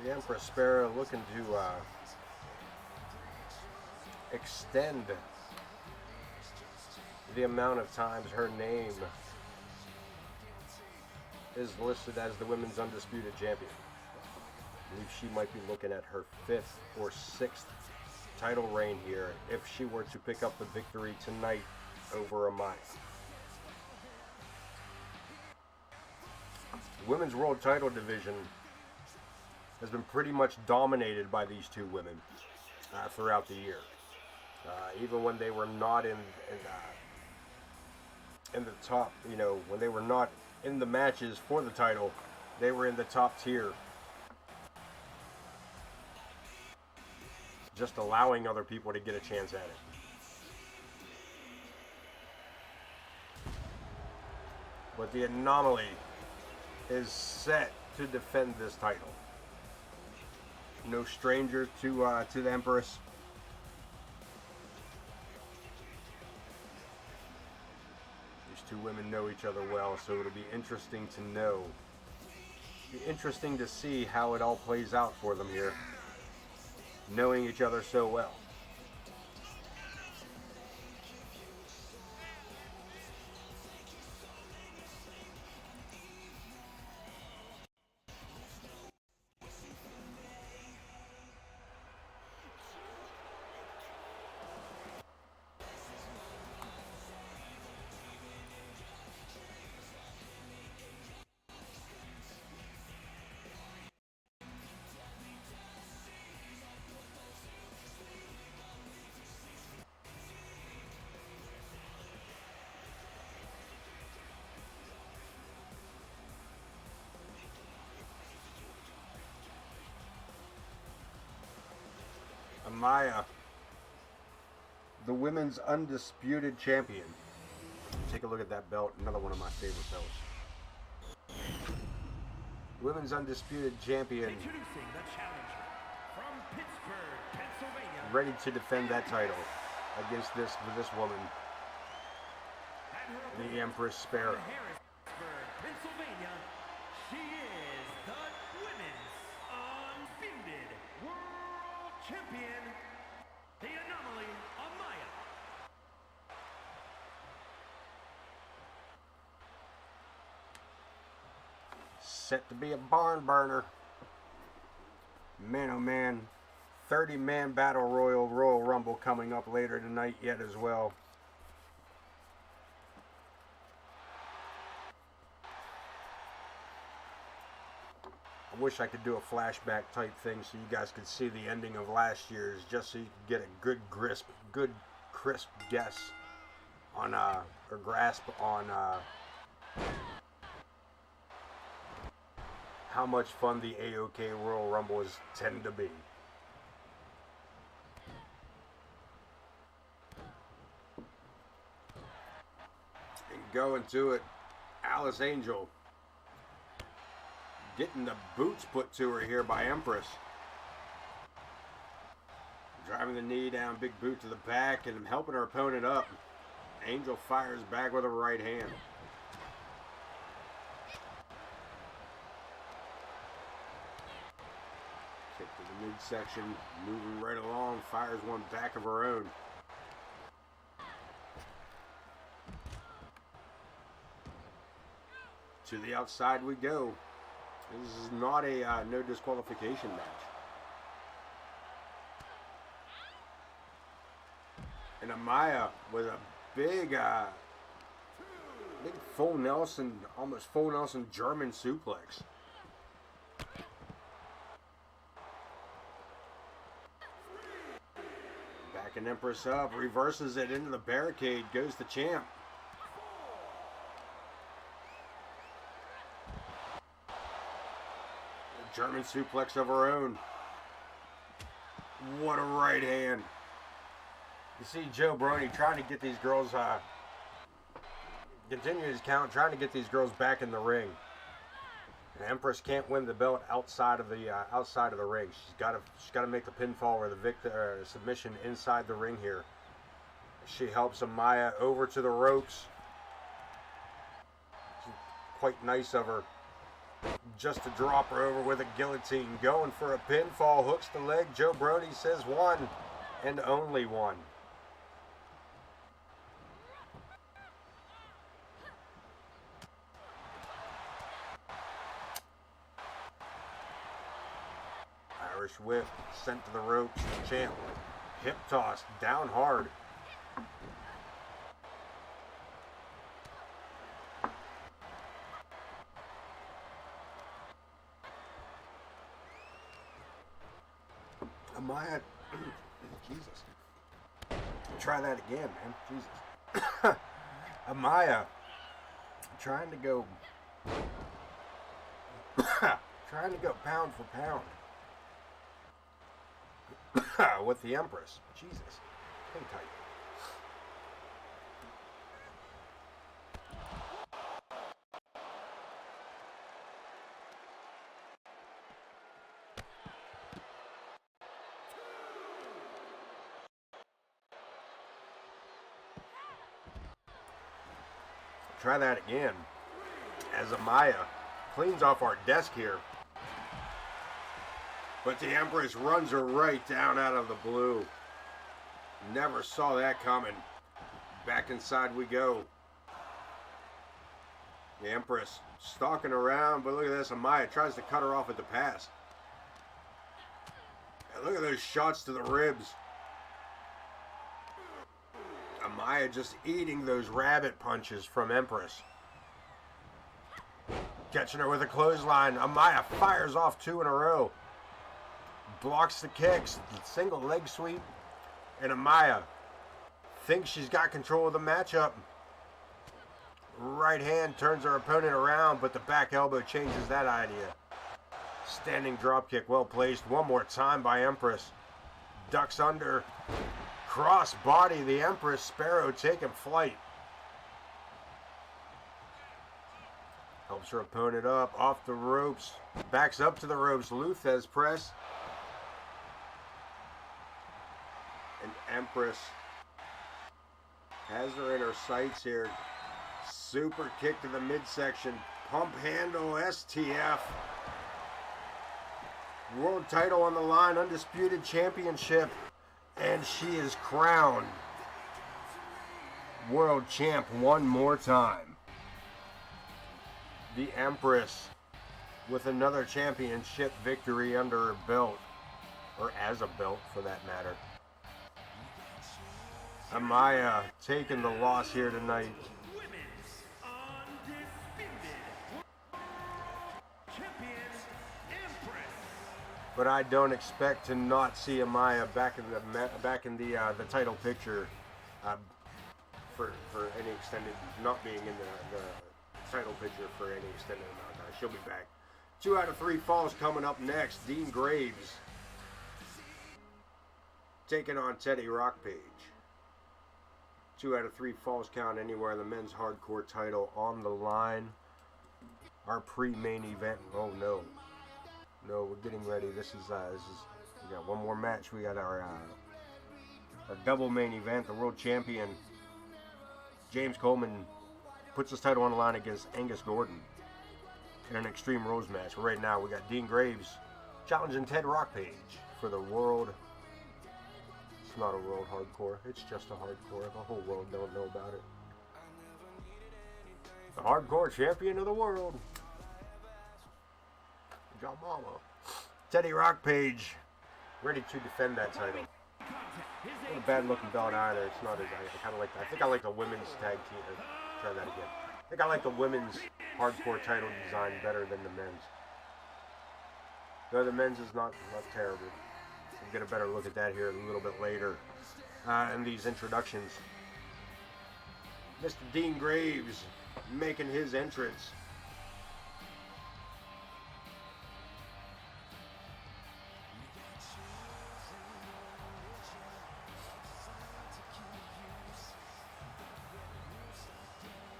The Empress Sparrow looking to extend the amount of times her name is listed as the Women's Undisputed Champion. I believe she might be looking at her 5th or 6th title reign here if she were to pick up the victory tonight over Amaya. The Women's World Title division has been pretty much dominated by these two women throughout the year. Even when they were not in the top, you know, when they were not in the matches for the title, they were in the top tier, just allowing other people to get a chance at it. But the Anomaly is set to defend this title. No stranger to the Empress. These two women know each other well, so it'll be interesting to know. Be interesting to see how it all plays out for them here, knowing each other so well. Amaya, the Women's Undisputed Champion. Take a look at that belt, another one of my favorite belts. Women's Undisputed Champion. Introducing the challenger from Pittsburgh, Pennsylvania. Ready to defend that title against this woman, the Empress Sparrow. Harrisburg, Pennsylvania. She is the Women's Undisputed World Champion, the Anomaly, Amaya. Set to be a barn burner. Man, oh man. 30-man Battle Royal Rumble coming up later tonight yet as well. I wish I could do a flashback type thing so you guys could see the ending of last year's, just so you could get a good crisp guess on or grasp on how much fun the AoK Royal Rumbles tend to be. And going to it, Alice Angel getting the boots put to her here by Empress. Driving the knee down, big boot to the back, and helping her opponent up. Angel fires back with a right hand. Kick to the midsection, moving right along, fires one back of her own. To the outside we go. This is not a no disqualification match. And Amaya with a big full Nelson, almost full Nelson German suplex. Backing Empress up, reverses it into the barricade, goes the champ. German suplex of her own. What a right hand. You see Joe Brony trying to get these girls, continue his count, trying to get these girls back in the ring. And Empress can't win the belt outside of the ring. She's got to make the pinfall or the submission inside the ring here. She helps Amaya over to the ropes. Quite nice of her. Just to drop her over with a guillotine. Going for a pinfall, hooks the leg. Joe Brony says one and only one. Irish whip, sent to the ropes, champ. Hip toss, down hard. Amaya, Jesus. Try that again, man. Jesus. Amaya, trying to go pound for pound with the Empress. Jesus. Hang tight. Try that again as Amaya cleans off our desk here. But the Empress runs her right down out of the blue. Never saw that coming. Back inside we go. The Empress stalking around, but look at this. Amaya tries to cut her off at the pass. And look at those shots to the ribs. Amaya just eating those rabbit punches from Empress. Catching her with a clothesline. Amaya fires off two in a row. Blocks the kicks. Single leg sweep. And Amaya thinks she's got control of the matchup. Right hand turns her opponent around, but the back elbow changes that idea. Standing drop kick, well placed. One more time by Empress. Ducks under. Cross body, the Empress. Sparrow taking flight. Helps her opponent up, off the ropes. Backs up to the ropes. Luthez press. And Empress has her in her sights here. Super kick to the midsection. Pump handle, STF. World title on the line, Undisputed Championship. And she is crowned world champ one more time. The Empress with another championship victory under her belt, or as a belt for that matter. Amaya taking the loss here tonight. But I don't expect to not see Amaya back in the title picture for any extended, not being in the title picture for any extended amount of time. She'll be back. 2 out of 3 falls coming up next. Dean Graves taking on Teddy Rockpage. 2 out of 3 falls count anywhere. The men's hardcore title on the line. Our pre-main event. Oh no, we're getting ready. This is we got one more match. We got our double main event. The world champion James Coleman puts his title on the line against Angus Gordan in an Extreme Rules match. Right now we got Dean Graves challenging Ted Rockpage for the world. It's not a world hardcore. It's just a hardcore. The whole world don't know about it. The hardcore champion of the world. John Mama. Teddy Rockpage ready to defend that title. Not a bad looking belt either. It's not as I think I like the women's tag team. Try that again. I think I like the women's hardcore title design better than the men's. Though the men's is not terrible. We'll get a better look at that here a little bit later in these introductions. Mr. Dean Graves making his entrance.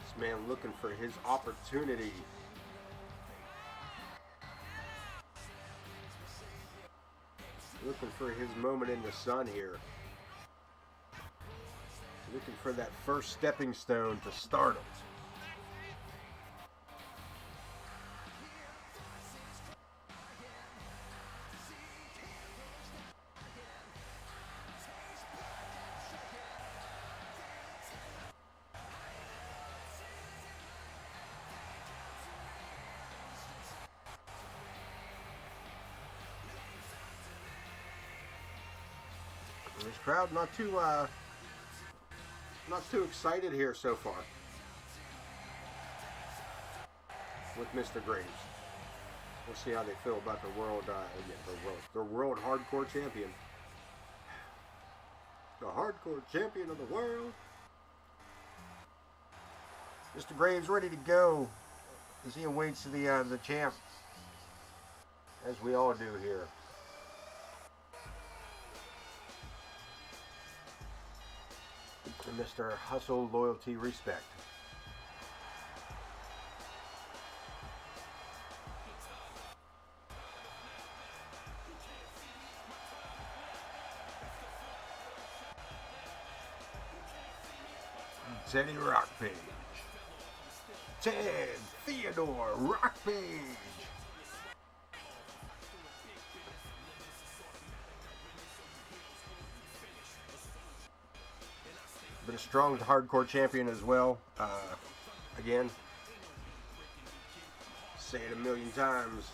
This man looking for his opportunity. Looking for his moment in the sun here. Looking for that first stepping stone to stardom. This crowd not too excited here so far with Mr. Graves. We'll see how they feel about the world hardcore champion. The hardcore champion of the world. Mr. Graves ready to go as he awaits the champ, as we all do here. Mr. Hustle, Loyalty, Respect. Teddy Rockpage. Ted Theodore Rockpage. Been a strong hardcore champion as well. Again, say it a million times.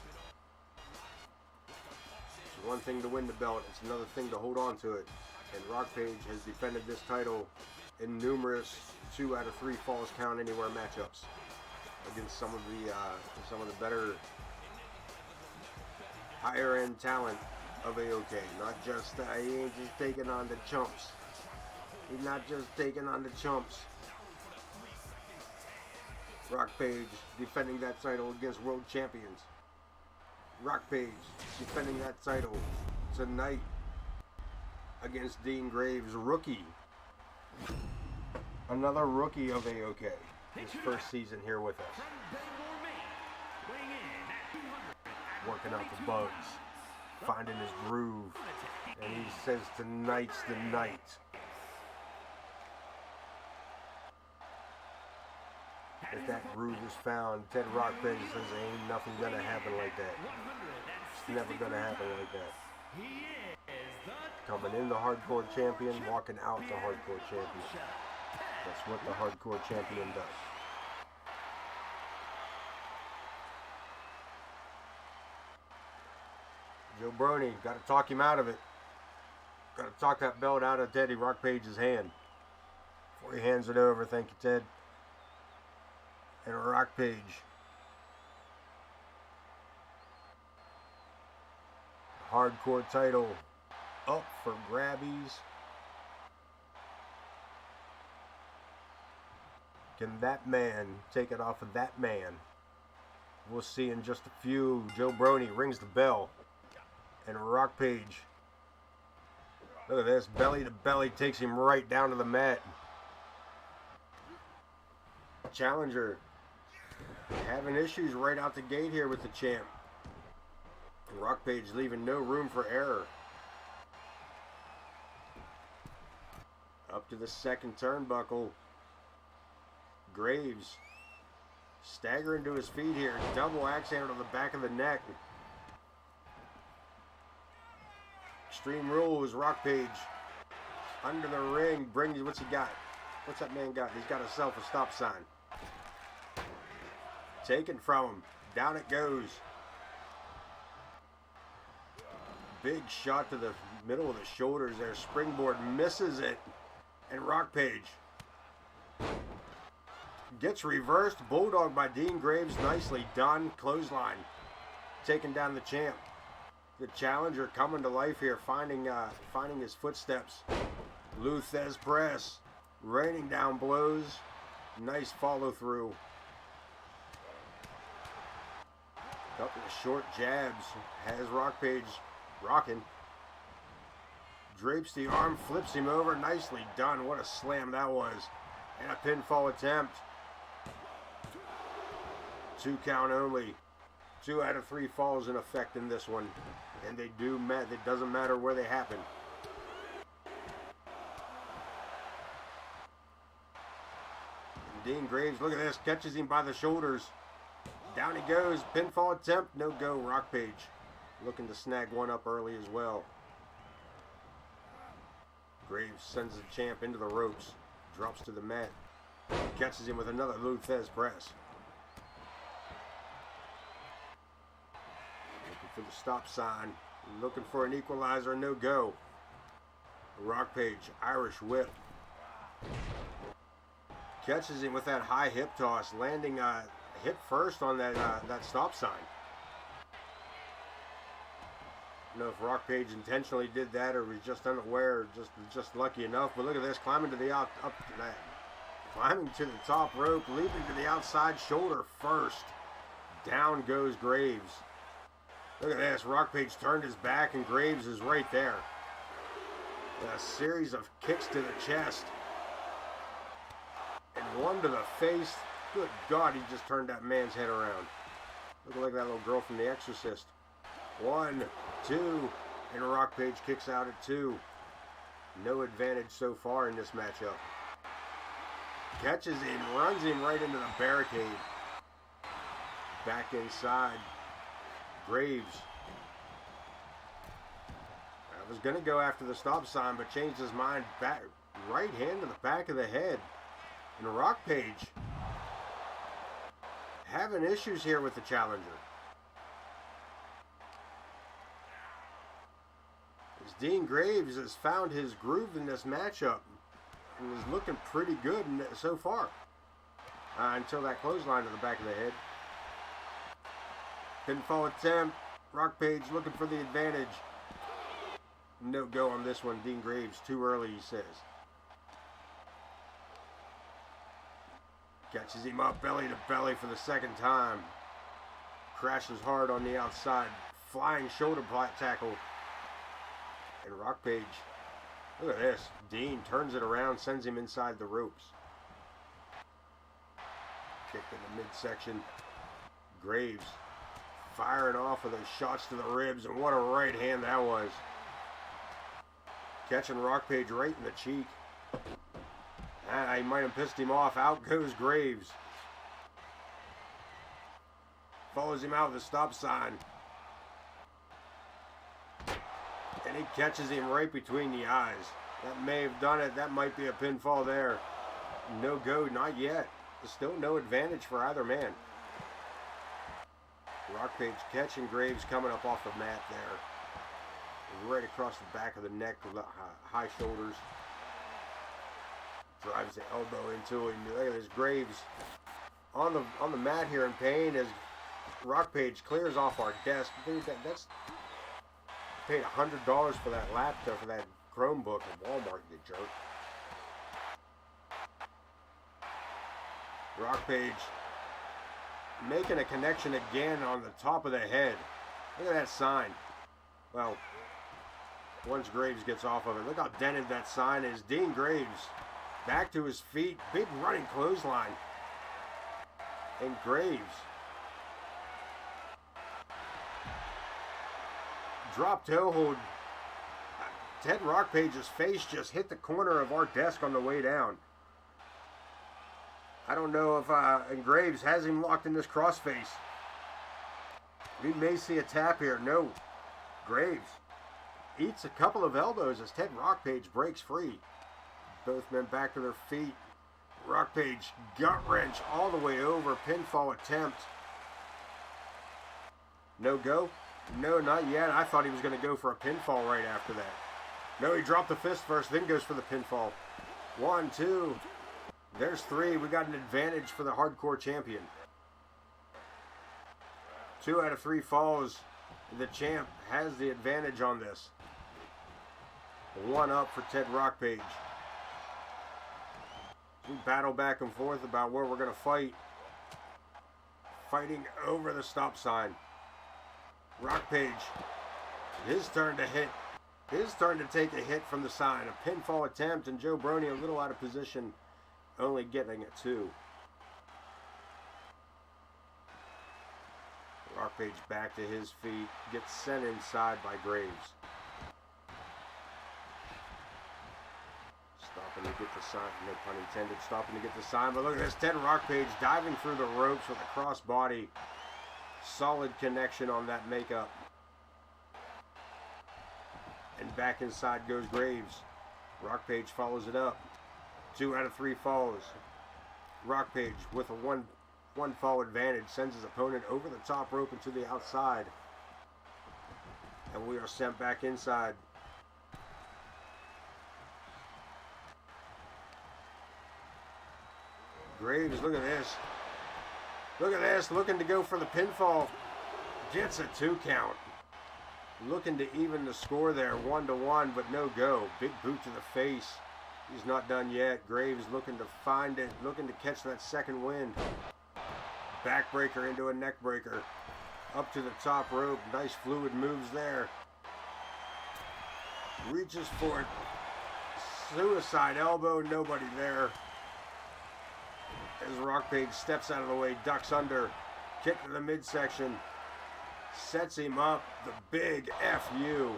It's one thing to win the belt, it's another thing to hold on to it. And Rockpage has defended this title in numerous 2 out of 3 falls count anywhere matchups against some of the better higher end talent of AoK. Not just he ain't just taking on the chumps. He's not just taking on the chumps. Rockpage defending that title against world champions. Rockpage defending that title tonight against Dean Graves, rookie. Another rookie of AoK. His first season here with us. Working out the bugs. Finding his groove. And he says tonight's the night. If that groove is found, Ted Rockpage says ain't nothing gonna happen like that. It's never gonna happen like that. Coming in the hardcore champion, walking out the hardcore champion. That's what the hardcore champion does. Joe Brony, gotta talk him out of it. Gotta talk that belt out of Teddy Rockpage's hand. Before he hands it over, thank you, Ted. And Rockpage. Hardcore title up for grabbies. Can that man take it off of that man? We'll see in just a few. Joe Brony rings the bell. And Rockpage, look at this, belly to belly, takes him right down to the mat. Challenger having issues right out the gate here with the champ. Rockpage leaving no room for error. Up to the second turnbuckle. Graves staggering to his feet here. Double axe handle to the back of the neck. Extreme Rules, Rockpage under the ring. Brings, what's he got? What's that man got? He's got himself a stop sign. Taken from him. Down it goes. Big shot to the middle of the shoulders there. Springboard misses it. And Rockpage gets reversed. Bulldog by Dean Graves. Nicely done. Clothesline. Taking down the champ. The challenger coming to life here. Finding his footsteps. Luthez press. Raining down blows. Nice follow through. Couple of short jabs. Has Rockpage rocking. Drapes the arm, flips him over. Nicely done. What a slam that was. And a pinfall attempt. 2 count only. 2 out of 3 falls in effect in this one. And they do, it doesn't matter where they happen. And Dean Graves, look at this, catches him by the shoulders. Down he goes. Pinfall attempt. No go. Rockpage looking to snag one up early as well. Graves sends the champ into the ropes. Drops to the mat. Catches him with another Luthez press. Looking for the stop sign. Looking for an equalizer. No go. Rockpage. Irish whip. Catches him with that high hip toss. Landing hip first on that stop sign. I don't know if Rockpage intentionally did that or was just unaware, just lucky enough. But look at this, climbing to the climbing to the top rope, leaping to the outside shoulder first. Down goes Graves. Look at this, Rockpage turned his back and Graves is right there. A series of kicks to the chest. And one to the face. Good God, he just turned that man's head around. Looking like that little girl from The Exorcist. 1, 2, and Rockpage kicks out at 2. No advantage so far in this matchup. Catches him, runs him right into the barricade. Back inside. Graves. I was going to go after the stop sign, but changed his mind. Back, right hand to the back of the head. And Rockpage having issues here with the challenger. As Dean Graves has found his groove in this matchup and is looking pretty good so far. Until that clothesline to the back of the head. Pinfall attempt. Rockpage looking for the advantage. No go on this one. Dean Graves too early, he says. Catches him up belly to belly for the second time. Crashes hard on the outside. Flying shoulder tackle. And Rockpage, look at this. Dean turns it around, sends him inside the ropes. Kick in the midsection. Graves firing off of those shots to the ribs, and what a right hand that was. Catching Rockpage right in the cheek. He might have pissed him off. Out goes Graves. Follows him out with a stop sign. And he catches him right between the eyes. That may have done it. That might be a pinfall there. No go, not yet. There's still no advantage for either man. Rockpage catching Graves coming up off the mat there. Right across the back of the neck with the high shoulders. Drives the elbow into him. Look at this, Graves on the mat here in pain as Rockpage clears off our desk. Dude, that's paid $100 for that laptop, for that Chromebook at Walmart, you jerk. Rockpage making a connection again on the top of the head. Look at that sign. Well, once Graves gets off of it, look how dented that sign is. Dean Graves back to his feet. Big running clothesline. And Graves drop toe hold. Ted Rockpage's face just hit the corner of our desk on the way down. I don't know if and Graves has him locked in this crossface. We may see a tap here. No. Graves eats a couple of elbows as Ted Rockpage breaks free. Both men back to their feet. Rockpage gut wrench all the way over. Pinfall attempt. No go? No, not yet. I thought he was going to go for a pinfall right after that. No, he dropped the fist first, then goes for the pinfall. 1, 2. There's 3. We got an advantage for the hardcore champion. 2 out of 3 falls. The champ has the advantage on this. 1 up for Ted Rockpage. We battle back and forth about where we're going to fight. Fighting over the stop sign. Rockpage, his turn to hit. His turn to take a hit from the sign. A pinfall attempt, and Joe Brony a little out of position, only getting a 2. Rockpage back to his feet, gets sent inside by Graves. Stopping to get the sign, no pun intended, stopping to get the sign, but look at this, Ted Rockpage diving through the ropes with a cross body. Solid connection on that makeup. And back inside goes Graves. Rockpage follows it up. 2 out of 3 falls. Rockpage with a one fall advantage sends his opponent over the top rope and to the outside. And we are sent back inside. Graves, look at this. Look at this, looking to go for the pinfall. Gets a 2 count. Looking to even the score there, 1-1, but no go. Big boot to the face. He's not done yet. Graves looking to find it, looking to catch that second win. Backbreaker into a neck breaker. Up to the top rope. Nice fluid moves there. Reaches for it. Suicide elbow, nobody there. As Rockpage steps out of the way, ducks under. Kick to the midsection. Sets him up, the big FU.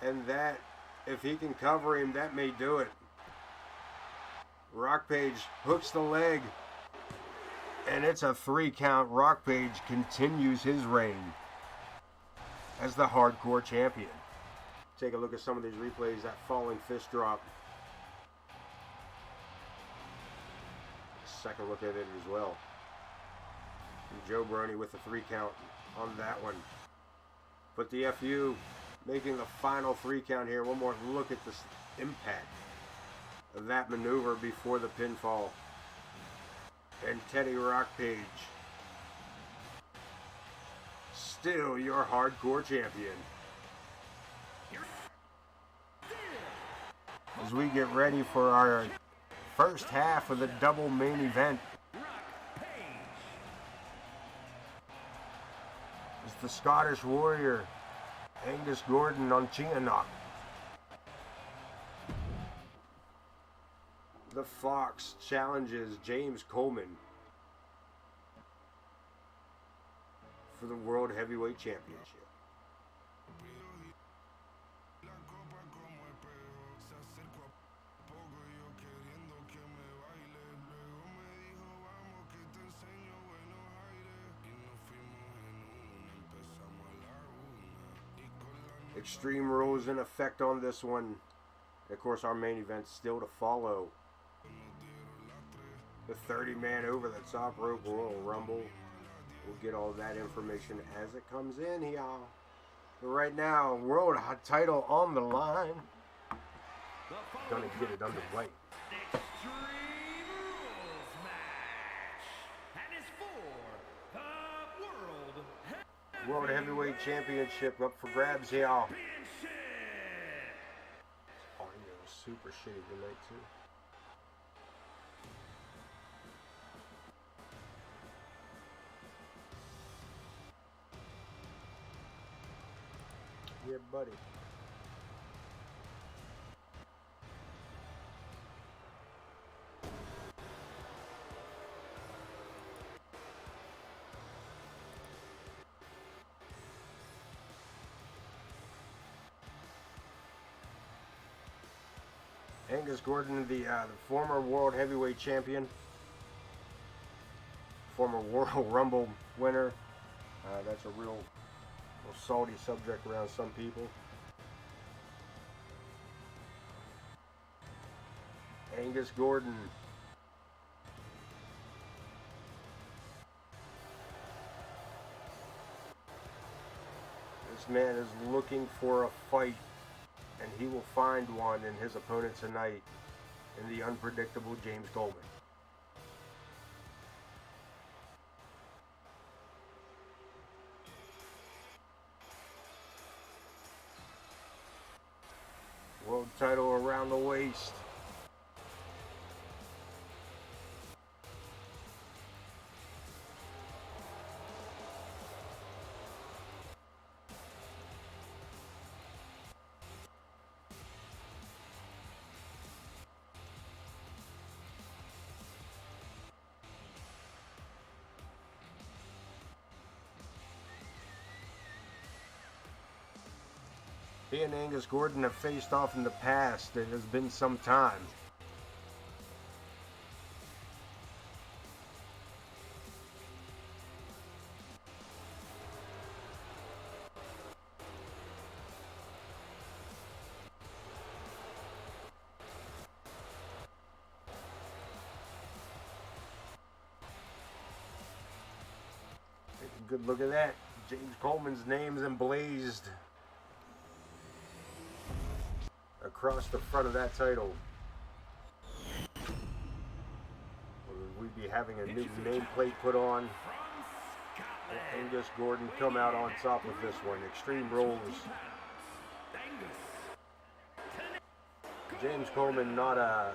And that, if he can cover him, that may do it. Rockpage hooks the leg. And it's a 3 count. Rockpage continues his reign as the hardcore champion. Take a look at some of these replays. That falling fist drop. Second look at it as well. Joe Brony with the 3 count on that one. But the FU making the final 3 count here. One more look at this impact of that maneuver before the pinfall. And Teddy Rockpage, still your hardcore champion. As we get ready for our first half of the double main event. It's the Scottish Warrior, Angus Gordan on Chianok. The Fox challenges James Coleman for the World Heavyweight Championship. Extreme rules in effect on this one. Of course, our main event still to follow. The 30-man over the top rope Royal Rumble. We'll get all that information as it comes in here. But right now, world title on the line. Gonna get it underway. Extreme Rules match. And it's for the World Heavyweight Championship up for grabs here. Championship. Audio is super shitty tonight too. buddy. Angus Gordan, the former World Heavyweight Champion, former Royal Rumble winner. That's a real salty subject around some people. Angus Gordan. This man is looking for a fight, and he will find one in his opponent tonight in the unpredictable James Coleman. World title around the waist. He and Angus Gordan have faced off in the past. It has been some time. Take a good look at that. James Coleman's name's emblazed across the front of that title. We'd be having a new nameplate put on. Angus Gordan come out on top with this one. Extreme Rules. James Coleman, no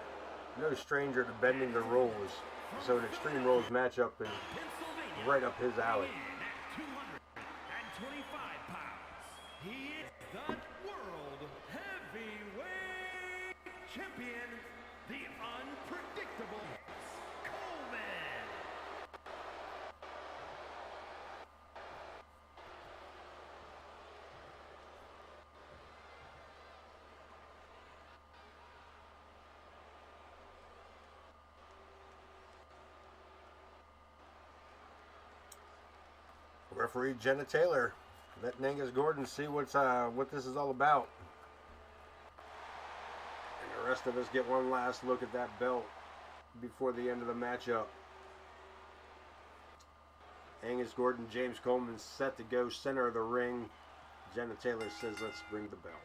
stranger to bending the rules, so an Extreme Rules matchup is right up his alley. He is the World Heavyweight Champion, the unpredictable Coleman. Referee Jenna Taylor, letting Angus Gordan see what this is all about. And the rest of us get one last look at that belt before the end of the matchup. Angus Gordan, James Coleman set to go center of the ring. Jenna Taylor says, let's bring the belt.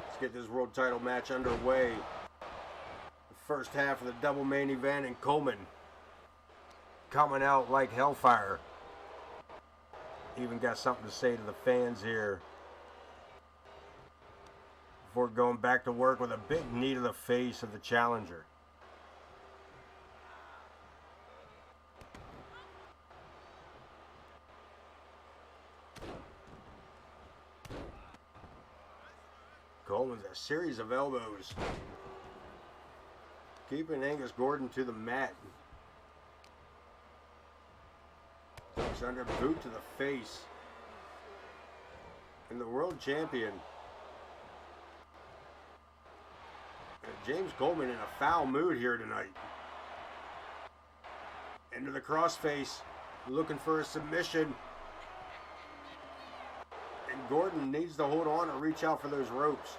Let's get this world title match underway. The first half of the double main event, and Coleman coming out like hellfire. Even got something to say to the fans here before going back to work with a big knee to the face of the challenger. Coleman's a series of elbows, keeping Angus Gordan to the mat. Hooks under boot to the face. And the world champion, James Coleman, in a foul mood here tonight. Into the crossface, looking for a submission. And Gordan needs to hold on or reach out for those ropes.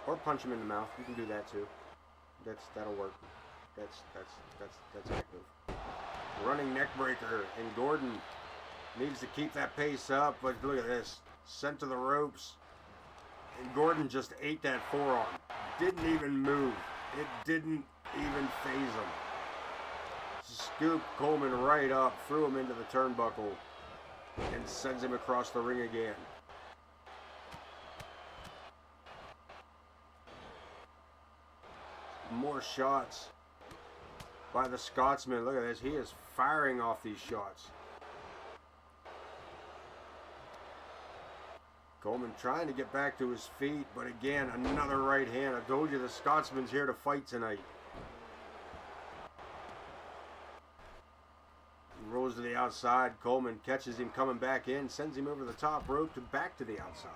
Or punch him in the mouth. You can do that too. That'll work. That's active. Running neck breaker, and Gordan needs to keep that pace up, but look at this. Sent to the ropes, and Gordan just ate that forearm. Didn't even move. It didn't even phase him. Scooped Coleman right up, threw him into the turnbuckle, and sends him across the ring again. More shots by the Scotsman. Look at this. He is firing off these shots. Coleman trying to get back to his feet, but again, another right hand. I told you the Scotsman's here to fight tonight. He rolls to the outside. Coleman catches him coming back in, sends him over the top rope to back to the outside.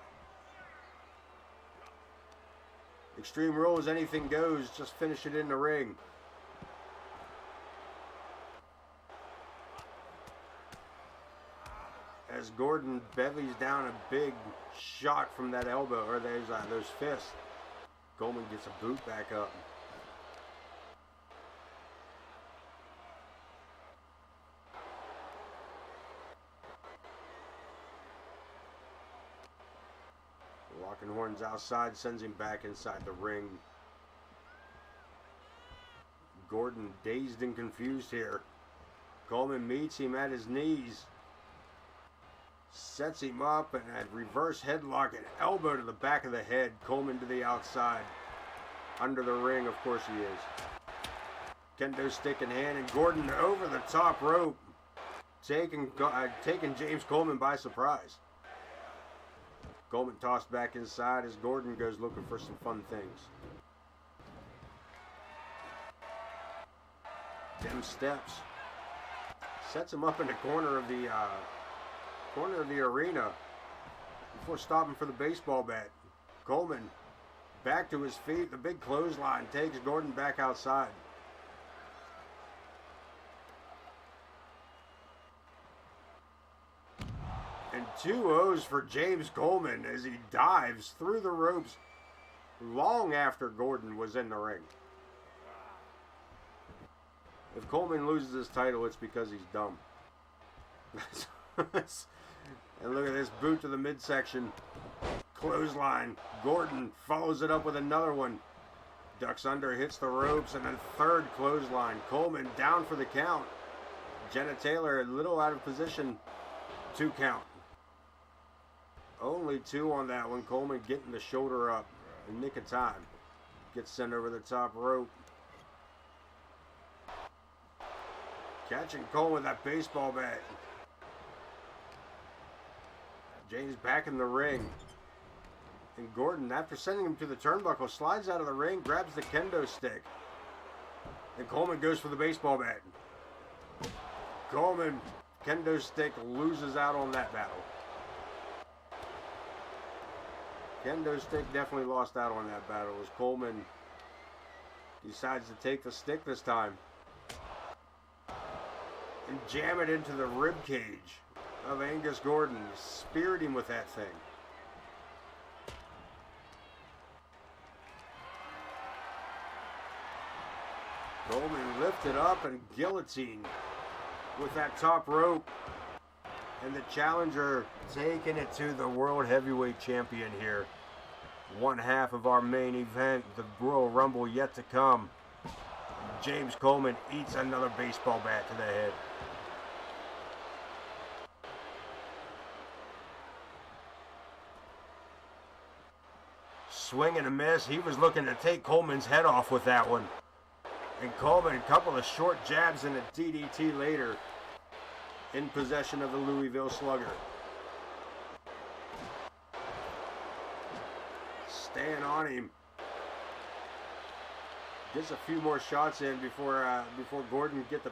Extreme Rules, anything goes, just finish it in the ring. As Gordan bevies down a big shot from that elbow, or those fists. Coleman gets a boot back up. Locking horns outside, sends him back inside the ring. Gordan dazed and confused here. Coleman meets him at his knees. Sets him up and a reverse headlock and elbow to the back of the head. Coleman to the outside. Under the ring, of course he is. Kendo stick in hand, and Gordan over the top rope. Taking James Coleman by surprise. Coleman tossed back inside as Gordan goes looking for some fun things. Them steps. Sets him up in the corner of the arena before stopping for the baseball bat. Coleman back to his feet. The big clothesline takes Gordan back outside. And 2 O's for James Coleman as he dives through the ropes long after Gordan was in the ring. If Coleman loses his title, it's because he's dumb. And look at this boot to the midsection. Clothesline. Gordan follows it up with another one. Ducks under, hits the ropes, and then third clothesline. Coleman down for the count. Jenna Taylor a little out of position. 2 count. Only 2 on that one. Coleman getting the shoulder up in nick of time. Gets sent over the top rope. Catching Coleman with that baseball bat. James back in the ring. And Gordan, after sending him to the turnbuckle, slides out of the ring, grabs the kendo stick. And Coleman goes for the baseball bat. Coleman, kendo stick, loses out on that battle. Kendo stick definitely lost out on that battle as Coleman decides to take the stick this time. And jam it into the rib cage of Angus Gordan. Speared him with that thing. Coleman lifted up and guillotined with that top rope. And the challenger taking it to the World Heavyweight Champion here. One half of our main event, the Royal Rumble yet to come. James Coleman eats another baseball bat to the head. Swing and a miss. He was looking to take Coleman's head off with that one. And Coleman, a couple of short jabs and a DDT later, in possession of the Louisville Slugger. Staying on him. Gets a few more shots in before Gordan get the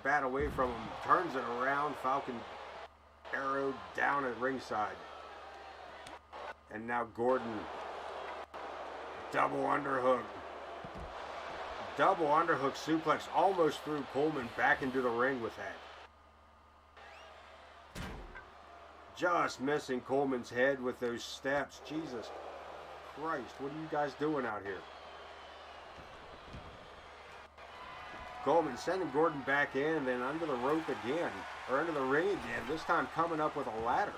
bat away from him. Turns it around. Falcon arrow down at ringside. And now Gordan. Double underhook. Double underhook suplex almost threw Coleman back into the ring with that. Just missing Coleman's head with those steps. Jesus Christ, what are you guys doing out here? Coleman sending Gordan back in and then under the rope again. Or under the ring again. This time coming up with a ladder.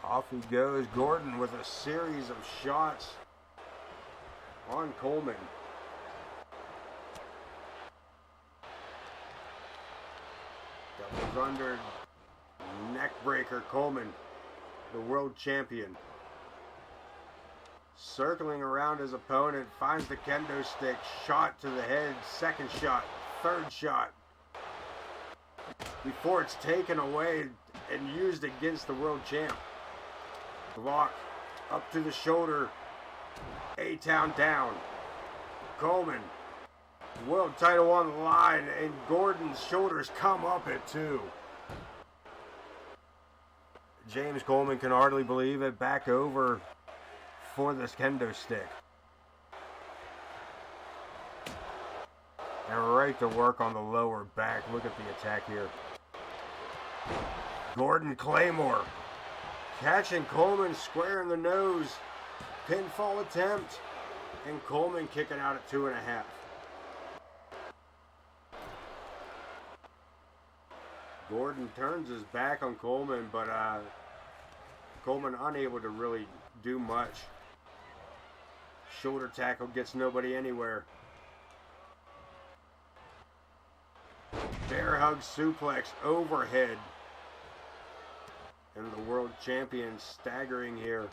Off he goes, Gordan with a series of shots on Coleman. goes under. Neckbreaker. Coleman, the world champion. Circling around his opponent, finds the kendo stick. Shot to the head. Second shot. Third shot. Before it's taken away and used against the world champ. Block. Up to the shoulder. A-Town down. Coleman. World title on the line, and Gordan's shoulders come up at 2. James Coleman can hardly believe it. Back over for this kendo stick. And right to work on the lower back. Look at the attack here. Gordan Claymore. Catching Coleman square in the nose. Pinfall attempt. And Coleman kicking out at 2.5. Gordan turns his back on Coleman, but Coleman unable to really do much. Shoulder tackle gets nobody anywhere. Bear hug suplex overhead. And the world champion staggering here.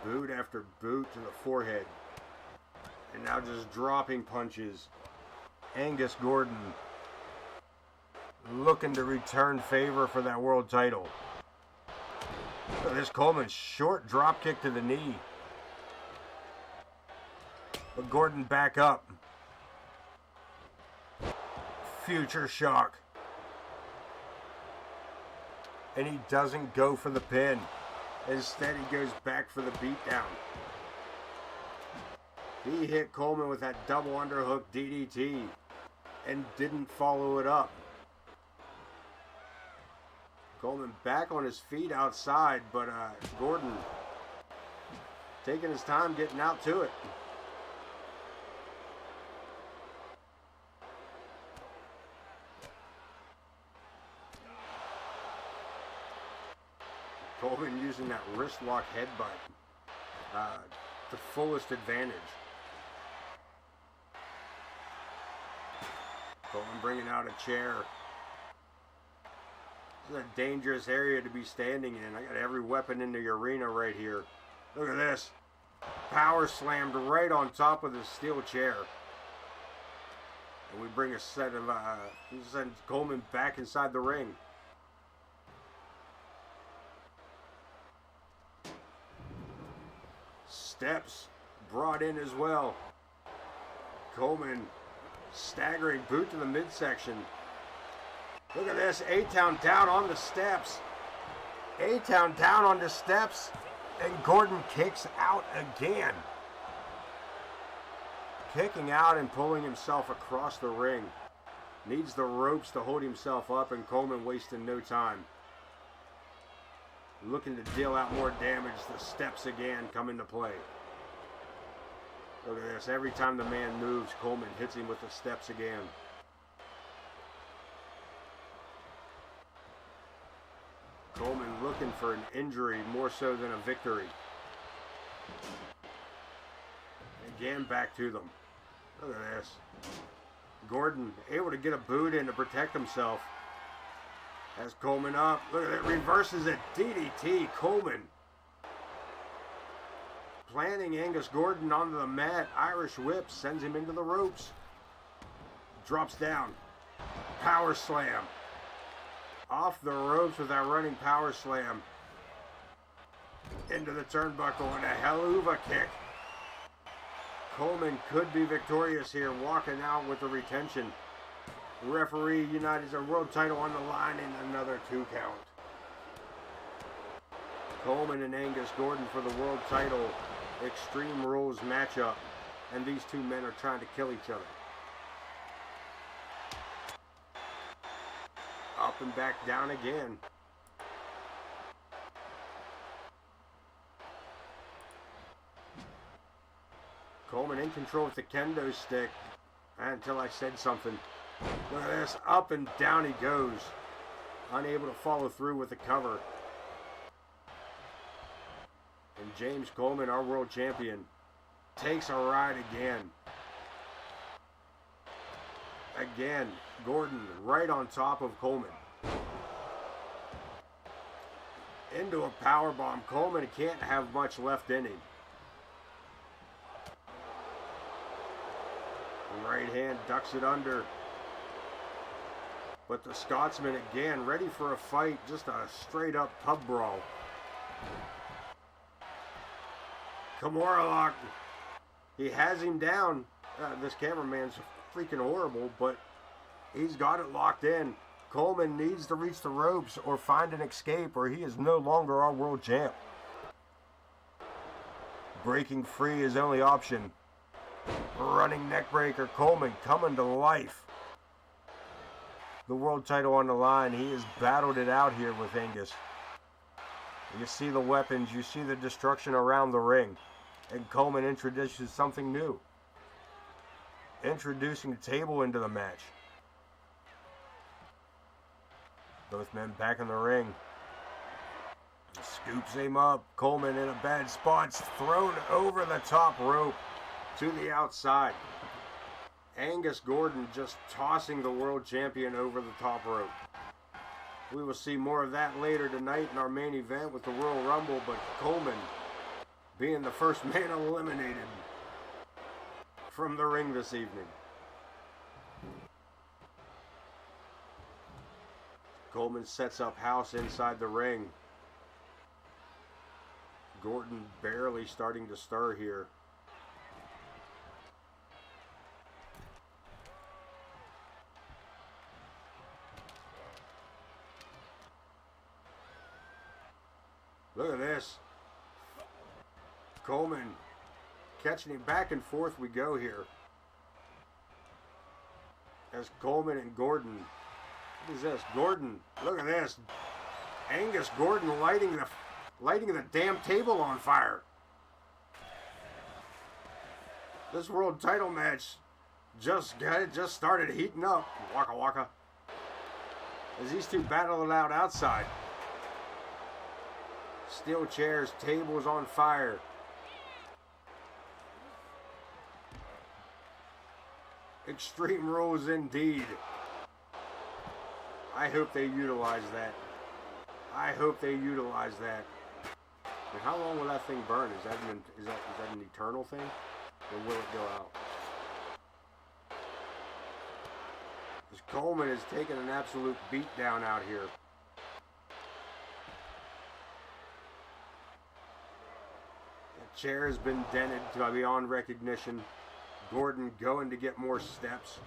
Boot after boot to the forehead. And now just dropping punches. Angus Gordan looking to return favor for that world title. Look at this Coleman short drop kick to the knee. But Gordan back up. Future shock. And he doesn't go for the pin. Instead, he goes back for the beatdown. He hit Coleman with that double underhook DDT and didn't follow it up. Coleman back on his feet outside, but Gordan taking his time getting out to it. Coleman using that wrist lock headbutt to fullest advantage. Coleman bringing out a chair. This is a dangerous area to be standing in. I got every weapon in the arena right here. Look at this. Power slammed right on top of the steel chair. And we bring a set of, send Coleman back inside the ring. Steps brought in as well. Coleman staggering boot to the midsection. Look at this. A-Town down on the steps. A-Town down on the steps. And Gordan kicks out again. Kicking out and pulling himself across the ring. Needs the ropes to hold himself up, and Coleman wasting no time. Looking to deal out more damage. The steps again come into play. Look at this. Every time the man moves, Coleman hits him with the steps again. Coleman looking for an injury more so than a victory. Again, back to them. Look at this. Gordan able to get a boot in to protect himself. Has Coleman up. Look at it. Reverses it. DDT. Coleman planting Angus Gordan onto the mat. Irish whip sends him into the ropes. Drops down. Power slam. Off the ropes with that running power slam. Into the turnbuckle and a helluva kick. Coleman could be victorious here, walking out with the retention. The referee united a world title on the line in another 2 count. Coleman and Angus Gordan for the world title. Extreme Rules matchup. And these two men are trying to kill each other. Up and back down again. Coleman in control with the kendo stick until I said something. Look at this. Up and down he goes. Unable to follow through with the cover. And James Coleman, our world champion, takes a ride again. again. Gordan right on top of Coleman. Into a powerbomb. Coleman can't have much left in him. Right hand ducks it under. But the Scotsman again ready for a fight. Just a straight up pub brawl. Kimura lock. He has him down. This cameraman's freaking horrible, but he's got it locked in. Coleman needs to reach the ropes or find an escape, or he is no longer our world champ. Breaking free is only option. Running neckbreaker. Coleman coming to life. The world title on the line. He has battled it out here with Angus. You see the weapons. You see the destruction around the ring. And Coleman introduces something new. Introducing the table into the match. Both men back in the ring. Scoops him up. Coleman in a bad spot. Thrown over the top rope to the outside. Angus Gordan just tossing the world champion over the top rope. We will see more of that later tonight in our main event with the Royal Rumble, but Coleman being the first man eliminated from the ring this evening. Coleman sets up house inside the ring. Gordan barely starting to stir here. Look at this. Coleman catching him back and forth we go here. As Coleman and Gordan. What is this? Gordan. Look at this. Angus Gordan lighting the damn table on fire. This world title match just started heating up. Waka waka. As these two battle it out outside. Steel chairs, tables on fire. Extreme rules indeed. I hope they utilize that. I hope they utilize that. And how long will that thing burn? Is that an eternal thing? Or will it go out? Because Coleman is taking an absolute beat down out here. Chair has been dented to beyond recognition. Gordan going to get more steps.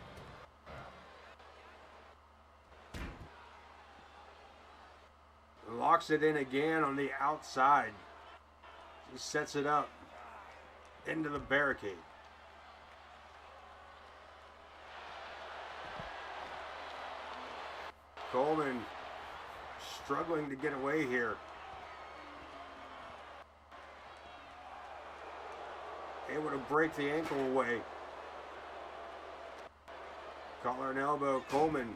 Locks it in again on the outside. He sets it up into the barricade. Coleman struggling to get away here. Able to break the ankle away. Collar and elbow. Coleman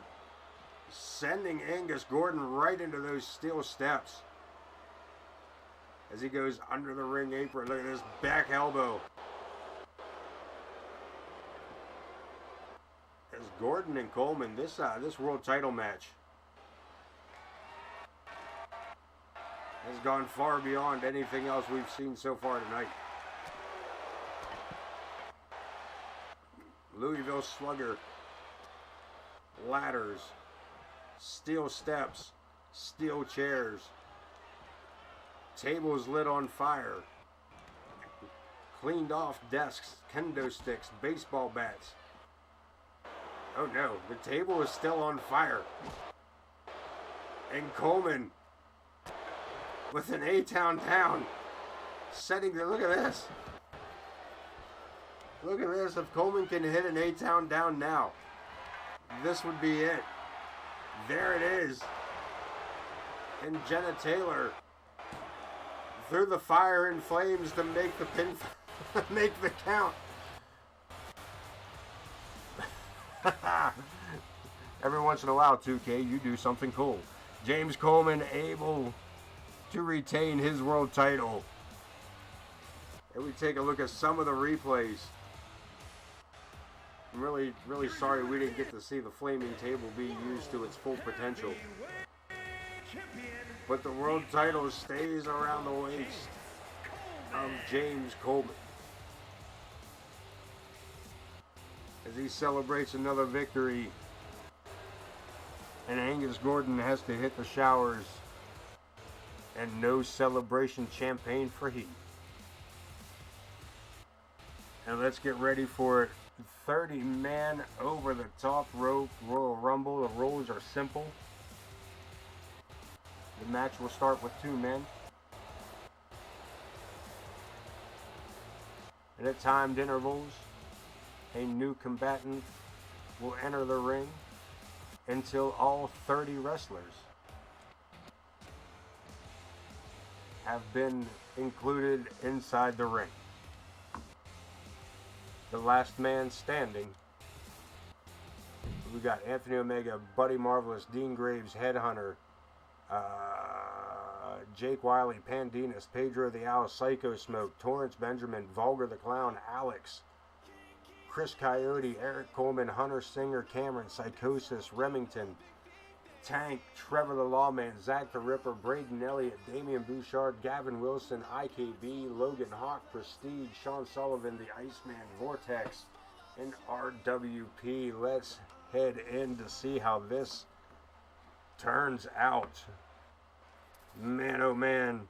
sending Angus Gordan right into those steel steps. As he goes under the ring apron. Look at this back elbow. As Gordan and Coleman, this world title match has gone far beyond anything else we've seen so far tonight. Louisville Slugger, ladders, steel steps, steel chairs, tables lit on fire, cleaned off desks, kendo sticks, baseball bats. Oh no, the table is still on fire. And Coleman with an A-Town down, setting the, look at this. Look at this, if Coleman can hit an A-Town down now, this would be it. There it is. And Jenna Taylor through the fire and flames to make the pin, make the count. Every once in a while, 2K, you do something cool. James Coleman able to retain his world title. And we take a look at some of the replays. I'm really sorry we didn't get to see the flaming table be used to its full potential. But the world title stays around the waist of James Coleman as he celebrates another victory, and Angus Gordan has to hit the showers, and no celebration champagne for he. And let's get ready for it. 30-man over the top rope Royal Rumble. The rules are simple. The match will start with 2 men. And at timed intervals, a new combatant will enter the ring until all 30 wrestlers have been included inside the ring. The last man standing. We got Anthony Omega, Buddy Marvelous, Dean Graves, Headhunter, Jake Wiley, Pandinas, Pedro the Owl, Psycho Smoke, Torrence Benjamin, Vulgar the Clown, Alex, Chris Coyote, Eric Coleman, Hunter Singer, Cameron, Psychosis, Remington, Tank, Trevor the Lawman, Zakk the Ripper, Braden Elliott, Damian Bouchard, Gavin Wilson, IKB, Logan Hawk, Prestige, Sean Sullivan, the Iceman, Vortex, and RWP. Let's head in to see how this turns out. Man, oh man.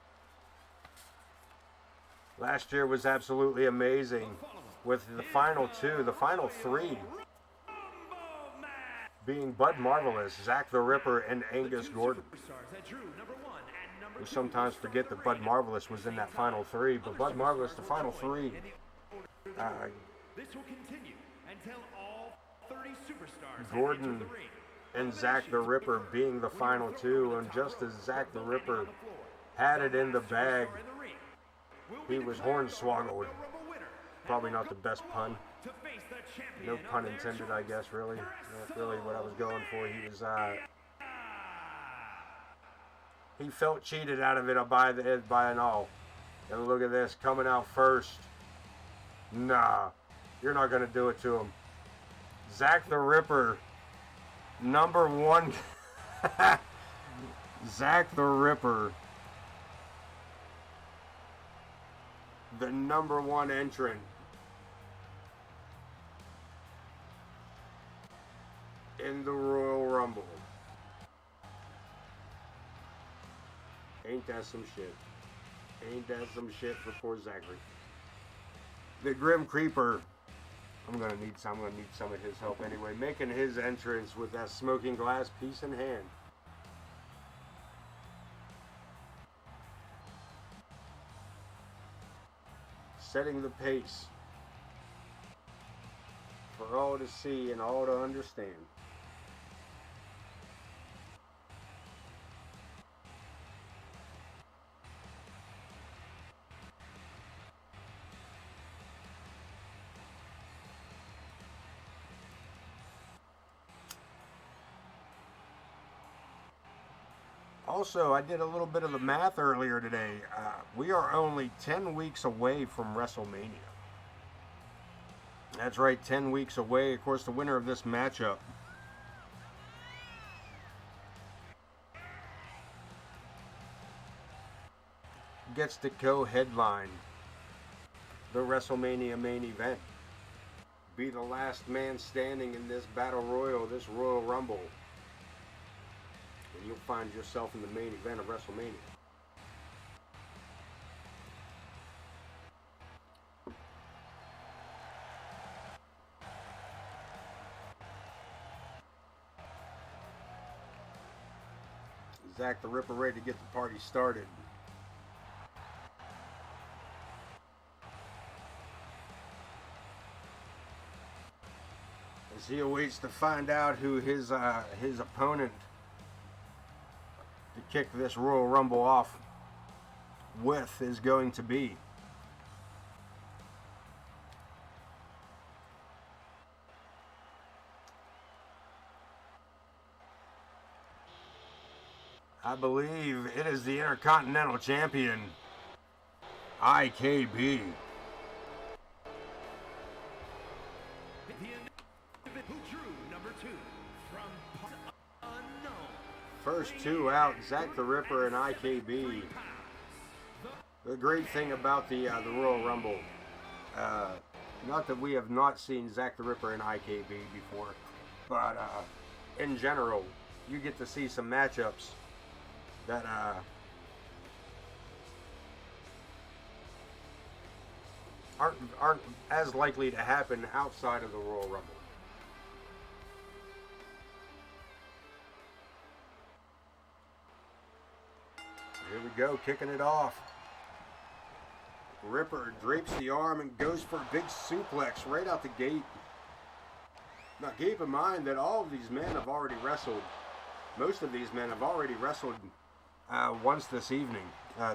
Last year was absolutely amazing with the final 2, the final 3 being Bud Marvelous, Zakk the Ripper, and Angus Gordan. We sometimes forget that Bud Marvelous was in that final 3, but Bud Marvelous, the final 3. Gordan and Zakk the Ripper being the final 2, and just as Zakk the Ripper had it in the bag, he was hornswoggled. Probably not the best pun. No pun intended, I guess, really. Not really what I was going for. He felt cheated out of it by an all. And look at this, coming out first. Nah, you're not going to do it to him. Zakk the Ripper, number 1. Zakk the Ripper, the number 1 entrant in the Royal Rumble. Ain't that some shit? Ain't that some shit for poor Zachary? The Grim Creeper. I'm gonna need some of his help anyway. Making his entrance with that smoking glass piece in hand. Setting the pace for all to see and all to understand. Also, I did a little bit of the math earlier today. We are only 10 weeks away from WrestleMania. That's right, 10 weeks away. Of course, the winner of this matchup gets to co-headline the WrestleMania main event. Be the last man standing in this Battle Royal, this Royal Rumble. And you'll find yourself in the main event of WrestleMania. Zakk the Ripper ready to get the party started. As he awaits to find out who his opponent to kick this Royal Rumble off with is going to be. I believe it is the Intercontinental Champion, IKB. First two out, Zakk the Ripper and IKB. The great thing about the Royal Rumble, not that we have not seen Zakk the Ripper and IKB before, but in general, you get to see some matchups that aren't as likely to happen outside of the Royal Rumble. Here we go, kicking it off. Ripper drapes the arm and goes for a big suplex right out the gate. Now keep in mind that all of these men have already wrestled. Most of these men have already wrestled once this evening.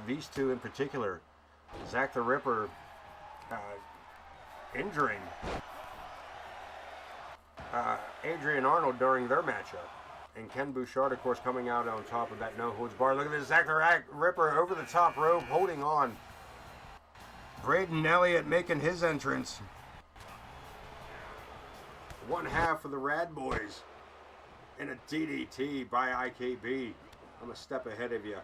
These two in particular. Zakk the Ripper injuring Adrian Arnold during their matchup. And Ken Bouchard, of course, coming out on top of that no-holds-bar. Look at this, Zakk the Ripper over the top rope, holding on. Braden Elliott making his entrance. One half of the Rad Boys. And a DDT by IKB. I'm a step ahead of you.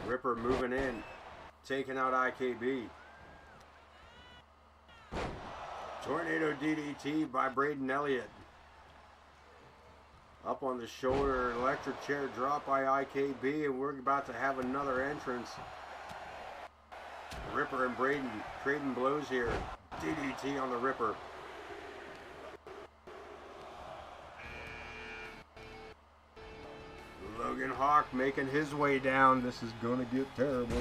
Ripper moving in, taking out IKB. Tornado DDT by Braden Elliott. Up on the shoulder, electric chair drop by IKB, and we're about to have another entrance. Ripper and Braden trading blows here. DDT on the Ripper. Logan Hawk making his way down. This is gonna get terrible.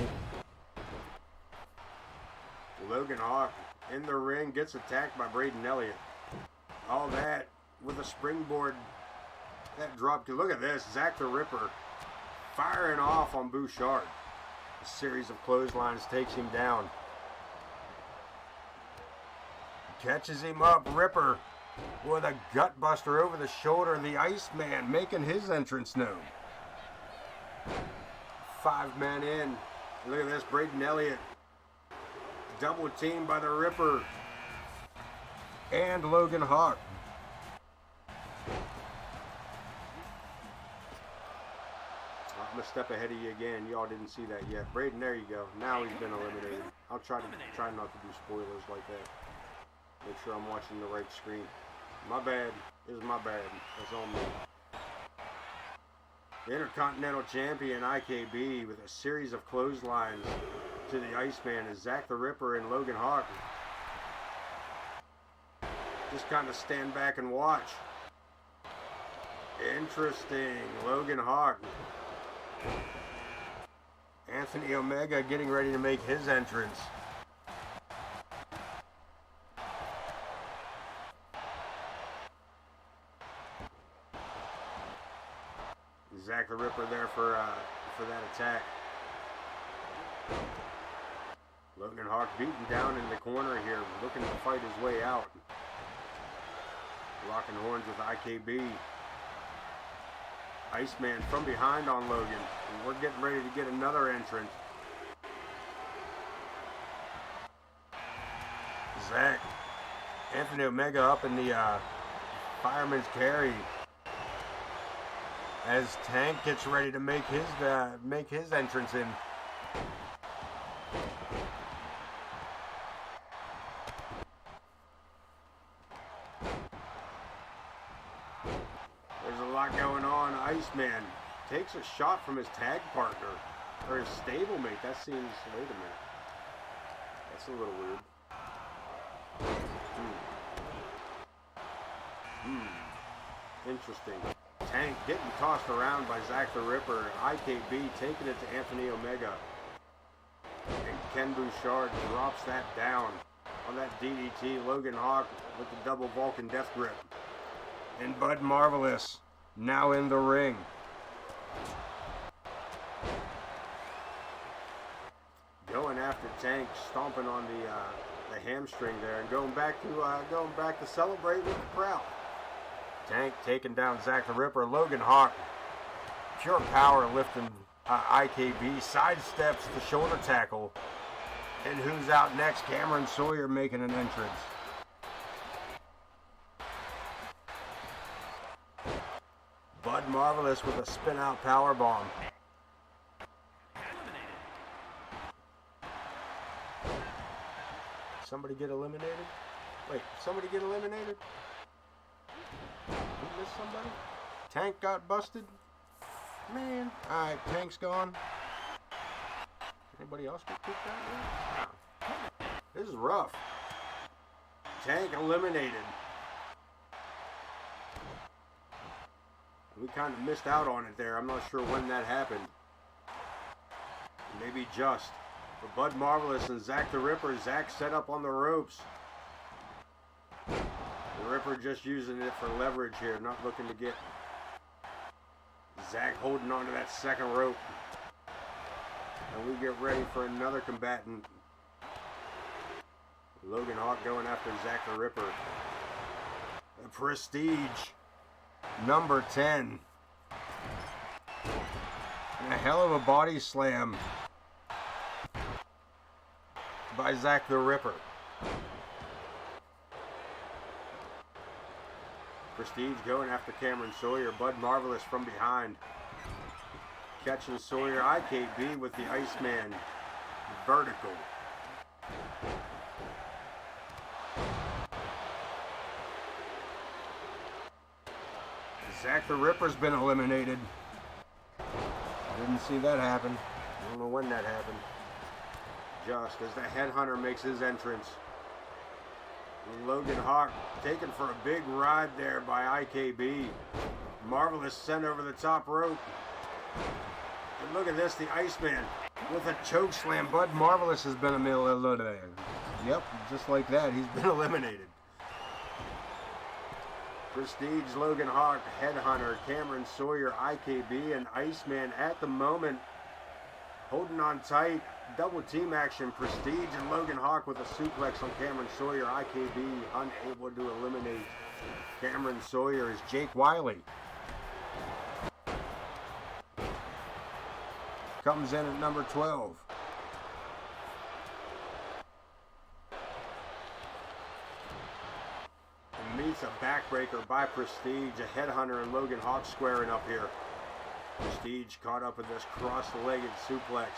Logan Hawk in the ring, gets attacked by Braden Elliott. All that with a springboard. That drop kick. Look at this. Zakk the Ripper firing off on Bouchard. A series of clotheslines takes him down. Catches him up. Ripper with a gut buster over the shoulder. The Iceman making his entrance known. 5 men in. Look at this. Braden Elliott double teamed by the Ripper and Logan Hawk. I'm a step ahead of you again. Y'all didn't see that yet. Braden, there you go. Now he's been eliminated. I'll try not to do spoilers like that. Make sure I'm watching the right screen. My bad. This is my bad. That's on me. The Intercontinental Champion IKB with a series of clotheslines to the Iceman is Zakk the Ripper and Logan Hawk. Just kind of stand back and watch. Interesting. Logan Hawk. Anthony Omega getting ready to make his entrance. Zakk the Ripper there for that attack. Logan Hawk beaten down in the corner here, looking to fight his way out. Locking horns with IKB. Iceman from behind on Logan. And we're getting ready to get another entrance. Zakk. Anthony Omega up in the fireman's carry. As Tank gets ready to make his entrance in. There's a lot going on. Iceman takes a shot from his tag partner, or his stablemate. That seems, wait a minute. That's a little weird. Interesting. Tank getting tossed around by Zakk the Ripper. IKB taking it to Anthony Omega. And Ken Bouchard drops that down on that DDT. Logan Hawk with the double Vulcan death grip. And Bud Marvelous now in the ring. Going after Tank, stomping on the hamstring there, and going back to celebrate with the crowd. Tank taking down Zakk the Ripper. Logan Hawk, pure power lifting IKB, sidesteps the shoulder tackle. And who's out next? Cameron Sawyer making an entrance. Bud Marvelous with a spin out power bomb. Somebody get eliminated? Wait, somebody get eliminated? We missed somebody? Tank got busted? Man. Alright, Tank's gone. Anybody else get kicked out yet? No. This is rough. Tank eliminated. We kind of missed out on it there. I'm not sure when that happened. Maybe just. But Bud Marvelous and Zakk the Ripper. Zakk set up on the ropes. The Ripper just using it for leverage here. Not looking to get Zakk holding on to that second rope. And we get ready for another combatant. Logan Hawk going after Zakk the Ripper. The Prestige. Number 10. And a hell of a body slam by Zakk the Ripper. Prestige going after Cameron Sawyer. Bud Marvelous from behind. Catching Sawyer. IKB with the Iceman. Vertical. Zakk the Ripper's been eliminated. Didn't see that happen. I don't know when that happened. Just as the Headhunter makes his entrance. Logan Hawk taken for a big ride there by IKB. Marvelous sent over the top rope. And look at this, the Iceman with a choke slam. Bud Marvelous has been eliminated. Yep, just like that, he's been eliminated. Prestige, Logan Hawk, Headhunter, Cameron Sawyer, IKB, and Iceman at the moment holding on tight. Double team action. Prestige and Logan Hawk with a suplex on Cameron Sawyer. IKB unable to eliminate Cameron Sawyer is Jake Wiley. Comes in at number 12. And meets a backbreaker by Prestige. A Headhunter and Logan Hawk squaring up here. Prestige caught up with this cross-legged suplex.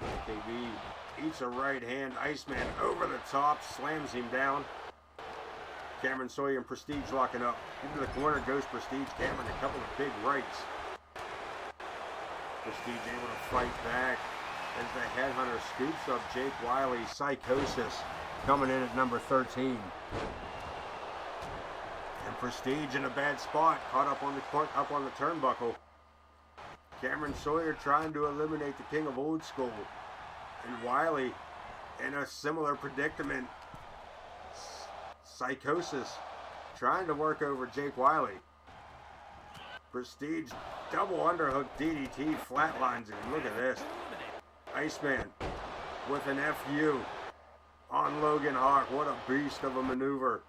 IKB eats a right hand. Iceman over the top, slams him down. Cameron Sawyer and Prestige locking up. Into the corner goes Prestige. Cameron a couple of big rights. Prestige able to fight back as the Headhunter scoops up Jake Wiley. Psychosis coming in at number 13. And Prestige in a bad spot, caught up on the turnbuckle. Cameron Sawyer trying to eliminate the King of Old School. And Wiley in a similar predicament. Psychosis trying to work over Jake Wiley. Prestige double underhook DDT flatlines him. Look at this. Iceman with an FU on Logan Hawk. What a beast of a maneuver.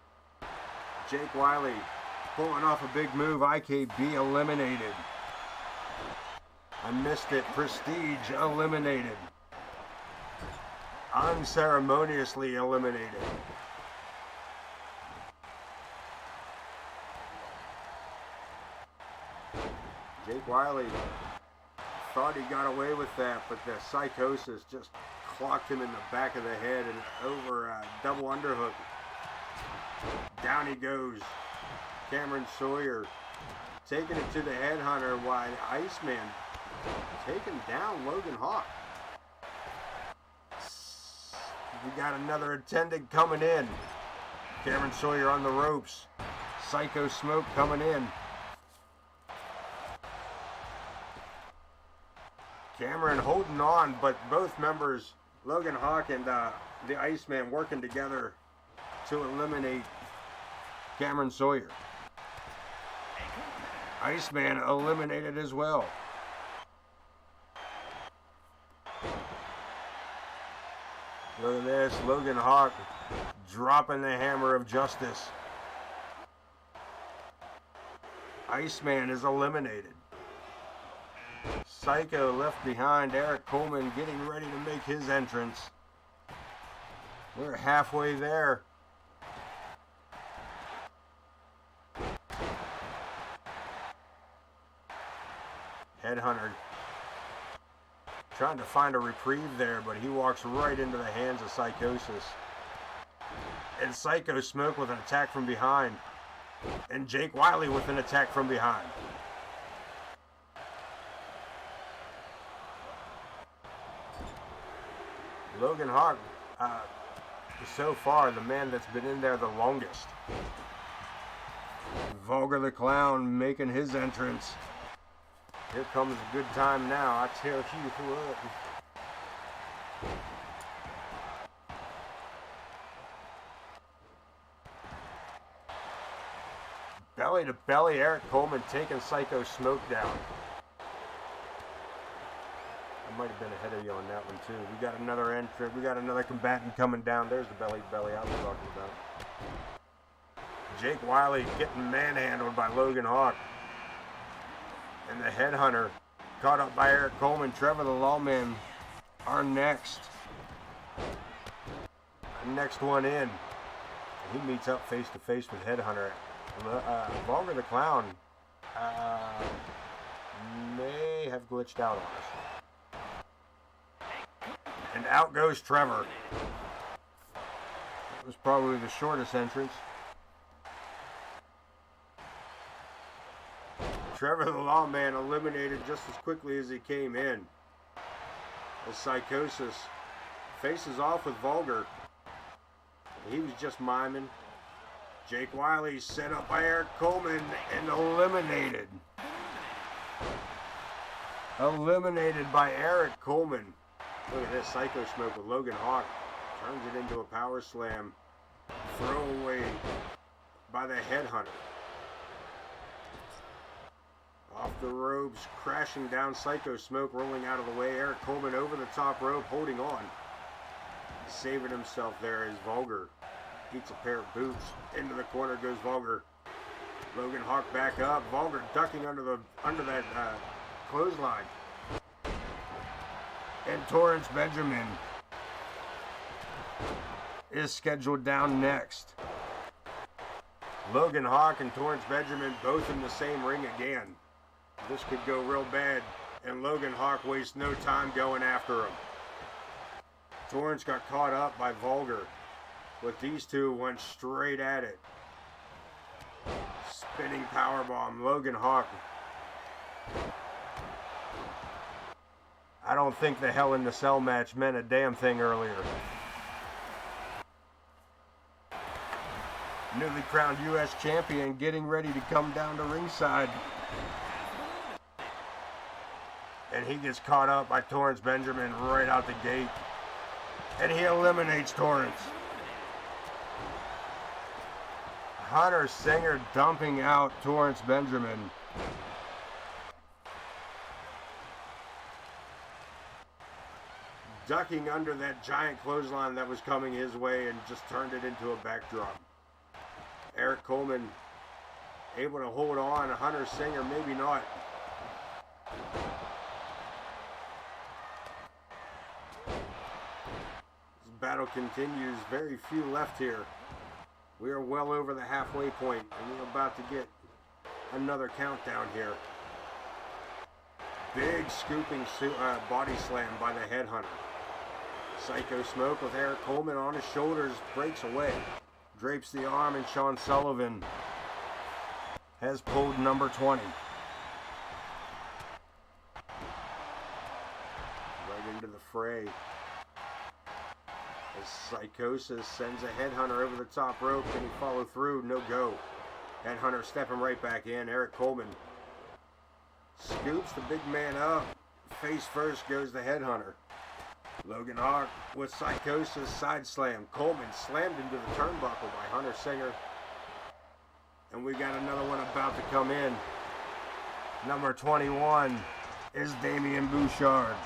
Jake Wiley pulling off a big move. IKB eliminated. I missed it. Prestige eliminated. Unceremoniously eliminated. Jake Wiley thought he got away with that, but the Psychosis just clocked him in the back of the head and over a double underhook. Down he goes. Cameron Sawyer taking it to the Headhunter while Iceman taking down Logan Hawk. We got another attendant coming in. Cameron Sawyer on the ropes. Psycho Smoke coming in. Cameron holding on, but both members, Logan Hawk and the Iceman, working together to eliminate Cameron Sawyer. Iceman eliminated as well. Look at this, Logan Hawk dropping the hammer of justice. Iceman is eliminated. Psycho left behind. Eric Coleman getting ready to make his entrance. We're halfway there. Headhunter trying to find a reprieve there, but he walks right into the hands of Psychosis. And Psycho Smoke with an attack from behind. And Jake Wiley with an attack from behind. Logan Hawk, so far, the man that's been in there the longest. Vulgar the Clown making his entrance. Here comes a good time now, I tell you what. Belly to belly, Eric Coleman taking Psycho Smoke down. I might have been ahead of you on that one too. We got another entrant, we got another combatant coming down. There's the belly to belly I was talking about. Jake Wiley getting manhandled by Logan Hawk. And the Headhunter caught up by Eric Coleman. Trevor the Lawman, our next one in. He meets up face to face with Headhunter. Vulgar the Clown may have glitched out on us. And out goes Trevor. It was probably the shortest entrance. Trevor the Lawman eliminated just as quickly as he came in. As Psychosis faces off with Vulgar. He was just miming. Jake Wiley set up by Eric Coleman and eliminated. Eliminated by Eric Coleman. Look at this, Psycho Smoke with Logan Hawk. Turns it into a power slam. Throwaway by the Headhunter. Off the ropes, crashing down Psycho Smoke, rolling out of the way. Eric Coleman over the top rope, holding on. Saving himself there as Vulgar eats a pair of boots. Into the corner goes Vulgar. Logan Hawk back up. Vulgar ducking under that clothesline. And Torrence Benjamin is scheduled down next. Logan Hawk and Torrence Benjamin both in the same ring again. This could go real bad, and Logan Hawk wastes no time going after him. Torrence got caught up by Vulgar, but these two went straight at it. Spinning powerbomb, Logan Hawk. I don't think the Hell in the Cell match meant a damn thing earlier. Newly crowned U.S. champion getting ready to come down to ringside. And he gets caught up by Torrence Benjamin right out the gate. And he eliminates Torrence. Hunter Singer dumping out Torrence Benjamin. Ducking under that giant clothesline that was coming his way and just turned it into a backdrop. Eric Coleman able to hold on. Hunter Singer maybe not. This battle continues. Very few left here. We are well over the halfway point, and we're about to get another countdown here. Big scooping body slam by the Headhunter. Psycho Smoke with Eric Coleman on his shoulders breaks away. Drapes the arm, and Sean Sullivan has pulled number 20. Right into the fray. As Psychosis sends a Headhunter over the top rope. Can he follow through? No go. Headhunter stepping right back in. Eric Coleman scoops the big man up. Face first goes the Headhunter. Logan Hawk with Psychosis side slam. Coleman slammed into the turnbuckle by Hunter Singer. And we got another one about to come in. Number 21 is Damien Bouchard.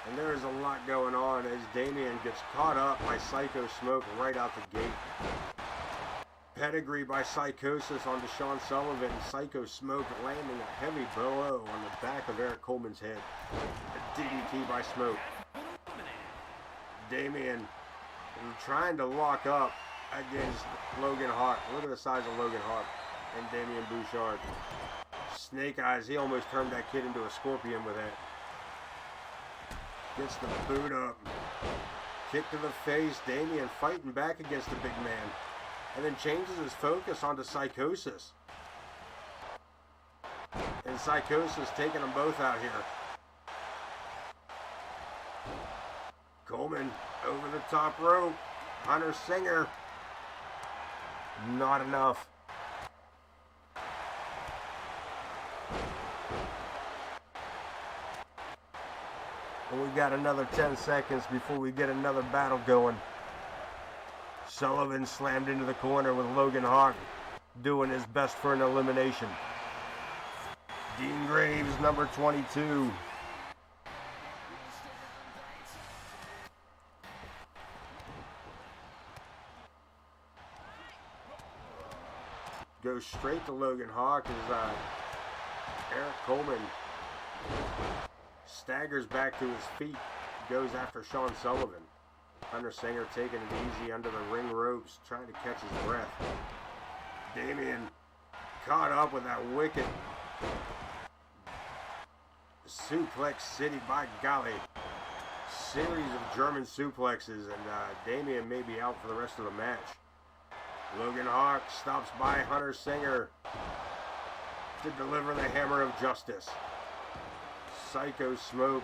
And there's a lot going on as Damien gets caught up by Psycho Smoke right out the gate. Pedigree by Psychosis onto Sean Sullivan. Psycho Smoke landing a heavy blow on the back of Eric Coleman's head. A DDT by Smoke. Damien trying to lock up against Logan Hawk. Look at the size of Logan Hawk and Damian Bouchard. Snake Eyes, he almost turned that kid into a scorpion with that. Gets the boot up. Kick to the face. Damian fighting back against the big man. And then changes his focus onto Psychosis. And Psychosis taking them both out here. Coleman over the top rope. Hunter Singer. Not enough. And we got another 10 seconds before we get another battle going. Sullivan slammed into the corner with Logan Hawk doing his best for an elimination. Dean Graves, number 22. Goes straight to Logan Hawk as Eric Coleman staggers back to his feet, goes after Sean Sullivan. Hunter Singer taking it easy under the ring ropes, trying to catch his breath. Damian caught up with that wicked suplex city, by golly. Series of German suplexes, and Damian may be out for the rest of the match. Logan Hawk stops by Hunter Singer to deliver the hammer of justice. Psycho Smoke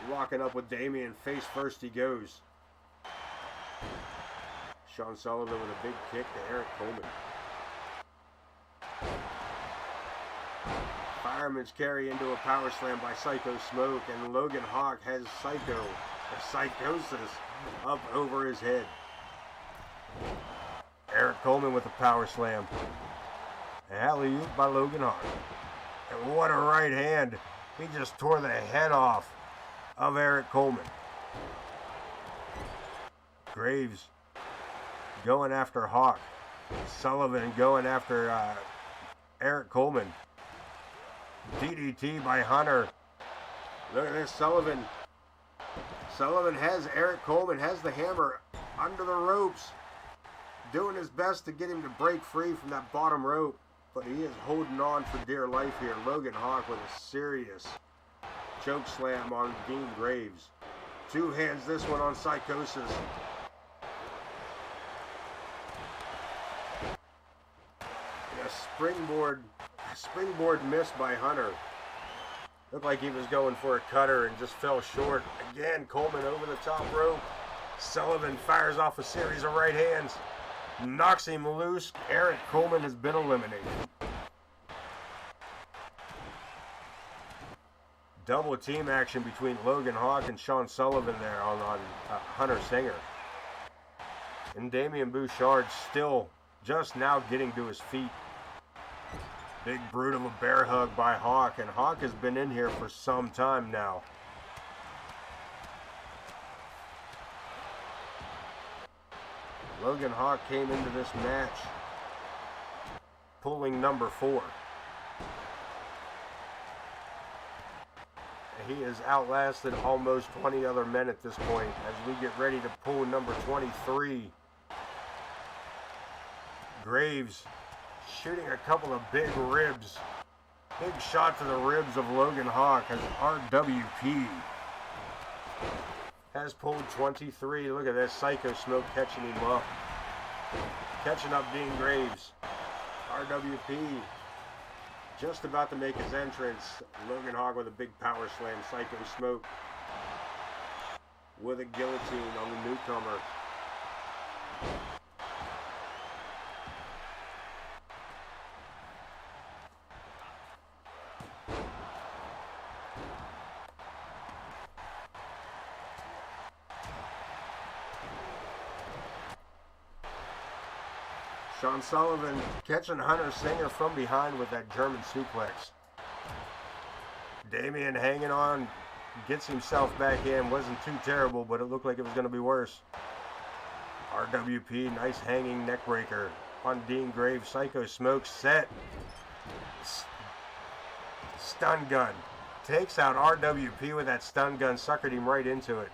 locking up with Damian. Face first he goes. Sean Sullivan with a big kick to Eric Coleman. Fireman's carry into a power slam by Psycho Smoke, and Logan Hawk has Psychosis up over his head. Eric Coleman with a power slam. Alley-oop by Logan Hawk. And what a right hand. He just tore the head off of Eric Coleman. Graves going after Hawk. Sullivan going after Eric Coleman. DDT by Hunter. Look at this, Sullivan. Sullivan has Eric Coleman, has the hammer under the ropes. Doing his best to get him to break free from that bottom rope. But he is holding on for dear life here. Logan Hawk with a serious choke slam on Dean Graves. Two hands, this one on Psychosis. And a springboard miss by Hunter. Looked like he was going for a cutter and just fell short. Again, Coleman over the top rope. Sullivan fires off a series of right hands. Knocks him loose. Eric Coleman has been eliminated. Double team action between Logan Hawk and Sean Sullivan there on Hunter Singer. And Damian Bouchard still just now getting to his feet. Big brute of a bear hug by Hawk, and Hawk has been in here for some time now. Logan Hawk came into this match pulling number 4. He has outlasted almost 20 other men at this point as we get ready to pull number 23. Graves shooting a couple of big ribs. Big shot to the ribs of Logan Hawk as RWP has pulled 23. Look at that, Psycho Smoke catching him up. Catching up Dean Graves. RWP just about to make his entrance. Logan Hawk with a big power slam. Psycho Smoke with a guillotine on the newcomer. Sean Sullivan catching Hunter Singer from behind with that German suplex. Damian hanging on, gets himself back in. Wasn't too terrible, but it looked like it was going to be worse. RWP, nice hanging neck breaker on Dean Graves. Psycho Smoke set. Stun gun. Takes out RWP with that stun gun, suckered him right into it.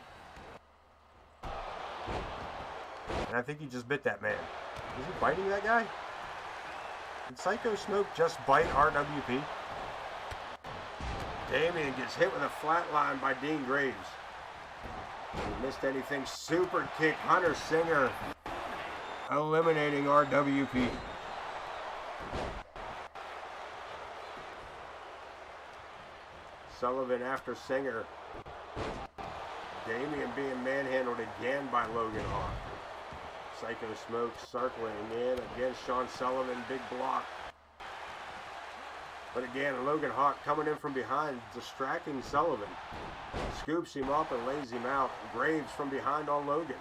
And I think he just bit that man. Is he biting that guy? Did Psycho Smoke just bite RWP? Damien gets hit with a flat line by Dean Graves. He missed anything. Super kick. Hunter Singer eliminating RWP. Sullivan after Singer. Damien being manhandled again by Logan Hawk. Psycho Smoke circling in against Sean Sullivan. Big block. But again, Logan Hawk coming in from behind, distracting Sullivan. Scoops him up and lays him out. Graves from behind on Logan.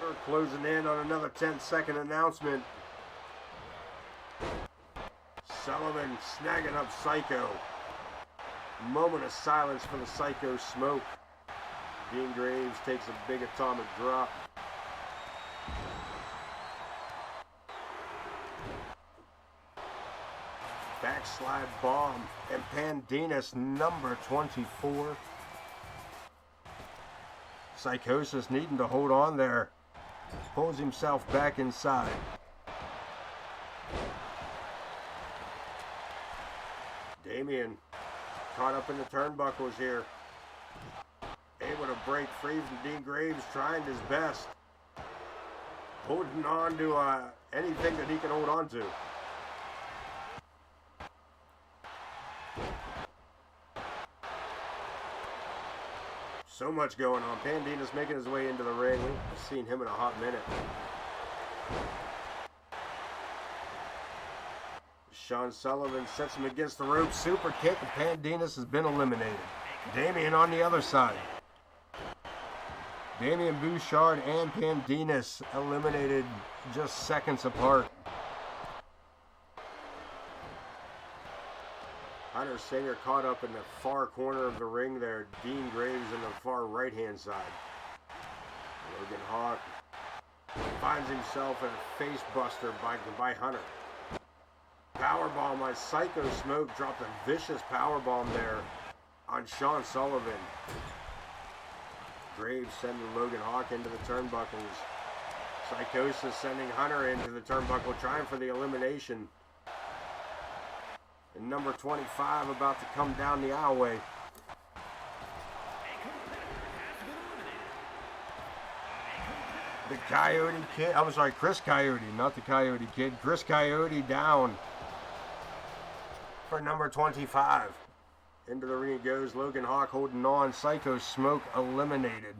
We're closing in on another 10-second announcement. Sullivan snagging up Psycho. Moment of silence for the Psycho Smoke. Dean Graves takes a big atomic drop. Backslide bomb and Pandinas number 24. Psychosis needing to hold on there. Pulls himself back inside. Damien caught up in the turnbuckles here. Able to break free from Dean Graves, trying his best. Holding on to anything that he can hold on to. So much going on. Pandina's making his way into the ring. We've seen him in a hot minute. Sean Sullivan sets him against the rope. Super kick, and Pandinas has been eliminated. Damien on the other side. Damien Bouchard and Pandinas eliminated just seconds apart. Hunter Singer caught up in the far corner of the ring there. Dean Graves on the far right-hand side. Logan Hawk finds himself in a face buster by Hunter. Powerbomb by Psycho Smoke. Dropped a vicious powerbomb there on Sean Sullivan. Graves sending Logan Hawk into the turnbuckles. Psychosis sending Hunter into the turnbuckle, trying for the elimination. And number 25 about to come down the aisleway. The Coyote Kid, I'm sorry, Chris Coyote, not the Coyote Kid. Chris Coyote down for number 25. Into the ring goes. Logan Hawk holding on. Psycho Smoke eliminated.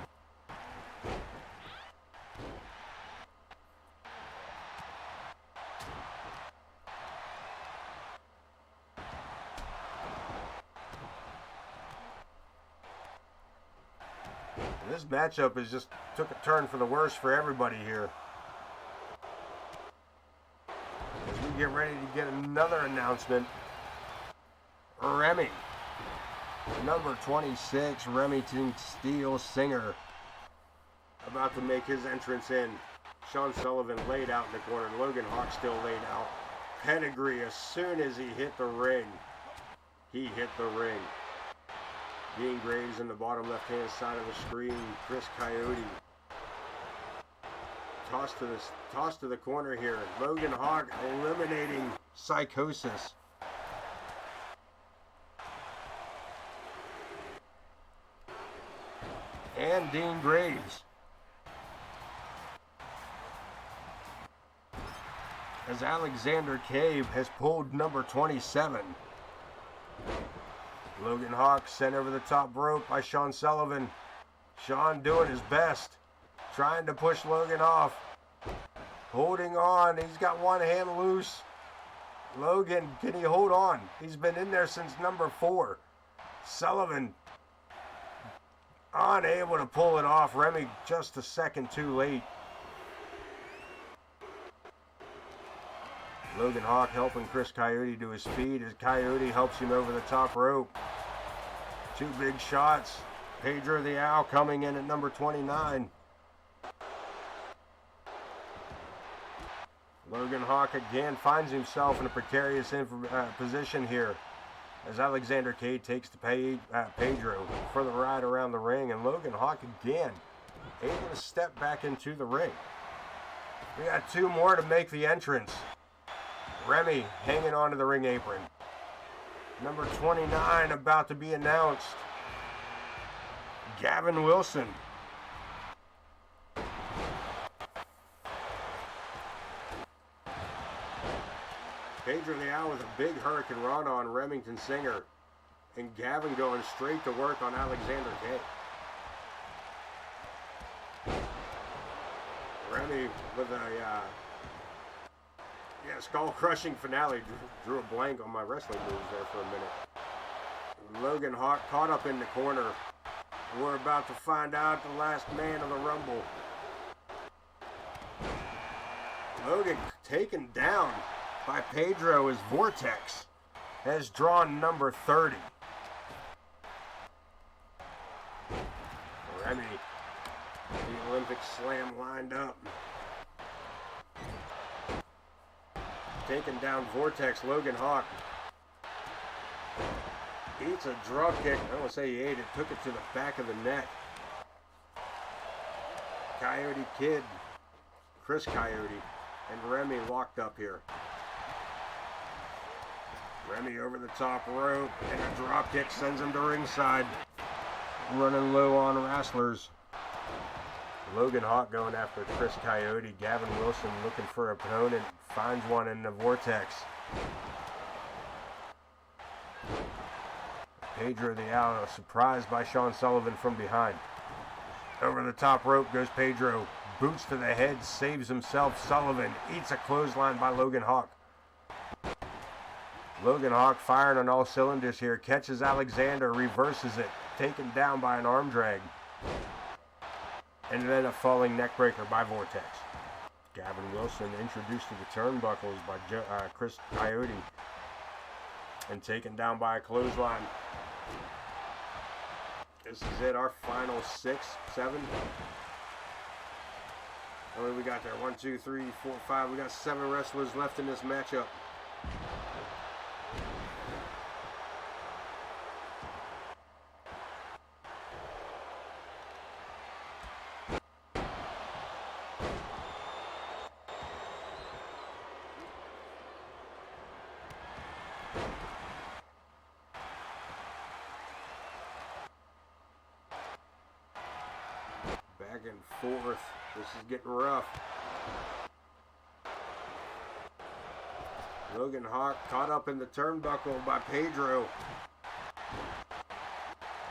This matchup is just took a turn for the worse for everybody here. As we get ready to get another announcement. Remy. Number 26, Remington Steele Singer, about to make his entrance in. Sean Sullivan laid out in the corner. Logan Hawk still laid out. Pedigree, as soon as he hit the ring, he hit the ring. Dean Graves in the bottom left-hand side of the screen. Chris Coyote. Toss to the corner here. Logan Hawk eliminating Psychosis. And Dean Graves. As Alexander Cave has pulled number 27. Logan Hawk sent over the top rope by Sean Sullivan. Sean doing his best. Trying to push Logan off. Holding on. He's got one hand loose. Logan, can he hold on? He's been in there since number 4. Sullivan unable to pull it off. Remy just a second too late. Logan Hawk helping Chris Coyote to his feet as Coyote helps him over the top rope. 2 big shots. Pedro the Owl coming in at number 29. Logan Hawk again finds himself in a precarious position here. as Alexander K takes the Pedro for the ride around the ring, and Logan Hawk again able to step back into the ring. We got two more to make the entrance. Remy hanging onto the ring apron. Number 29 about to be announced. Gavin Wilson. Pedro the Owl with a big Hurricane Rana on Remington Singer. And Gavin going straight to work on Alexander K. Remy with a skull-crushing finale. Drew a blank on my wrestling moves there for a minute. Logan Hawk caught up in the corner. We're about to find out the last man of the Rumble. Logan taken down by Pedro as Vortex has drawn number 30. Remy, the Olympic Slam lined up. Taking down Vortex, Logan Hawk. Eats a drop kick. I don't want to say he ate it. Took it to the back of the neck. Coyote Kid, Chris Coyote, and Remy locked up here. Remy over the top rope, and a drop kick sends him to ringside. Running low on wrestlers. Logan Hawk going after Chris Coyote. Gavin Wilson looking for an opponent. Finds one in the Vortex. Pedro the Owl surprised by Sean Sullivan from behind. Over the top rope goes Pedro. Boots to the head, saves himself. Sullivan eats a clothesline by Logan Hawk. Logan Hawk firing on all cylinders here. Catches Alexander, reverses it. Taken down by an arm drag. And then a falling neckbreaker by Vortex. Gavin Wilson introduced to the turnbuckles by Chris Coyote. And taken down by a clothesline. This is it, our final 6, 7. How many we got there? 1, 2, 3, 4, 5. We got 7 wrestlers left in this matchup. Back and forth. This is getting rough. Logan Hawk caught up in the turnbuckle by Pedro.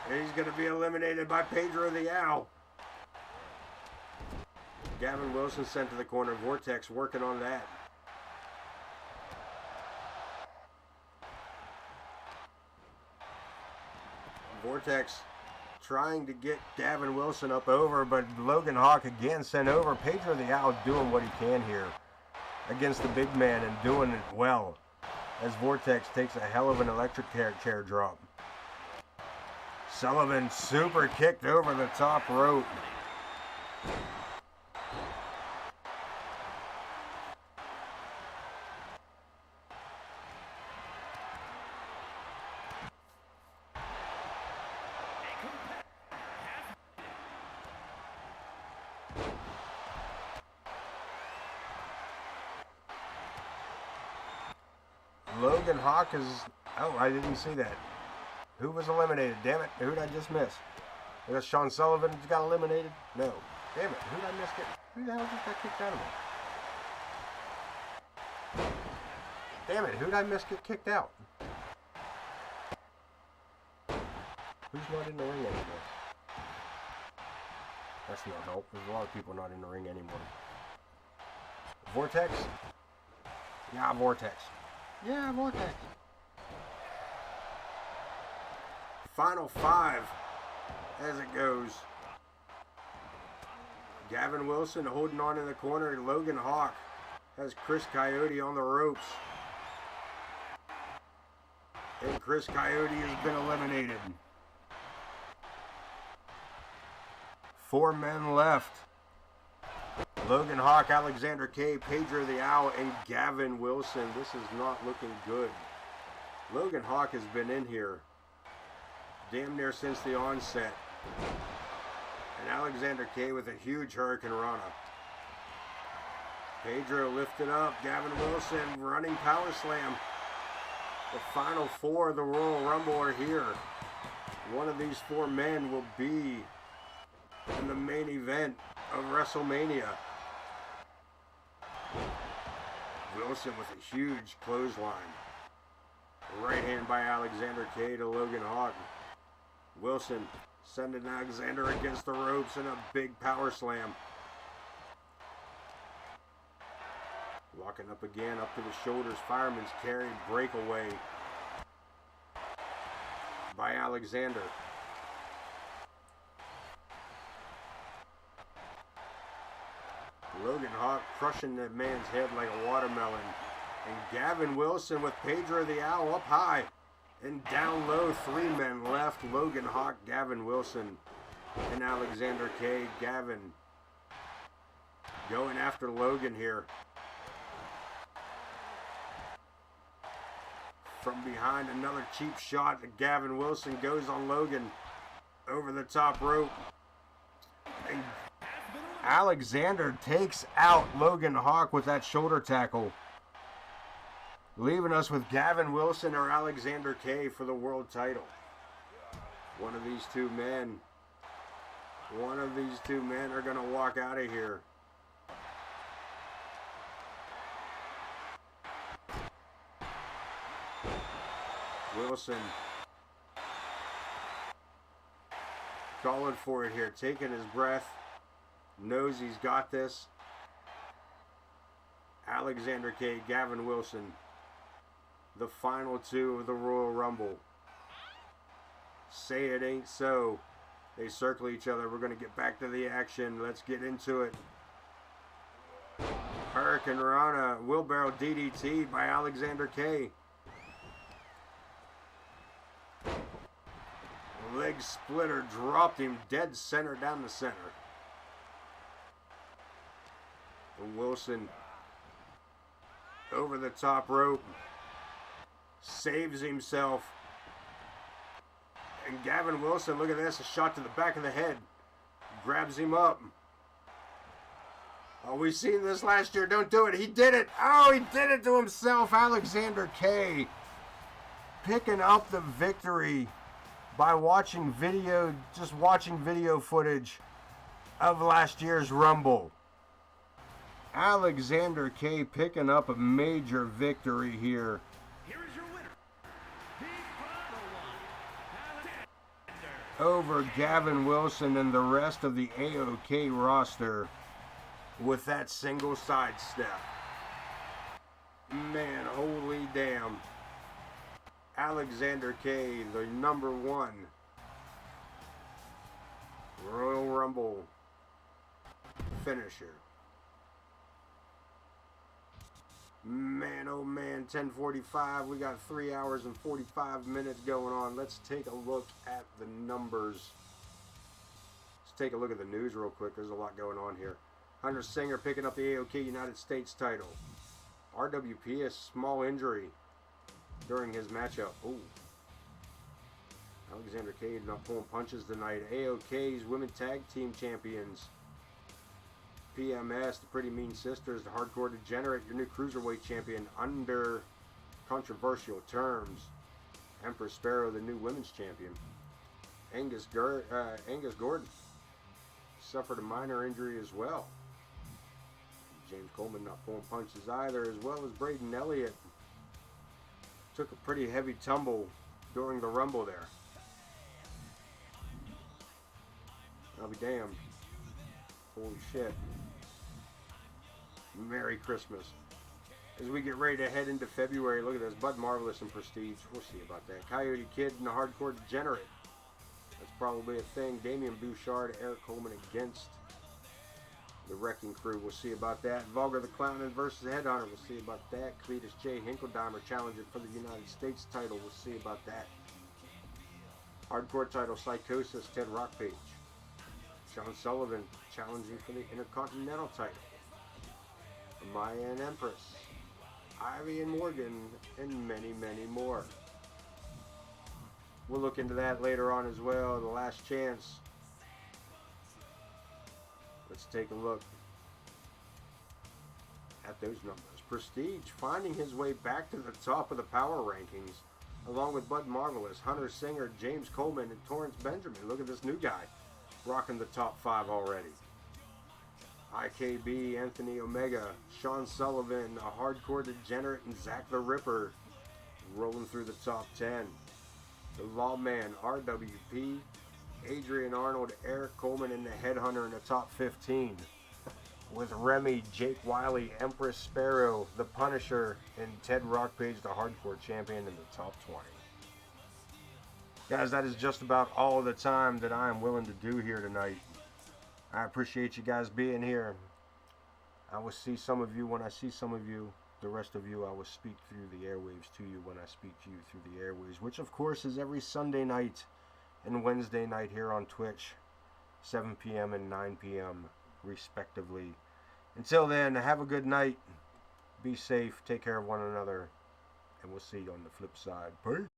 And he's going to be eliminated by Pedro the Owl. Gavin Wilson sent to the corner. Vortex working on that. Vortex trying to get Gavin Wilson up over, but Logan Hawk again sent over. Pedro the Owl doing what he can here against the big man and doing it well as Vortex takes a hell of an electric chair drop. Sullivan super kicked over the top rope. Logan Hawk is... Oh, I didn't see that. Who was eliminated? Damn it. Who did I just miss? I guess Sean Sullivan got eliminated? No. Damn it. Who did I miss? Who the hell just got kicked out of me? Damn it. Who did I miss get kicked out? Who's not in the ring anymore? That's no help. There's a lot of people not in the ring anymore. Vortex? Yeah, Vortex. Yeah, Vortex. Final 5 as it goes. Gavin Wilson holding on in the corner. Logan Hawk has Chris Coyote on the ropes. And Chris Coyote has been eliminated. 4 men left. Logan Hawk, Alexander K, Pedro the Owl, and Gavin Wilson. This is not looking good. Logan Hawk has been in here damn near since the onset. And Alexander K with a huge Hurricane Rana. Pedro lifted up. Gavin Wilson running power slam. The final four of the Royal Rumble are here. One of these four men will be in the main event of WrestleMania. Wilson with a huge clothesline. Right hand by Alexander K to Logan Hawk. Wilson sending Alexander against the ropes in a big power slam. Locking up again, up to the shoulders. Fireman's carry, breakaway by Alexander. Logan Hawk crushing that man's head like a watermelon. And Gavin Wilson with Pedro the Owl up high. And down low, three men left. Logan Hawk, Gavin Wilson, and Alexander K. Gavin going after Logan here. From behind, another cheap shot. Gavin Wilson goes on Logan over the top rope. And Alexander takes out Logan Hawk with that shoulder tackle, leaving us with Gavin Wilson or Alexander K for the world title. One of these two men are going to walk out of here. Wilson calling for it here, taking his breath, knows he's got this. Alexander K, Gavin Wilson, the final two of the Royal Rumble. Say it ain't so. They circle each other. We're going to get back to the action. Let's get into it. Hurricane Rana, wheelbarrow DDT by Alexander K. Leg splitter dropped him dead center down the center. And Wilson over the top rope. Saves himself. And Gavin Wilson, look at this, a shot to the back of the head. Grabs him up. Oh, we've seen this last year. Don't do it. He did it. Oh, he did it to himself. Alexander K picking up the victory by watching video footage of last year's Rumble. Alexander K picking up a major victory here. Here is your winner, the final one, Over Gavin Wilson and the rest of the AoK roster with that single side step. Man, holy damn. Alexander K, the number one Royal Rumble finisher. Man, oh man, 10:45. We got 3 hours and 45 minutes going on. Let's take a look at the numbers. Let's take a look at the news real quick. There's a lot going on here. Hunter Singer picking up the AoK United States title. RWP, a small injury during his matchup. Ooh. Alexander K not pulling punches tonight. AoK's Women Tag Team Champions. PMS, the Pretty Mean Sisters, the Hardcore Degenerate, your new Cruiserweight Champion under controversial terms. Empress Sparrow, the new Women's Champion. Angus Gordan suffered a minor injury as well. James Coleman not pulling punches either, as well as Braden Elliott. Took a pretty heavy tumble during the Rumble there. I'll be damned. Holy shit. Merry Christmas. As we get ready to head into February, look at this. Bud Marvelous and Prestige. We'll see about that. Coyote Kid and the Hardcore Degenerate. That's probably a thing. Damian Bouchard, Eric Coleman against the Wrecking Crew. We'll see about that. Vulgar the Clown versus Headhunter. We'll see about that. Cletus J. Hinkledimers challenging for the United States title. We'll see about that. Hardcore title Psychosis, Ted Rockpage. Sean Sullivan challenging for the Intercontinental title. Amaya and Empress. Ivy and Morgan, and many, many more. We'll look into that later on as well. The Last Chance. Let's take a look at those numbers. Prestige finding his way back to the top of the power rankings, along with Bud Marvelous, Hunter Singer, James Coleman, and Torrence Benjamin. Look at this new guy, rocking the top 5 already. IKB, Anthony Omega, Sean Sullivan, a Hardcore Degenerate, and Zakk the Ripper rolling through the top 10. The Lawman, RWP, Adrian, Arnold, Eric Coleman, and the Headhunter in the top 15. With Remy, Jake Wiley, Empress, Sparrow, The Punisher, and Ted Rockpage, the Hardcore Champion, in the top 20. Guys, that is just about all the time that I am willing to do here tonight. I appreciate you guys being here. I will see some of you when I see some of you. The rest of you, I will speak through the airwaves to you when I speak to you through the airwaves, which of course is every Sunday night and Wednesday night here on Twitch, 7 p.m. and 9 p.m. respectively. Until then, have a good night. Be safe. Take care of one another. And we'll see you on the flip side. Peace.